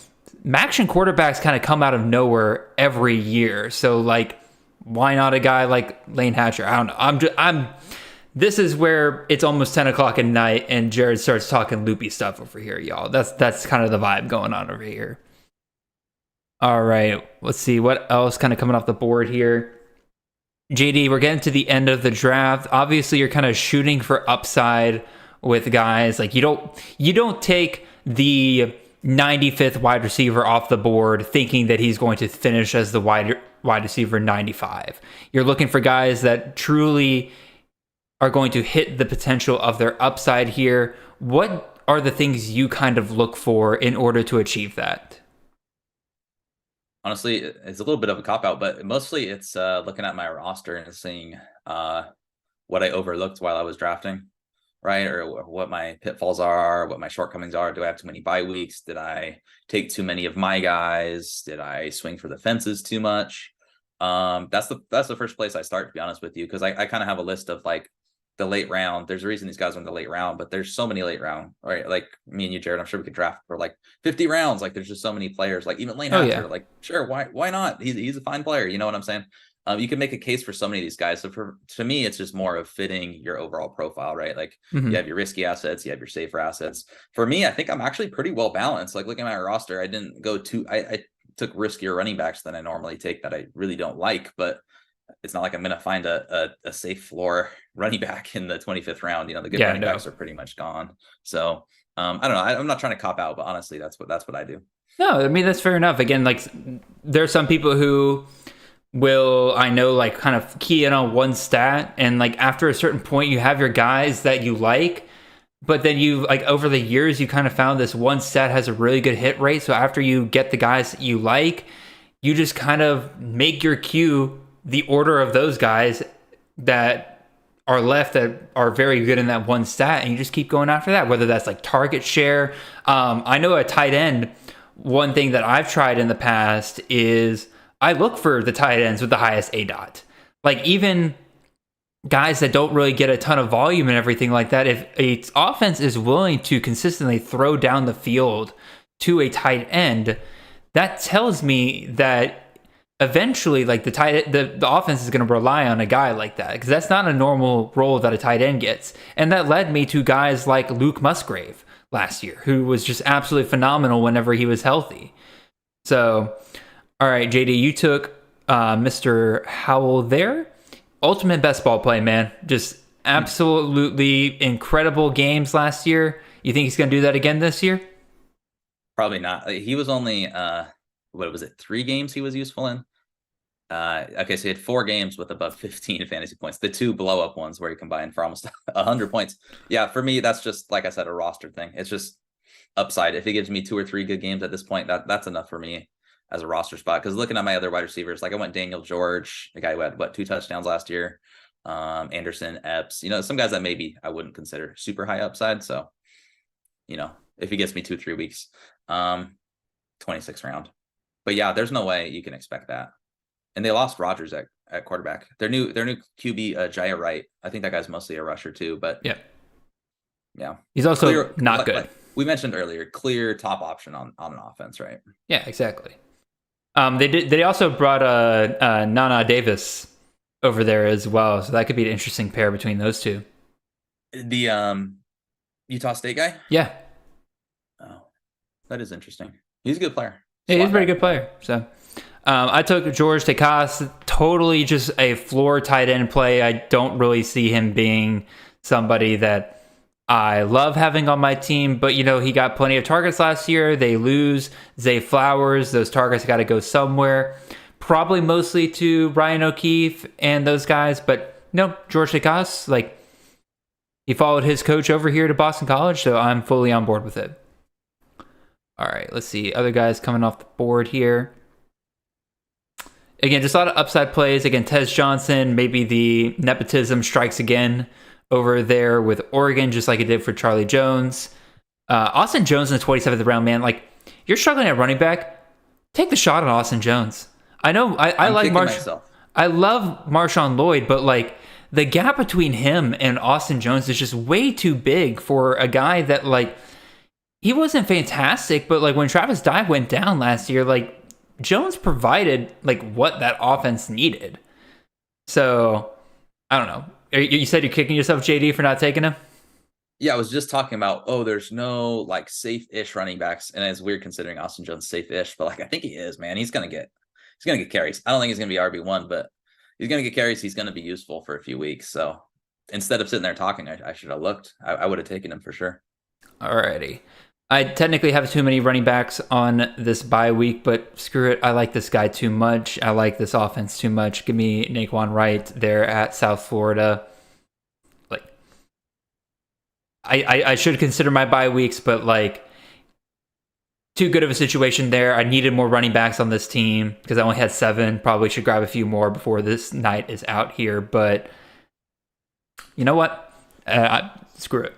MACtion quarterbacks kind of come out of nowhere every year. So like, why not a guy like Lane Hatcher? I don't know. This is where it's almost 10 o'clock at night and Jared starts talking loopy stuff over here, y'all. That's kind of the vibe going on over here. All right, let's see what else kind of coming off the board here. JD, we're getting to the end of the draft. Obviously, you're kind of shooting for upside with guys. Like, you don't take the 95th wide receiver off the board thinking that he's going to finish as the wide receiver 95. You're looking for guys that truly are going to hit the potential of their upside here. What are the things you kind of look for in order to achieve that? Honestly, it's a little bit of a cop-out, but mostly it's looking at my roster and seeing what I overlooked while I was drafting, right? Or what my pitfalls are, what my shortcomings are. Do I have too many bye weeks? Did I take too many of my guys? Did I swing for the fences too much? That's the first place I start, to be honest with you, because I kind of have a list of like the late round. There's a reason these guys went the late round, but there's so many late round, right? Like me and you, Jared, I'm sure we could draft for like 50 rounds. Like there's just so many players, like even Lane Hatcher, like sure, why not? He's a fine player. You know what I'm saying? You can make a case for so many of these guys. So to me, it's just more of fitting your overall profile, right? Like you have your risky assets, you have your safer assets. For me, I think I'm actually pretty well balanced. Like looking at my roster, I didn't go too, I took riskier running backs than I normally take that I really don't like, but it's not like I'm going to find a safe floor running back in the 25th round. You know, the good running backs are pretty much gone. So I don't know. I'm not trying to cop out, but honestly, that's what I do. No, I mean, that's fair enough. Again, like there are some people who will, I know, like kind of key in on one stat. And like after a certain point, you have your guys that you like, but then you like over the years, you kind of found this one stat has a really good hit rate. So after you get the guys that you like, you just kind of make your queue the order of those guys that are left that are very good in that one stat, and you just keep going after that, whether that's like target share. I know at tight end, one thing that I've tried in the past is I look for the tight ends with the highest ADOT. Like even guys that don't really get a ton of volume and everything like that, if a offense is willing to consistently throw down the field to a tight end, that tells me that eventually, like the offense is going to rely on a guy like that, because that's not a normal role that a tight end gets. And that led me to guys like Luke Musgrave last year, who was just absolutely phenomenal whenever he was healthy. So, all right, JD, you took Mr. Howell there. Ultimate best ball play, man. Just absolutely incredible games last year. You think he's going to do that again this year? Probably not. He was only, what was it, 3 games he was useful in? Okay, so he had 4 games with above 15 fantasy points. The 2 blow-up ones where he combined for almost 100 points. Yeah, for me, that's just, like I said, a roster thing. It's just upside. If he gives me 2 or 3 good games at this point, that's enough for me as a roster spot. Because looking at my other wide receivers, like I went Daniel George, the guy who had, 2 touchdowns last year, Anderson, Epps, some guys that maybe I wouldn't consider super high upside. So, if he gets me 2-3 weeks, 26th round. But yeah, there's no way you can expect that. And they lost Rodgers at quarterback. Their new QB, Jaya Wright. I think that guy's mostly a rusher too. But yeah, he's also not good. Like we mentioned earlier, clear top option on an offense, right? Yeah, exactly. They also brought Nana Davis over there as well, so that could be an interesting pair between those two. The Utah State guy. Yeah. Oh, that is interesting. He's a good player. Yeah, he's a pretty good player. So I took George Tekas, totally just a floor tight end play. I don't really see him being somebody that I love having on my team, but he got plenty of targets last year. They lose Zay Flowers. Those targets got to go somewhere. Probably mostly to Ryan O'Keefe and those guys, but no, George DeCoste, he followed his coach over here to Boston College, so I'm fully on board with it. All right, let's see. Other guys coming off the board here. Again, just a lot of upside plays. Again, Tez Johnson, maybe the nepotism strikes again over there with Oregon, just like it did for Charlie Jones. Austin Jones in the 27th round, man. You're struggling at running back. Take the shot on Austin Jones. I know I like I love Marshawn Lloyd, but the gap between him and Austin Jones is just way too big for a guy that he wasn't fantastic, but when Travis Dye went down last year, Jones provided what that offense needed. So I don't know. You said you're kicking yourself, JD, for not taking him? Yeah, I was just talking about, there's no safe-ish running backs, and it's weird considering Austin Jones safe-ish, but I think he is, man. He's gonna get carries. I don't think he's gonna be RB1, but he's gonna get carries. He's gonna be useful for a few weeks. So instead of sitting there talking, I should have looked. I would have taken him for sure. Alrighty. I technically have too many running backs on this bye week, but screw it. I like this guy too much. I like this offense too much. Give me Naquan Wright there at South Florida. I should consider my bye weeks, but too good of a situation there. I needed more running backs on this team because I only had 7. Probably should grab a few more before this night is out here, but you know what? Screw it.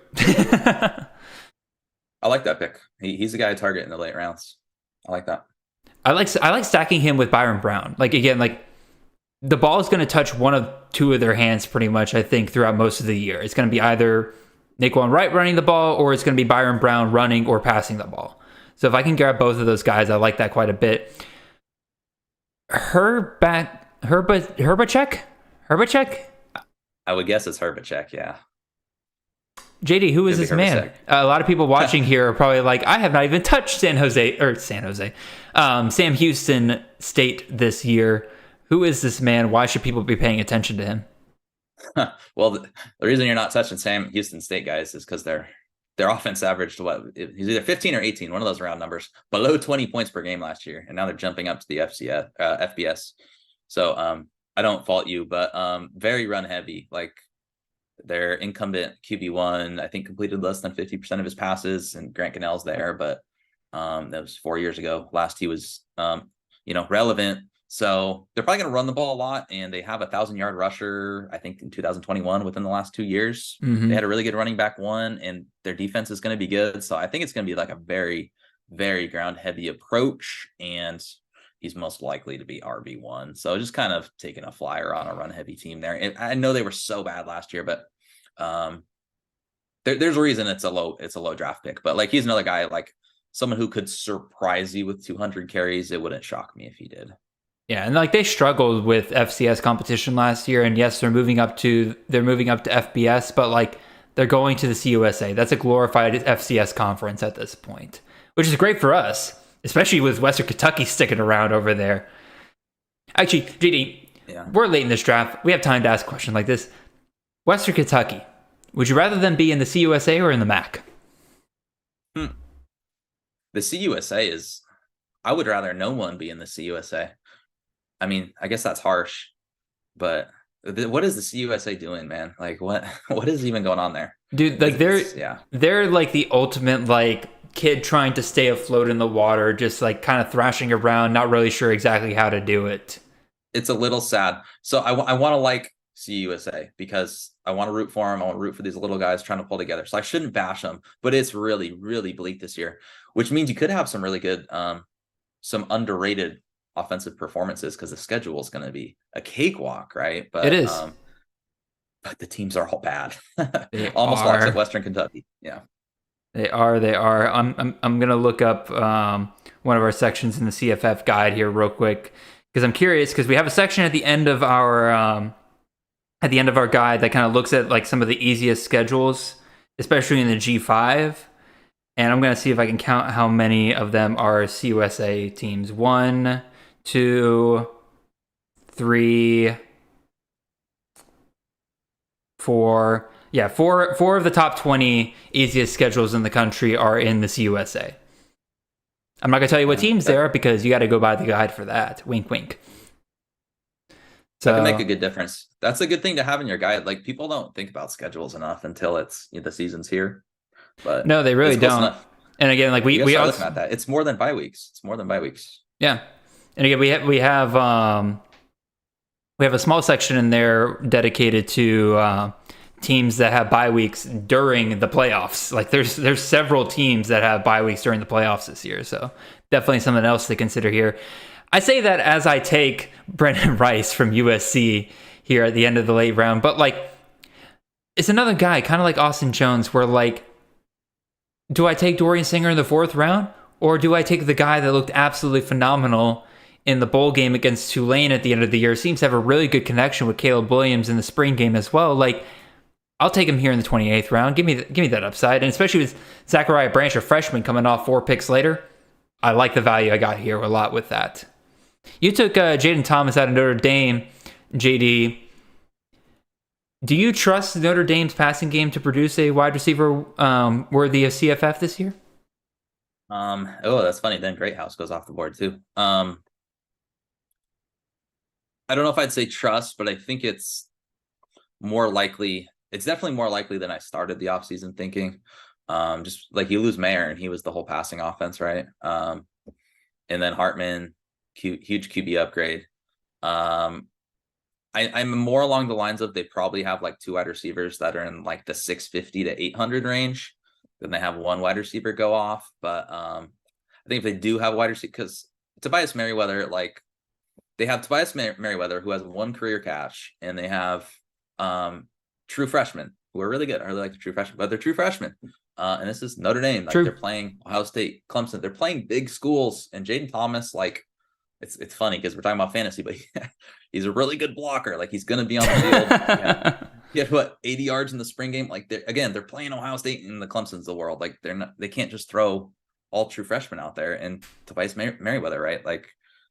I like that pick. He's a guy I target in the late rounds. I like that. I like stacking him with Byron Brown. The ball is going to touch one of 2 of their hands pretty much, I think, throughout most of the year. It's going to be either Naquan Wright running the ball, or it's going to be Byron Brown running or passing the ball. So if I can grab both of those guys, I like that quite a bit. Herbacek? I would guess it's Herbacek, yeah. JD, who is this man? A lot of people watching here are probably I have not even touched Sam Houston State this year. Who is this man? Why should people be paying attention to him? Well, the reason you're not touching Sam Houston State guys is because their offense averaged he's either 15 or 18, one of those round numbers, below 20 points per game last year, and now they're jumping up to the FBS. So I don't fault you, but very run heavy. Their incumbent QB1, I think, completed less than 50% of his passes, and Grant Cannell's there, but that was 4 years ago. Last he was relevant. So they're probably going to run the ball a lot, and they have a 1,000-yard rusher, I think, in 2021 within the last 2 years. Mm-hmm. They had a really good running back one, and their defense is going to be good. So I think it's going to be a very, very ground-heavy approach, and he's most likely to be RB1. So just kind of taking a flyer on a run-heavy team there. And I know they were so bad last year, but there's a reason it's a low draft pick. But he's another guy, someone who could surprise you with 200 carries. It wouldn't shock me if he did. Yeah, and they struggled with FCS competition last year, and yes, they're moving up to FBS, but they're going to the CUSA. That's a glorified FCS conference at this point, which is great for us, especially with Western Kentucky sticking around over there. Actually, JD, We're late in this draft. We have time to ask a question like this. Western Kentucky, would you rather them be in the CUSA or in the MAC? The CUSA is, I would rather no one be in the CUSA. I mean, I guess that's harsh, but what is the CUSA doing, man? What is even going on there? Dude, they're the ultimate kid trying to stay afloat in the water, just kind of thrashing around, not really sure exactly how to do it. It's a little sad. So I want to like CUSA because I want to root for them. I want to root for these little guys trying to pull together. So I shouldn't bash them, but it's really, really bleak this year, which means you could have some really good, some underrated offensive performances because the schedule is going to be a cakewalk, right? But it is. But the teams are all bad. Almost locks at Western Kentucky. Yeah. They are. I'm gonna look up one of our sections in the CFF guide here real quick because I'm curious because we have a section at the end of our guide that kind of looks at some of the easiest schedules, especially in the G5, and I'm gonna see if I can count how many of them are CUSA teams. 1, 2, 3, 4. Yeah, four of the top 20 easiest schedules in the country are in the CUSA. I'm not going to tell you what teams they are because you got to go by the guide for that. Wink, wink. So that can make a good difference. That's a good thing to have in your guide. Like, people don't think about schedules enough until it's the season's here. But no, they really don't. And again, like we are looking at that. It's more than bye weeks. Yeah, and again, we have a small section in there dedicated to teams that have bye weeks during the playoffs. Like there's several teams that have bye weeks during the playoffs this year. So definitely something else to consider here. I say that as I take Brendan Rice from USC here at the end of the late round, but like it's another guy, kind of like Austin Jones, where like, do I take Dorian Singer in the 4th round, or do I take the guy that looked absolutely phenomenal in the bowl game against Tulane at the end of the year? Seems to have a really good connection with Caleb Williams in the spring game as well. Like, I'll take him here in the 28th round. Give me that upside, and especially with Zachariah Branch, a freshman, coming off 4 picks later, I like the value I got here a lot with that. You took Jaden Thomas out of Notre Dame, JD. Do you trust Notre Dame's passing game to produce a wide receiver worthy of CFF this year? Oh, that's funny. Then Greathouse goes off the board too. I don't know if I'd say trust, but I think it's more likely. It's definitely more likely than I started the offseason thinking. Just like you lose Mayer and he was the whole passing offense, right? And then Hartman, huge QB upgrade. I'm more along the lines of they probably have like 2 wide receivers that are in like the 650 to 800 range. Then they have 1 wide receiver go off. But I think if they do have a wide receiver, because Tobias Merriweather, like they have Tobias Merriweather who has 1 career catch, and they have true freshmen who are really good. I really like the true freshmen, but they're true freshmen. And this is Notre Dame. Like they're playing Ohio State, Clemson. They're playing big schools, and Jaden Thomas, like it's funny because we're talking about fantasy, but he's a really good blocker. Like he's going to be on the field. He had what 80 yards in the spring game. Like they're playing Ohio State and the Clemsons of the world. Like they can't just throw all true freshmen out there. And Tobias Merriweather, right? Like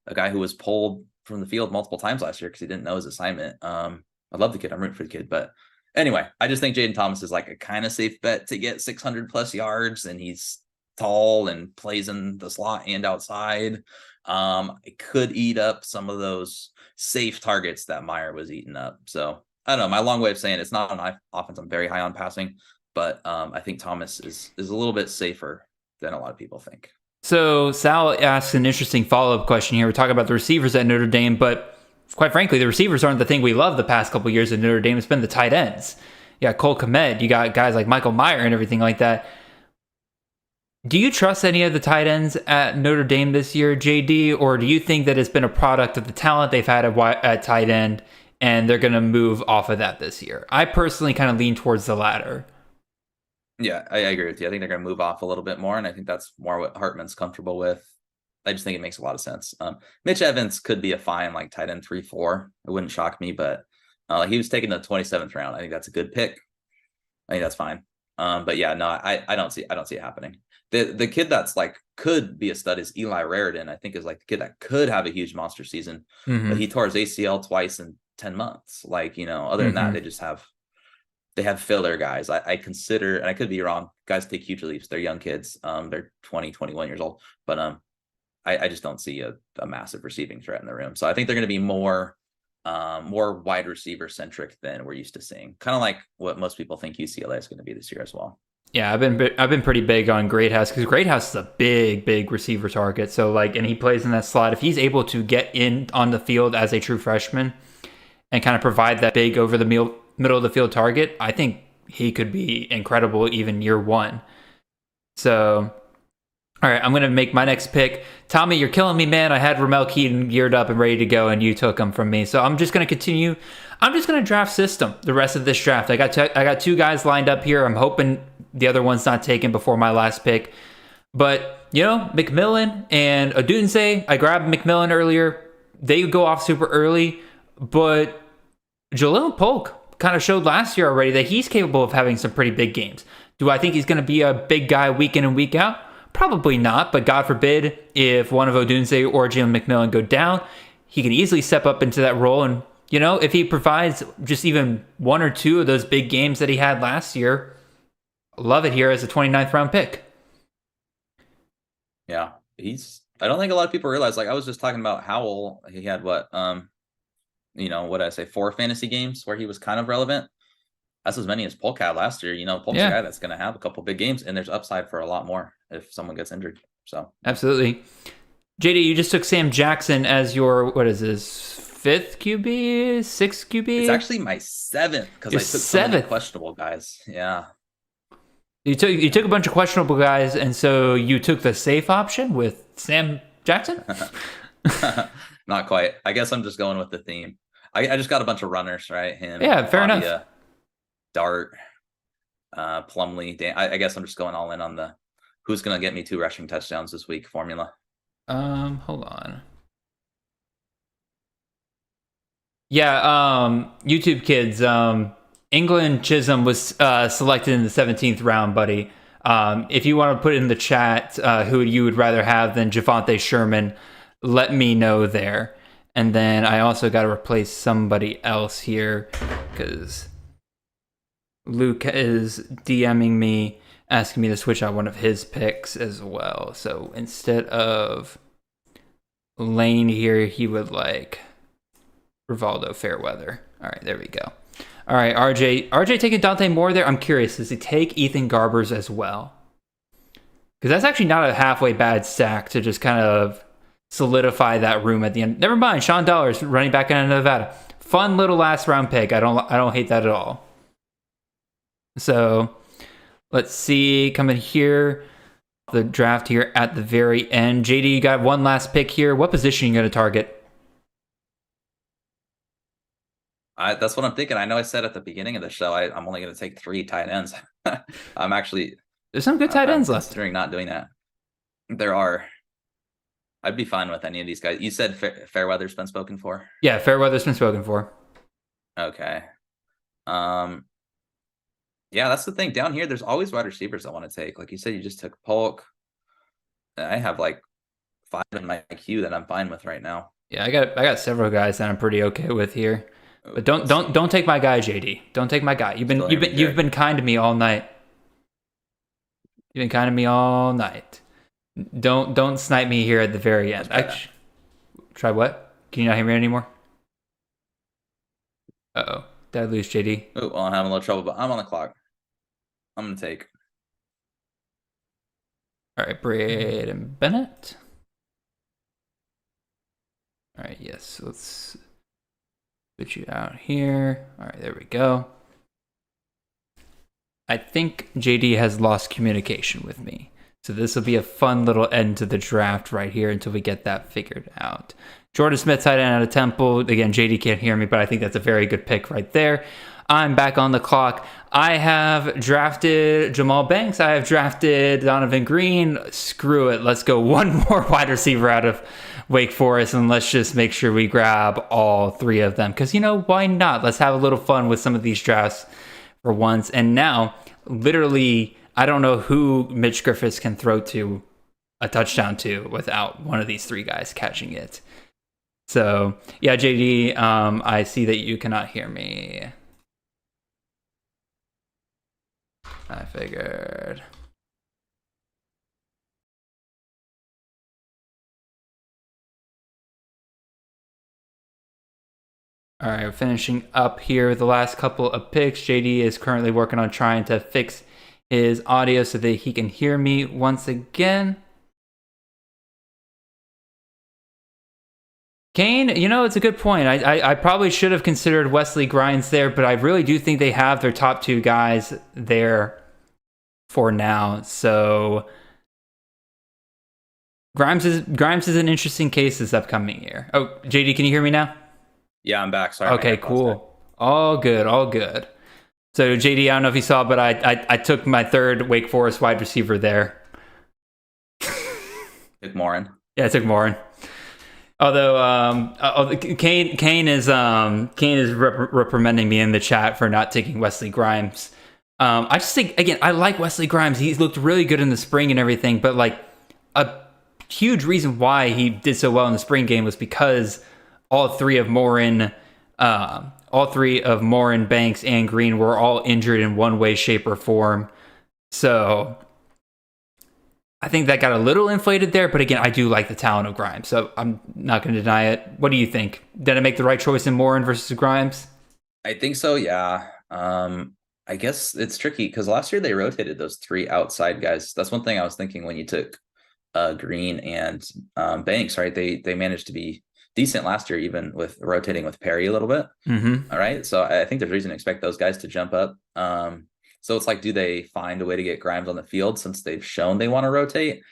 a guy who was pulled from the field multiple times last year because he didn't know his assignment. I love the kid. I'm rooting for the kid, but anyway, I just think Jaden Thomas is like a kind of safe bet to get 600 plus yards, and he's tall and plays in the slot and outside. It could eat up some of those safe targets that Meyer was eating up. So I don't know. My long way of saying it's not an offense I'm very high on passing, but I think Thomas is a little bit safer than a lot of people think. So Sal asks an interesting follow-up question here. We're talking about the receivers at Notre Dame, but quite frankly, the receivers aren't the thing we love the past couple of years at Notre Dame. It's been the tight ends. You got Cole Kmet, you got guys like Michael Meyer and everything like that. Do you trust any of the tight ends at Notre Dame this year, JD, or do you think that it's been a product of the talent they've had at tight end and they're going to move off of that this year? I personally kind of lean towards the latter. Yeah, I agree with you. I think they're going to move off a little bit more, and I think that's more what Hartman's comfortable with. I just think it makes a lot of sense. Mitch Evans could be a fine like tight end 3-4. It wouldn't shock me, but he was taken in the 27th round. I think that's a good pick. I think that's fine. But yeah, no, I don't see it happening. The kid that's like could be a stud is Eli Raritan. I think is like the kid that could have a huge monster season, but he tore his ACL twice in 10 months. Like, other than that, they have filler guys. I consider, and I could be wrong, guys take huge leaps. They're young kids. They're 20, 21 years old, but I just don't see a massive receiving threat in the room. So I think they're going to be more wide receiver centric than we're used to seeing. Kind of like what most people think UCLA is going to be this year as well. Yeah, I've been pretty big on Greathouse because Greathouse is a big receiver target. So like, and he plays in that slot. If he's able to get in on the field as a true freshman and kind of provide that big over the middle of the field target, I think he could be incredible even year one. So, all right, I'm going to make my next pick. Tommy, you're killing me, man. I had Ramel Keaton geared up and ready to go, and you took him from me. So I'm just going to continue. I'm just going to draft system the rest of this draft. I got 2 guys lined up here. I'm hoping the other one's not taken before my last pick. But, McMillan and Odunze, I grabbed McMillan earlier. They go off super early, but Jaleel Polk kind of showed last year already that he's capable of having some pretty big games. Do I think he's going to be a big guy week in and week out? Probably not, but God forbid if one of Odunze or Jalen McMillan go down, he can easily step up into that role and, you know, if he provides just even one or two of those big games that he had last year, love it here as a 29th round pick. Yeah, I don't think a lot of people realize, like I was just talking about Howell. He had what did I say, 4 fantasy games where he was kind of relevant. That's as many as Polk had last year. Polk's a guy that's going to have a couple big games, and there's upside for a lot more if someone gets injured. So absolutely. JD, you just took Sam Jackson as your, what is this, 5th QB, 6th QB? It's actually my 7th because I took so many questionable guys. Yeah. You took a bunch of questionable guys, and so you took the safe option with Sam Jackson? Not quite. I guess I'm just going with the theme. I just got a bunch of runners, right? Him, yeah, fair enough. Dart, Plumlee. I guess I'm just going all in on the who's going to get me 2 rushing touchdowns this week formula. Hold on. Yeah, YouTube kids, England Chisholm was selected in the 17th round, buddy. If you want to put in the chat who you would rather have than Javonte Sherman, let me know there. And then I also got to replace somebody else here because Luke is DMing me, asking me to switch out one of his picks as well. So instead of Lane here, he would like Rivaldo Fairweather. All right, there we go. All right, RJ taking Dante Moore there. I'm curious, does he take Ethan Garbers as well? Because that's actually not a halfway bad stack to just kind of solidify that room at the end. Never mind, Sean Dollars running back in Nevada. Fun little last round pick. I don't hate that at all. So let's see, coming here, the draft here at the very end. JD, you got one last pick here. What position are you going to target? That's what I'm thinking. I know I said at the beginning of the show I'm only going to take 3 tight ends. I'm actually there's some good tight ends left. Considering not doing that. There are. I'd be fine with any of these guys. You said Fairweather's been spoken for? Yeah, Fairweather's been spoken for. Okay. Yeah, that's the thing. Down here, there's always wide receivers I want to take. Like you said, you just took Polk. I have like 5 in my queue that I'm fine with right now. Yeah, I got several guys that I'm pretty okay with here. But don't take my guy, JD. Don't take my guy. You've been kind to me all night. You've been kind to me all night. Don't snipe me here at the very end. Try what? Can you not hear me anymore? Uh-oh. Did I lose JD? Oh, well, I'm having a little trouble, but I'm on the clock. I'm going to take. All right, Braden Bennett. All right, yes. Let's put you out here. All right, there we go. I think JD has lost communication with me. So this will be a fun little end to the draft right here until we get that figured out. Jordan Smith, tight end out of Temple. Again, JD can't hear me, but I think that's a very good pick right there. I'm back on the clock. I have drafted Jamal Banks. I have drafted Donovan Green. Screw it. Let's go one more wide receiver out of Wake Forest, and let's just make sure we grab all 3 of them. Because, why not? Let's have a little fun with some of these drafts for once. And now, literally, I don't know who Mitch Griffiths can throw to a touchdown to without one of these 3 guys catching it. So, yeah, JD, I see that you cannot hear me. I figured. All right, we're finishing up here with the last couple of picks. JD is currently working on trying to fix his audio so that he can hear me once again. Kane, it's a good point. I probably should have considered Wesley Grimes there, but I really do think they have their top 2 guys there for now. So Grimes is an interesting case this upcoming year. Oh, JD, can you hear me now? Yeah, I'm back. Sorry. Okay, cool. All good. So JD, I don't know if you saw, but I took my 3rd Wake Forest wide receiver there. Took Morin. Yeah, I took Morin. Although Kane is reprimanding me in the chat for not taking Wesley Grimes. I just think, again, I like Wesley Grimes. He's looked really good in the spring and everything, but like a huge reason why he did so well in the spring game was because all 3 of Morin, All three of Morin, Banks, and Green were all injured in one way, shape, or form. So I think that got a little inflated there. But again, I do like the talent of Grimes, so I'm not going to deny it. What do you think? Did I make the right choice in Morin versus Grimes? I think so, yeah. I guess it's tricky because last year they rotated those three outside guys. That's one thing I was thinking when you took Green and Banks, right? They managed to be decent last year, even with rotating with Perry a little bit. Mm-hmm. All right. So I think there's reason to expect those guys to jump up. So it's like, do they find a way to get Grimes on the field since they've shown they want to rotate?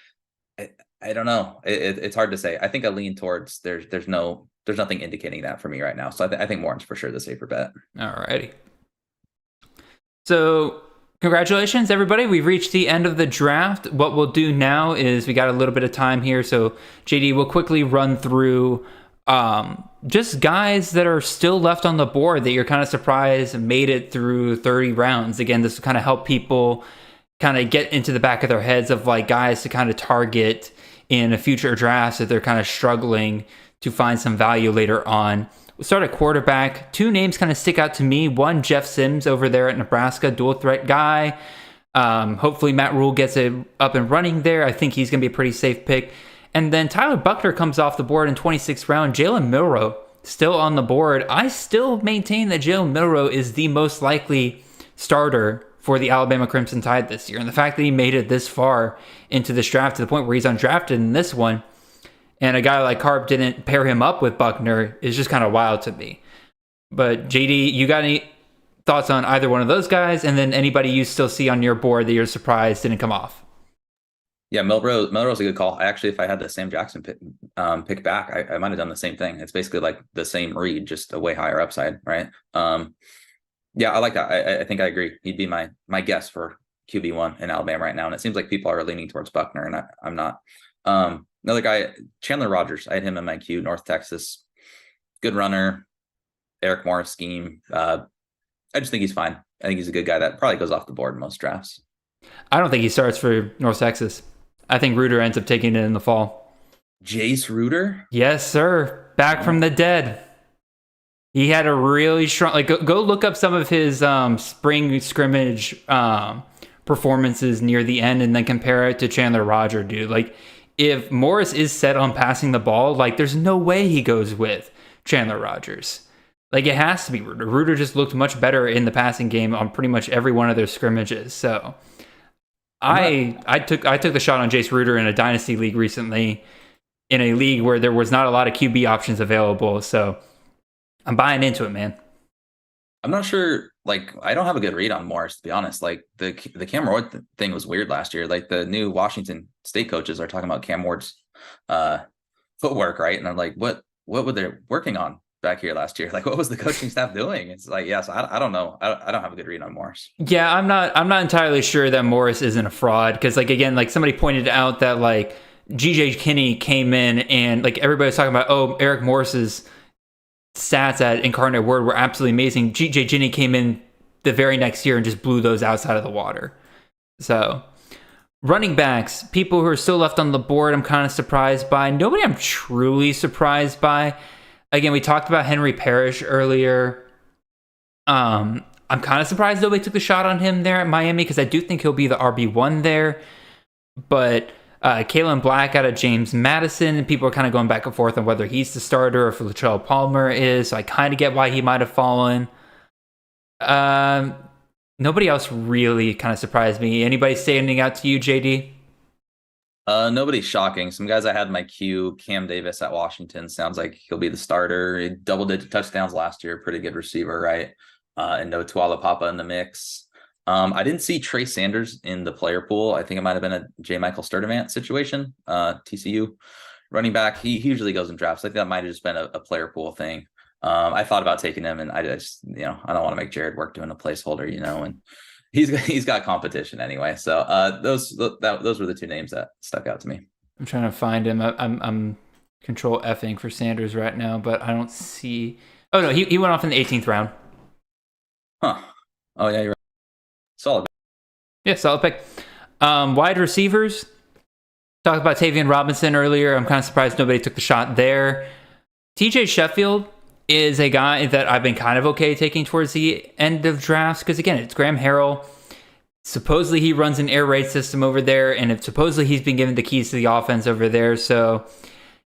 I don't know. It's hard to say. I think I lean towards there's nothing indicating that for me right now. So I think Morin's for sure the safer bet. All righty. So congratulations, everybody. We've reached the end of the draft. What we'll do now is we got a little bit of time here. So JD, we'll quickly run through just guys that are still left on the board that you're kind of surprised made it through 30 rounds. Again, this will kind of help people kind of get into the back of their heads of like guys to kind of target in a future draft if they're kind of struggling to find some value later on. We'll start at quarterback. Two names kind of stick out to me. One, Jeff Sims over there at Nebraska, dual threat guy. Hopefully Matt Rule gets it up and running there. I think he's going to be a pretty safe pick. And then Tyler Buckner comes off the board in 26th round. Jalen Milroe still on the board. I still maintain that Jalen Milroe is the most likely starter for the Alabama Crimson Tide this year. And the fact that he made it this far into this draft to the point where he's undrafted in this one, and a guy like Carp didn't pair him up with Buckner is just kind of wild to me. But JD, you got any thoughts on either one of those guys? And then anybody you still see on your board that you're surprised didn't come off? Yeah, Milroe's a good call. Actually, if I had the Sam Jackson pick back, I might have done the same thing. It's basically like the same read, just a way higher upside, right? Yeah, I like that. I think I agree. He'd be my guess for QB1 in Alabama right now. And it seems like people are leaning towards Buckner, and I'm not. Another guy, Chandler Rogers. I had him in my queue, North Texas. Good runner, Eric Morris scheme. I just think he's fine. I think he's a good guy that probably goes off the board in most drafts. I don't think he starts for North Texas. I think Reuter ends up taking it in the fall. Jace Reuter? Yes, sir. Back from the dead. He had a really strong... Like, go look up some of his spring scrimmage performances near the end and then compare it to Chandler Rogers, dude. Like, if Morris is set on passing the ball, like, there's no way he goes with Chandler Rogers. Like, it has to be Reuter. Reuter just looked much better in the passing game on pretty much every one of their scrimmages, so... I took the shot on Jace Reuter in a dynasty league recently, in a league where there was not a lot of QB options available. So I'm buying into it, man. I'm not sure. Like, I don't have a good read on Morris, to be honest. Like the Cam Ward thing was weird last year. Like the new Washington State coaches are talking about Cam Ward's footwork, right? And I'm like, what were they working on back here last year? Like, what was the coaching staff doing? It's like, yes, I don't know. I don't have a good read on Morris. Yeah, I'm not entirely sure that Morris isn't a fraud, because like, again, like somebody pointed out that like GJ Kinney came in and like everybody was talking about, oh, Eric Morris's stats at Incarnate Word were absolutely amazing. GJ Kinney came in the very next year and just blew those outside of the water. So running backs, people who are still left on the board, I'm kind of surprised by. Nobody I'm truly surprised by. Again, we talked about Henry Parrish earlier. I'm kind of surprised nobody took the shot on him there at Miami, because I do think he'll be the RB1 there. But Kalen Black out of James Madison, and people are kind of going back and forth on whether he's the starter or if Latrell Palmer is. So I kind of get why he might have fallen. Nobody else really kind of surprised me. Anybody standing out to you, JD? Nobody's shocking. Some guys I had in my queue, Cam Davis at Washington, sounds like he'll be the starter. He double-digit touchdowns last year, pretty good receiver, right? And no Tualapapa in the mix. I didn't see Trey Sanders in the player pool. I think it might have been a J. Michael Sturdivant situation. TCU running back. He usually goes in drafts. I think that might have just been a player pool thing. I thought about taking him, and I just, I don't want to make Jared work doing a placeholder, and he's got competition anyway. So those were the two names that stuck out to me. I'm trying to find him. I'm control Fing for Sanders right now, but I don't see. Oh no, he went off in the 18th round. Huh. Oh yeah, you're right. Solid. Yeah, solid pick. Wide receivers. Talked about Tavian Robinson earlier. I'm kind of surprised nobody took the shot there. TJ Sheffield is a guy that I've been kind of okay taking towards the end of drafts because, again, it's Graham Harrell. Supposedly he runs an air raid system over there, and supposedly he's been given the keys to the offense over there. So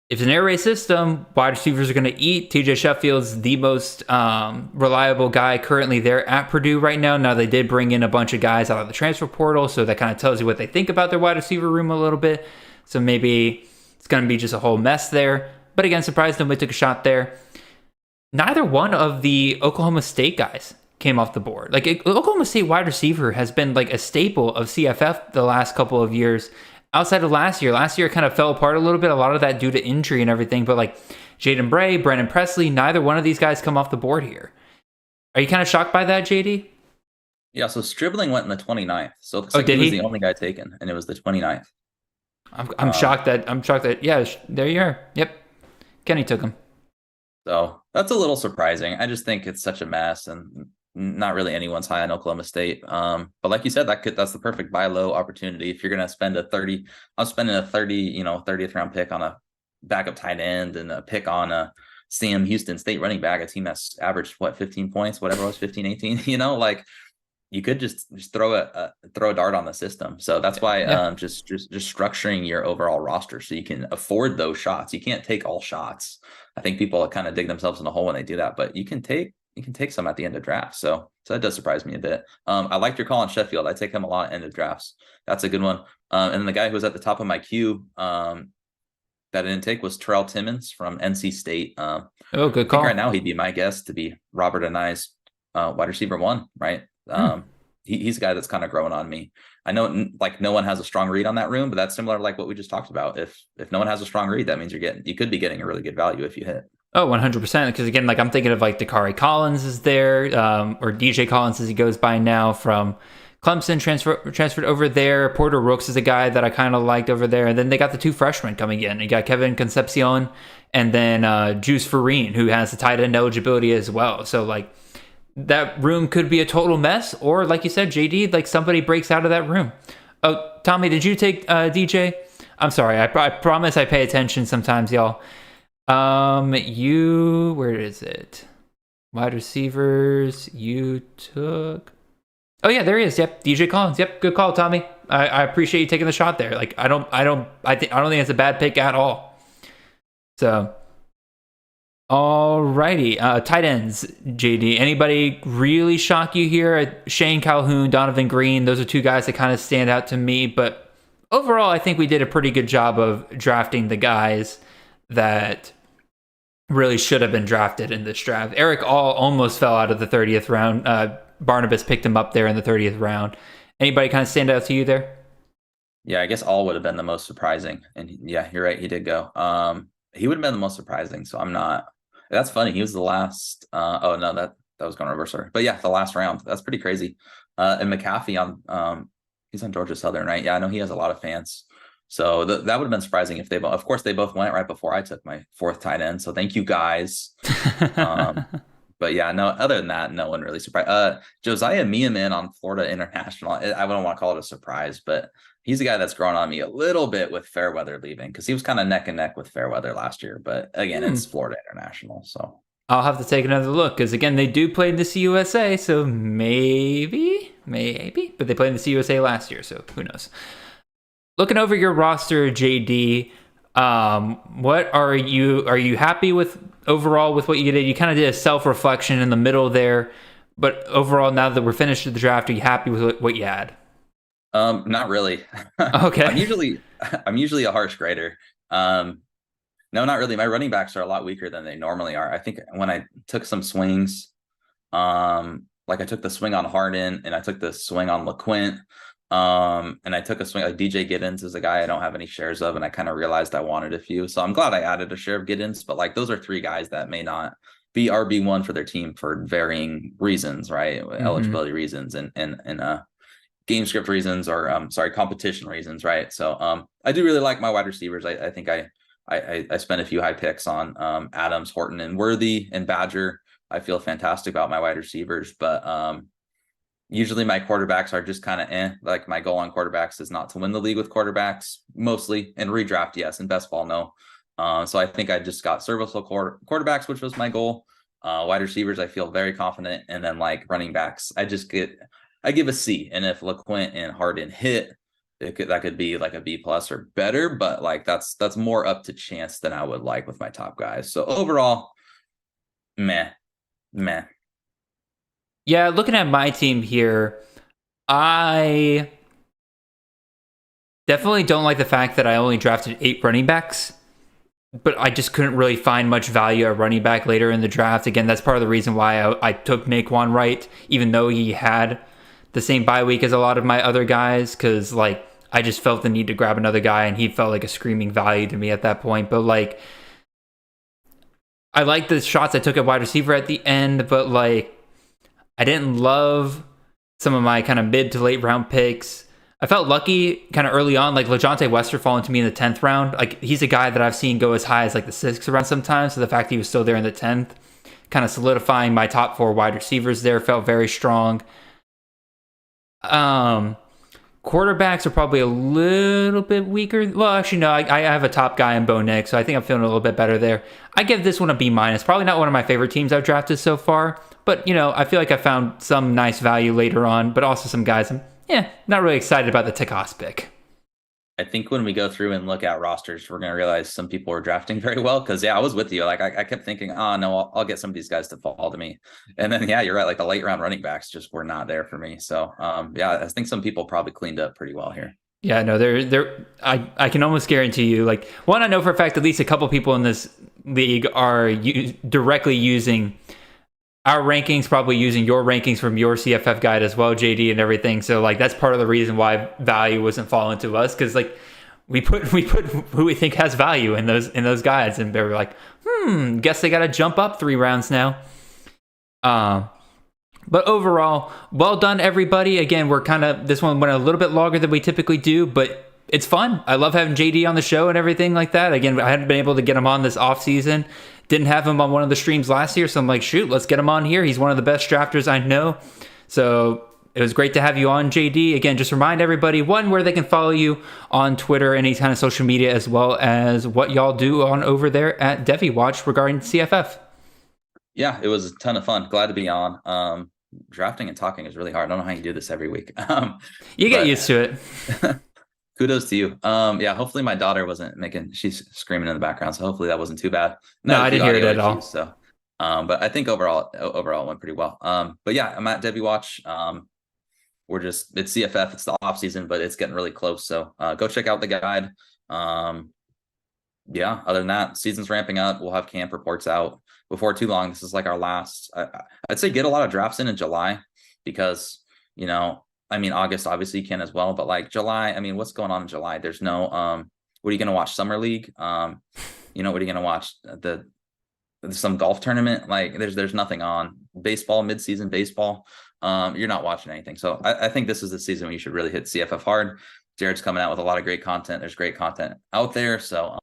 if it's an air raid system, wide receivers are going to eat. TJ Sheffield's the most reliable guy currently there at Purdue right now. Now, they did bring in a bunch of guys out of the transfer portal, so that kind of tells you what they think about their wide receiver room a little bit. So maybe it's going to be just a whole mess there. But again, surprised nobody took a shot there. Neither one of the Oklahoma State guys came off the board. Like, Oklahoma State wide receiver has been like a staple of CFF the last couple of years. Outside of last year it kind of fell apart a little bit. A lot of that due to injury and everything. But like Jaden Bray, Brennan Presley, neither one of these guys come off the board here. Are you kind of shocked by that, JD? Yeah, so Stribling went in the 29th. So it looks like did he was he? the only guy taken, and it was the 29th. I'm shocked that yeah, there you are. Yep. Kenny took him. So that's a little surprising. I just think it's such a mess, and not really anyone's high on Oklahoma State. But like you said, that's the perfect buy low opportunity. If you're gonna spend I'm spending a 30th round pick on a backup tight end and a pick on a Sam Houston State running back, a team that's averaged 15 points, whatever it was, 15, 18. Like you could just throw a dart on the system. So that's why just structuring your overall roster so you can afford those shots. You can't take all shots. I think people kind of dig themselves in a hole when they do that, but you can take some at the end of drafts. So that does surprise me a bit. I liked your call on Sheffield. I take him a lot at end of drafts. That's a good one. And then the guy who was at the top of my queue that I didn't take was Terrell Timmons from NC State. Good call. Right now he'd be my guess to be Robert and I's wide receiver 1, right? He's a guy that's kind of growing on me. I know like no one has a strong read on that room, but that's similar to like what we just talked about. If no one has a strong read, that means you could be getting a really good value if you hit. Oh, 100%. Because again, like I'm thinking of like Dakari Collins is there, or DJ Collins as he goes by now from Clemson, transferred over there. Porter Rooks is a guy that I kind of liked over there. And then they got the 2 freshmen coming in. You got Kevin Concepcion and then Juice Farine, who has the tight end eligibility as well. So like that room could be a total mess, or like you said, JD, like somebody breaks out of that room. Oh, Tommy, did you take DJ? I'm sorry. I promise I pay attention sometimes, y'all. Where is it? Wide receivers. You took. Oh yeah, there he is. Yep, DJ Collins. Yep, good call, Tommy. I appreciate you taking the shot there. Like I don't think it's a bad pick at all. So. Alrighty, tight ends, JD. Anybody really shock you here? Shane Calhoun, Donovan Green, those are 2 guys that kind of stand out to me. But overall, I think we did a pretty good job of drafting the guys that really should have been drafted in this draft. Eric almost fell out of the 30th round. Barnabas picked him up there in the 30th round. Anybody kind of stand out to you there? Yeah, I guess all would have been the most surprising. And yeah, you're right. He did go. He would have been the most surprising. So I'm not. That's funny. He was the last. Oh no, that was going to reverse her. But yeah, the last round. That's pretty crazy. And McAfee he's on Georgia Southern, right? Yeah, I know he has a lot of fans. So that would have been surprising if they both. Of course, they both went right before I took my 4th tight end. So thank you guys. But yeah, no. Other than that, no one really surprised. Josiah Miamin on Florida International. I wouldn't want to call it a surprise, but he's a guy that's grown on me a little bit with Fairweather leaving because he was kind of neck and neck with Fairweather last year. But again, it's Florida International, so I'll have to take another look because again, they do play in the CUSA, so maybe, but they played in the CUSA last year, so who knows? Looking over your roster, JD, what are you happy with overall with what you did? You kind of did a self-reflection in the middle there, but overall, now that we're finished with the draft, are you happy with what you had? Not really. Okay. I'm usually a harsh grader. No, not really. My running backs are a lot weaker than they normally are. I think when I took some swings, like I took the swing on Harden and I took the swing on LeQuint, and I took a swing like DJ Giddens is a guy I don't have any shares of, and I kind of realized I wanted a few. So I'm glad I added a share of Giddens, but like those are 3 guys that may not be RB1 for their team for varying reasons, right? Eligibility reasons and game script reasons or competition reasons, right? So I do really like my wide receivers. I think I spent a few high picks on Adams, Horton, and Worthy and Badger. I feel fantastic about my wide receivers, but usually my quarterbacks are just kind of like my goal on quarterbacks is not to win the league with quarterbacks mostly, and redraft, yes, and best ball, no. So I think I just got serviceable quarterbacks, which was my goal. Wide receivers, I feel very confident. And then like running backs, I give a C. And if LeQuint and Harden hit, that could be like a B plus or better, but like that's more up to chance than I would like with my top guys. So overall, meh. Yeah, looking at my team here, I definitely don't like the fact that I only drafted 8 running backs, but I just couldn't really find much value at running back later in the draft. Again, that's part of the reason why I took Naquan Wright, even though he had the same bye week as a lot of my other guys, because like I just felt the need to grab another guy, and he felt like a screaming value to me at that point. But like, I like the shots I took at wide receiver at the end, but like, I didn't love some of my kind of mid to late round picks. I felt lucky kind of early on, like LeJontay Wester falling to me in the 10th round. Like, he's a guy that I've seen go as high as like the 6th round sometimes. So the fact he was still there in the 10th, kind of solidifying my top 4 wide receivers there, felt very strong. Quarterbacks are probably a little bit weaker. Well, actually, no, I have a top guy in Bo Nix, so I think I'm feeling a little bit better there. I give this one a B-. Probably not one of my favorite teams I've drafted so far, but, you know, I feel like I found some nice value later on, but also some guys I'm, not really excited about the Tekos pick. I think when we go through and look at rosters, we're going to realize some people are drafting very well. Because I was with you. Like I kept thinking, oh no, I'll get some of these guys to fall to me. And then you're right. Like the late round running backs just were not there for me. So I think some people probably cleaned up pretty well here. Yeah, no, I can almost guarantee you, like, one, I know for a fact at least a couple people in this league are directly using our rankings, probably using your rankings from your CFF guide as well, JD, and everything. So like that's part of the reason why value wasn't falling to us, because like we put who we think has value in those guides, and they were like, guess they got to jump up 3 rounds now. But overall, well done everybody. Again, this one went a little bit longer than we typically do, but it's fun. I love having JD on the show and everything like that. Again, I hadn't been able to get him on this off season. Didn't have him on one of the streams last year, so I'm like, shoot, let's get him on here. He's one of the best drafters I know. So it was great to have you on, JD. Again, just remind everybody, one, where they can follow you on Twitter, any kind of social media, as well as what y'all do on over there at Devy Watch regarding CFF. Yeah, it was a ton of fun. Glad to be on. Drafting and talking is really hard. I don't know how you do this every week. You get used to it. Kudos to you. Hopefully my daughter she's screaming in the background, so hopefully that wasn't too bad. No, I didn't hear it at all. So, but I think overall it went pretty well. But yeah, I'm at Devy Watch. It's CFF, it's the off season, but it's getting really close. So, go check out the guide. Other than that, season's ramping up. We'll have camp reports out before too long. This is like our last, I'd say get a lot of drafts in July, because, August obviously you can as well, but like July, what's going on in July? There's no, what are you going to watch? Summer League? What are you going to watch? Some golf tournament? Like there's nothing on. Baseball, mid-season baseball. You're not watching anything. So I think this is the season when you should really hit CFF hard. Jared's coming out with a lot of great content. There's great content out there. So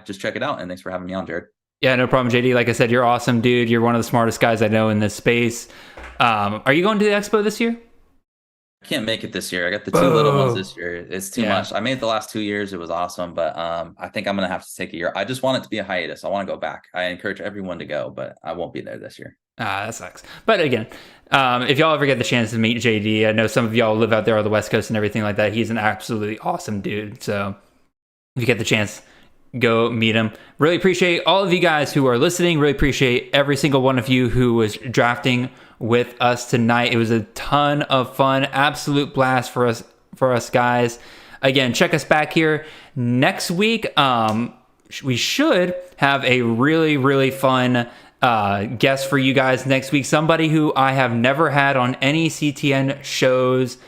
just check it out. And thanks for having me on, Jared. Yeah, no problem, JD. Like I said, you're awesome, dude. You're one of the smartest guys I know in this space. Are you going to the expo this year? I can't make it this year. I got the 2 little ones this year. It's too much. I made it the last 2 years. It was awesome, but I think I'm going to have to take a year. I just want it to be a hiatus. I want to go back. I encourage everyone to go, but I won't be there this year. That sucks. But again, if y'all ever get the chance to meet JD, I know some of y'all live out there on the West Coast and everything like that. He's an absolutely awesome dude. So if you get the chance, go meet him. Really appreciate all of you guys who are listening. Really appreciate every single one of you who was drafting with us tonight. It was a ton of fun, absolute blast for us guys. Again, check us back here next week. We should have a really, really fun guest for you guys next week. Somebody who I have never had on any CTN shows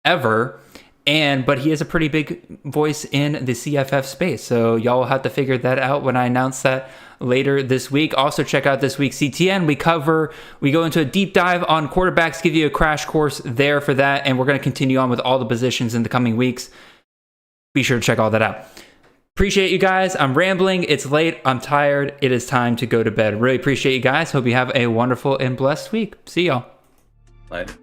ever. But he is a pretty big voice in the CFF space. So y'all will have to figure that out when I announce that later this week. Also check out this week's CTN. We go into a deep dive on quarterbacks, give you a crash course there for that. And we're going to continue on with all the positions in the coming weeks. Be sure to check all that out. Appreciate you guys. I'm rambling. It's late. I'm tired. It is time to go to bed. Really appreciate you guys. Hope you have a wonderful and blessed week. See y'all. Later.